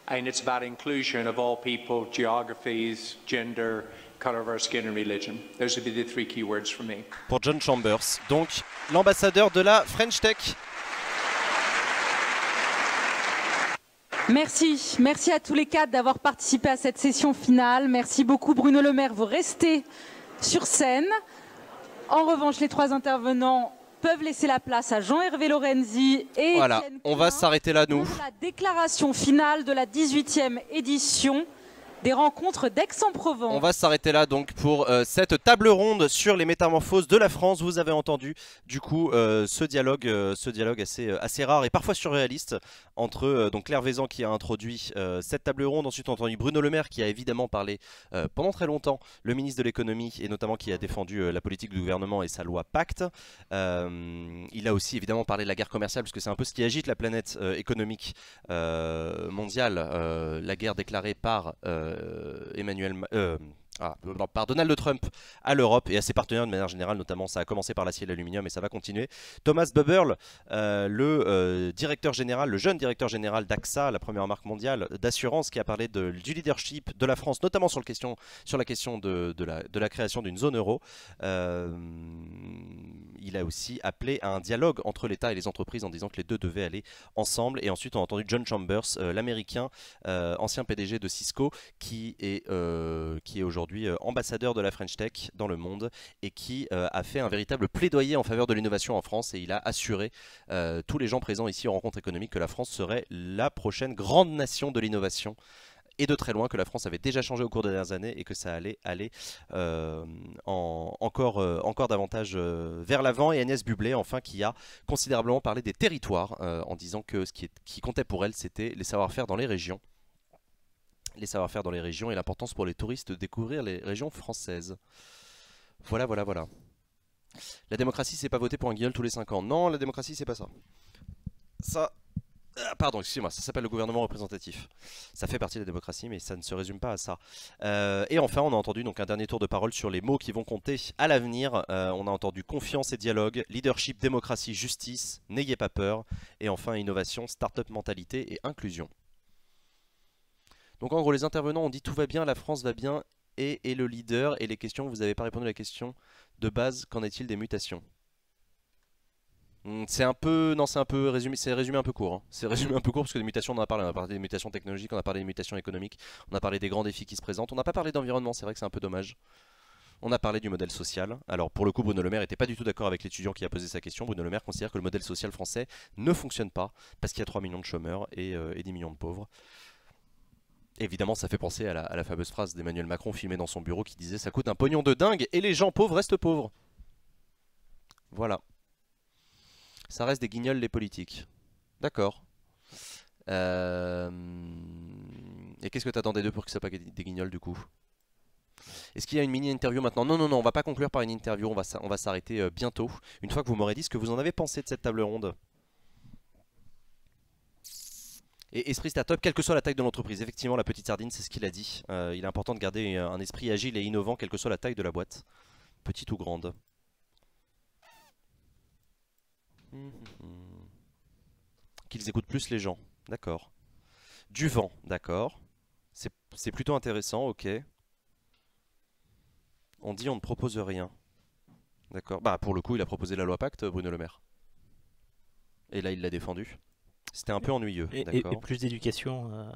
And it's about inclusion of all people, geographies, gender, color of our skin and religion. Those would be the 3 key words for me. Pour John Chambers, donc l'ambassadeur de la French Tech. Merci. Merci à tous les 4 d'avoir participé à cette session finale. Merci beaucoup Bruno Le Maire. Vous restez sur scène. En revanche, les 3 intervenants peuvent laisser la place à Jean-Hervé Lorenzi et voilà, Étienne on va s'arrêter là, nous. pour la déclaration finale de la 18e édition des rencontres d'Aix-en-Provence. On va s'arrêter là donc pour cette table ronde sur les métamorphoses de la France. Vous avez entendu du coup ce dialogue assez rare et parfois surréaliste entre donc Claire Vézan qui a introduit cette table ronde. Ensuite on a entendu Bruno Le Maire qui a évidemment parlé pendant très longtemps, le ministre de l'économie et notamment qui a défendu la politique du gouvernement et sa loi Pacte. Il a aussi évidemment parlé de la guerre commerciale parce que c'est un peu ce qui agite la planète économique mondiale, la guerre déclarée par par Donald Trump à l'Europe et à ses partenaires de manière générale, notamment ça a commencé par l'acier et l'aluminium et ça va continuer. Thomas Buberl, le directeur général, le jeune directeur général d'AXA, la première marque mondiale d'assurance, qui a parlé du leadership de la France, notamment sur la question de la création d'une zone euro. Il a aussi appelé à un dialogue entre l'État et les entreprises en disant que les deux devaient aller ensemble. Et ensuite on a entendu John Chambers, l'américain, ancien PDG de Cisco, qui est aujourd'hui ambassadeur de la French Tech dans le monde et qui a fait un véritable plaidoyer en faveur de l'innovation en France, et il a assuré tous les gens présents ici en rencontre économique que la France serait la prochaine grande nation de l'innovation, et de très loin, que la France avait déjà changé au cours des dernières années et que ça allait aller encore davantage vers l'avant. Et Agnès Bublet, enfin, qui a considérablement parlé des territoires en disant que ce qui comptait pour elle, c'était les savoir-faire dans les régions. Les savoir-faire dans les régions et l'importance pour les touristes de découvrir les régions françaises. Voilà. La démocratie, c'est pas voter pour un guignol tous les 5 ans. Non, la démocratie, c'est pas ça. Pardon, excusez-moi, ça s'appelle le gouvernement représentatif. Ça fait partie de la démocratie, mais ça ne se résume pas à ça. Et enfin, on a entendu donc un dernier tour de parole sur les mots qui vont compter à l'avenir. On a entendu confiance et dialogue, leadership, démocratie, justice, n'ayez pas peur. Et enfin, innovation, start-up mentalité et inclusion. Donc en gros, les intervenants ont dit tout va bien, la France va bien et est le leader. Et les questions, vous n'avez pas répondu à la question de base, qu'en est-il des mutations? C'est un peu, non, c'est un peu résumé, c'est résumé un peu court. Hein. C'est résumé un peu court parce que des mutations, on en a parlé. On a parlé des mutations technologiques, on a parlé des mutations économiques, on a parlé des grands défis qui se présentent. On n'a pas parlé d'environnement, c'est vrai que c'est un peu dommage. On a parlé du modèle social. Alors pour le coup, Bruno Le Maire n'était pas du tout d'accord avec l'étudiant qui a posé sa question. Bruno Le Maire considère que le modèle social français ne fonctionne pas parce qu'il y a 3 millions de chômeurs et 10 millions de pauvres. Évidemment, ça fait penser à la fameuse phrase d'Emmanuel Macron filmée dans son bureau qui disait « ça coûte un pognon de dingue et les gens pauvres restent pauvres ». Voilà. Ça reste des guignols les politiques. D'accord. Et qu'est-ce que t'attendais d'eux pour que ça soit pas des guignols du coup? Est-ce qu'il y a une mini-interview maintenant? Non, non, non, on va pas conclure par une interview, on va s'arrêter bientôt. Une fois que vous m'aurez dit ce que vous en avez pensé de cette table ronde. Et esprit start-up, quelle que soit la taille de l'entreprise. Effectivement, la petite sardine, c'est ce qu'il a dit. Il est important de garder un esprit agile et innovant, quelle que soit la taille de la boîte. Petite ou grande. Qu'ils écoutent plus les gens. D'accord. Du vent, d'accord. C'est plutôt intéressant, ok. On dit on ne propose rien. D'accord. Bah pour le coup il a proposé la loi Pacte, Bruno Le Maire. Et là il l'a défendu. C'était un peu ennuyeux. Et plus d'éducation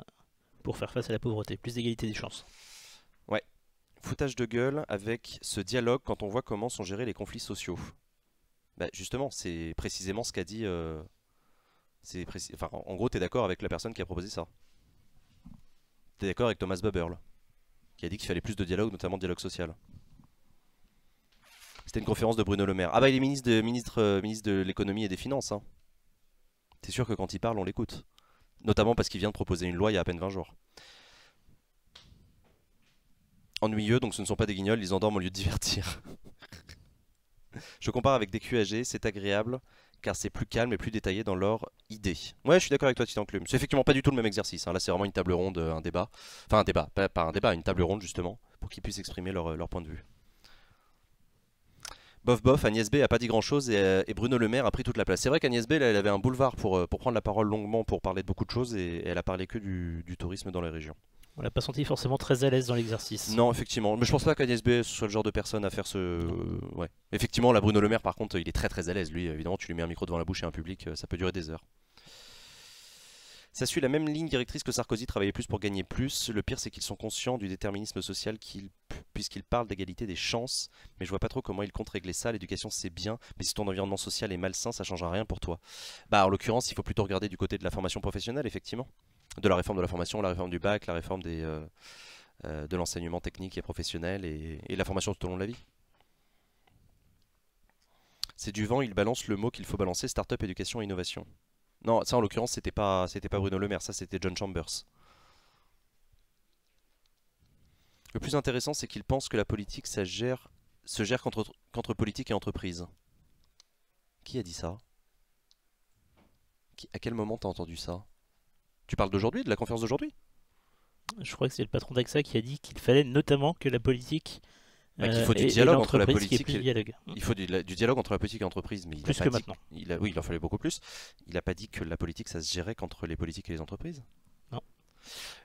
pour faire face à la pauvreté, plus d'égalité des chances. Ouais. Foutage de gueule avec ce dialogue quand on voit comment sont gérés les conflits sociaux. Bah justement, c'est précisément ce qu'a dit... Enfin, en gros, t'es d'accord avec la personne qui a proposé ça. T'es d'accord avec Thomas Buberl, qui a dit qu'il fallait plus de dialogue, notamment de dialogue social. C'était une conférence de Bruno Le Maire. Ah bah il est ministre de l'économie et des finances. Hein. C'est sûr que quand il parle, on l'écoute. Notamment parce qu'il vient de proposer une loi il y a à peine 20 jours. Ennuyeux, donc ce ne sont pas des guignols, ils endorment au lieu de divertir. Je compare avec des QAG, c'est agréable, car c'est plus calme et plus détaillé dans leur idée. Ouais, je suis d'accord avec toi, Titan Clume. C'est effectivement pas du tout le même exercice. Hein. Là, c'est vraiment une table ronde, un débat. Enfin, un débat, pas un débat, une table ronde justement, pour qu'ils puissent exprimer leur point de vue. Bof bof, Agnès B a pas dit grand chose et Bruno Le Maire a pris toute la place. C'est vrai qu'Agnès B, là, elle avait un boulevard pour prendre la parole longuement, pour parler de beaucoup de choses et elle a parlé que du tourisme dans les régions. On l'a pas senti forcément très à l'aise dans l'exercice. Non, effectivement. Mais je pense pas qu'Agnès B soit le genre de personne à faire ce... Ouais. Effectivement, la Bruno Le Maire, par contre, il est très très à l'aise. Lui, évidemment, tu lui mets un micro devant la bouche et un public, ça peut durer des heures. Ça suit la même ligne directrice que Sarkozy, travailler plus pour gagner plus. Le pire, c'est qu'ils sont conscients du déterminisme social puisqu'ils parlent d'égalité des chances. Mais je vois pas trop comment ils comptent régler ça. L'éducation, c'est bien, mais si ton environnement social est malsain, ça changera rien pour toi. Bah, en l'occurrence, il faut plutôt regarder du côté de la formation professionnelle, effectivement. De la réforme de la formation, la réforme du bac, la réforme de l'enseignement technique et professionnel et la formation tout au long de la vie. C'est du vent, il balance le mot qu'il faut balancer, start-up, éducation et innovation. Non, ça en l'occurrence c'était pas Bruno Le Maire, ça c'était John Chambers. Le plus intéressant c'est qu'il pense que la politique se gère qu'entre politique et entreprise. Qui a dit ça? À quel moment t'as entendu ça? Tu parles d'aujourd'hui, de la conférence d'aujourd'hui? Je crois que c'est le patron d'AXA qui a dit qu'il fallait notamment que la politique... qu'il faut du dialogue entre la politique et... Il faut du dialogue entre la politique et l'entreprise, mais plus que maintenant. Oui, il en fallait beaucoup plus. Il n'a pas dit que la politique, ça se gérait qu'entre les politiques et les entreprises. Non.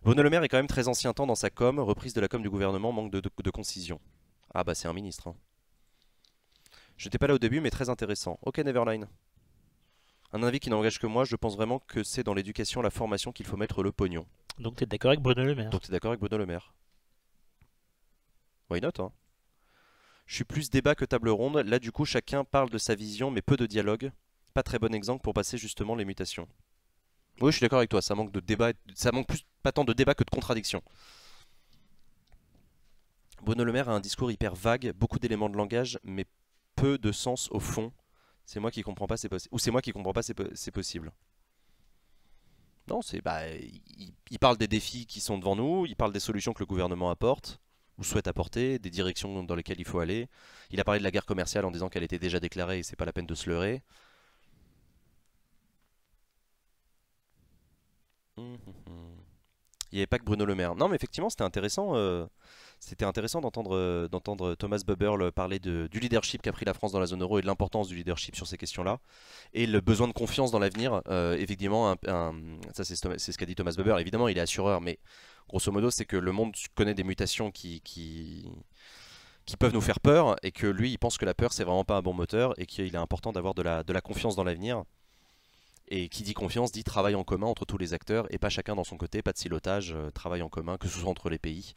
Bruno Le Maire est quand même très ancien temps dans sa com, reprise de la com du gouvernement, manque de concision. Ah bah c'est un ministre. Hein. J'étais pas là au début, mais très intéressant. Ok, Neverline. Un avis qui n'engage que moi, je pense vraiment que c'est dans l'éducation, la formation qu'il faut mettre le pognon. Donc tu es d'accord avec Bruno Le Maire? Donc tu es d'accord avec Bruno Le Maire. Why not, hein? Je suis plus débat que table ronde. Là, du coup, chacun parle de sa vision, mais peu de dialogue. Pas très bon exemple pour passer justement les mutations. Oui, je suis d'accord avec toi. Ça manque de débat. Ça manque plus, pas tant de débat que de contradiction. Bruno Le Maire a un discours hyper vague, beaucoup d'éléments de langage, mais peu de sens au fond. C'est moi qui comprends pas, c'est possible. Ou c'est moi qui comprends pas, c'est possible. Non, c'est il parle des défis qui sont devant nous. Il parle des solutions que le gouvernement apporte. Ou souhaite apporter, des directions dans lesquelles il faut aller. Il a parlé de la guerre commerciale en disant qu'elle était déjà déclarée et c'est pas la peine de se leurrer. Il n'y avait pas que Bruno Le Maire. Non mais effectivement c'était intéressant d'entendre Thomas Buberl parler du leadership qu'a pris la France dans la zone euro et de l'importance du leadership sur ces questions-là. Et le besoin de confiance dans l'avenir. Évidemment, ça c'est ce qu'a dit Thomas Buberl. Évidemment il est assureur, mais... Grosso modo, c'est que le monde connaît des mutations qui qui peuvent nous faire peur, et que lui il pense que la peur c'est vraiment pas un bon moteur, et qu'il est important d'avoir de la confiance dans l'avenir. Et qui dit confiance dit travail en commun entre tous les acteurs, et pas chacun dans son côté, pas de silotage, travail en commun, que ce soit entre les pays,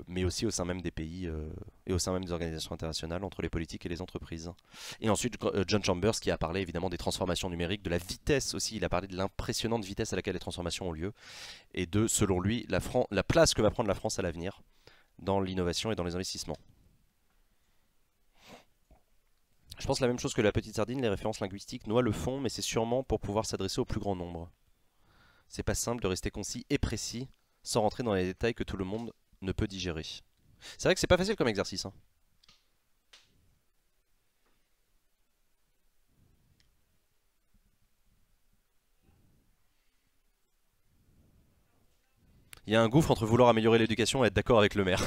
mais aussi au sein même des pays et au sein même des organisations internationales, entre les politiques et les entreprises. Et ensuite John Chambers qui a parlé évidemment des transformations numériques, de la vitesse aussi, il a parlé de l'impressionnante vitesse à laquelle les transformations ont lieu, et de, selon lui, la place que va prendre la France à l'avenir dans l'innovation et dans les investissements. Je pense la même chose que la petite sardine, les références linguistiques noient le fond, mais c'est sûrement pour pouvoir s'adresser au plus grand nombre. C'est pas simple de rester concis et précis, sans rentrer dans les détails que tout le monde ne peut digérer. C'est vrai que c'est pas facile comme exercice. Hein. Il y a un gouffre entre vouloir améliorer l'éducation et être d'accord avec le maire.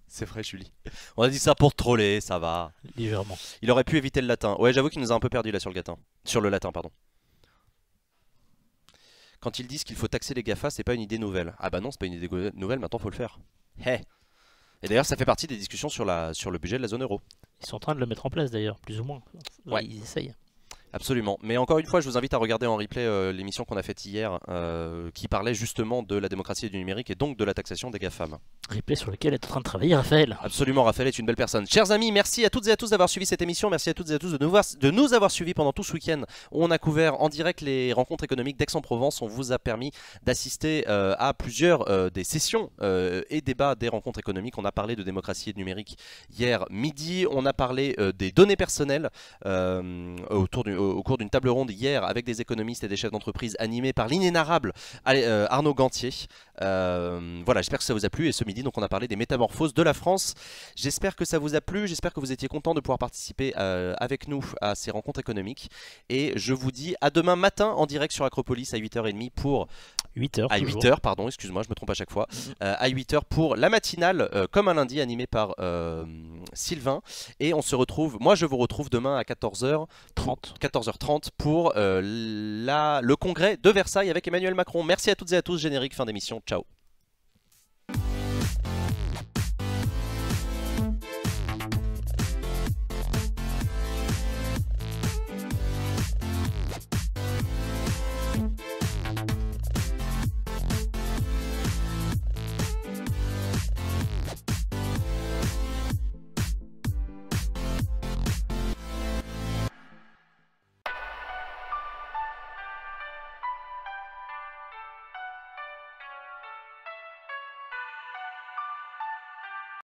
C'est vrai, Julie. On a dit ça pour te troller, ça va. Légèrement. Il aurait pu éviter le latin. Ouais, j'avoue qu'il nous a un peu perdu là sur le latin. Sur le latin, pardon. Quand ils disent qu'il faut taxer les GAFA, c'est pas une idée nouvelle. Ah bah non, c'est pas une idée nouvelle, maintenant faut le faire. Hey. Et d'ailleurs, ça fait partie des discussions sur le budget de la zone euro. Ils sont en train de le mettre en place d'ailleurs, plus ou moins. Ouais. Ils essayent. Absolument. Mais encore une fois, je vous invite à regarder en replay l'émission qu'on a faite hier, qui parlait justement de la démocratie et du numérique, et donc de la taxation des GAFAM. Replay sur lequel est en train de travailler Raphaël. Absolument, Raphaël est une belle personne. Chers amis, merci à toutes et à tous d'avoir suivi cette émission. Merci à toutes et à tous de nous avoir suivis pendant tout ce week-end. On a couvert en direct les rencontres économiques d'Aix-en-Provence. On vous a permis d'assister à plusieurs des sessions et débats des rencontres économiques. On a parlé de démocratie et de numérique hier midi. On a parlé des données personnelles au cours d'une table ronde hier avec des économistes et des chefs d'entreprise animés par l'inénarrable Arnaud Gantier. Voilà, j'espère que ça vous a plu. Et ce midi, donc, on a parlé des métamorphoses de la France. J'espère que ça vous a plu. J'espère que vous étiez contents de pouvoir participer avec nous à ces rencontres économiques. Et je vous dis à demain matin en direct sur Acropolis à 8h30 pour... 8h. À 8h, pardon, excuse-moi, je me trompe à chaque fois. À 8h pour la matinale, comme un lundi, animée par Sylvain. Et on se retrouve, moi je vous retrouve demain à 14h30 pour le congrès de Versailles avec Emmanuel Macron. Merci à toutes et à tous, générique, fin d'émission, ciao.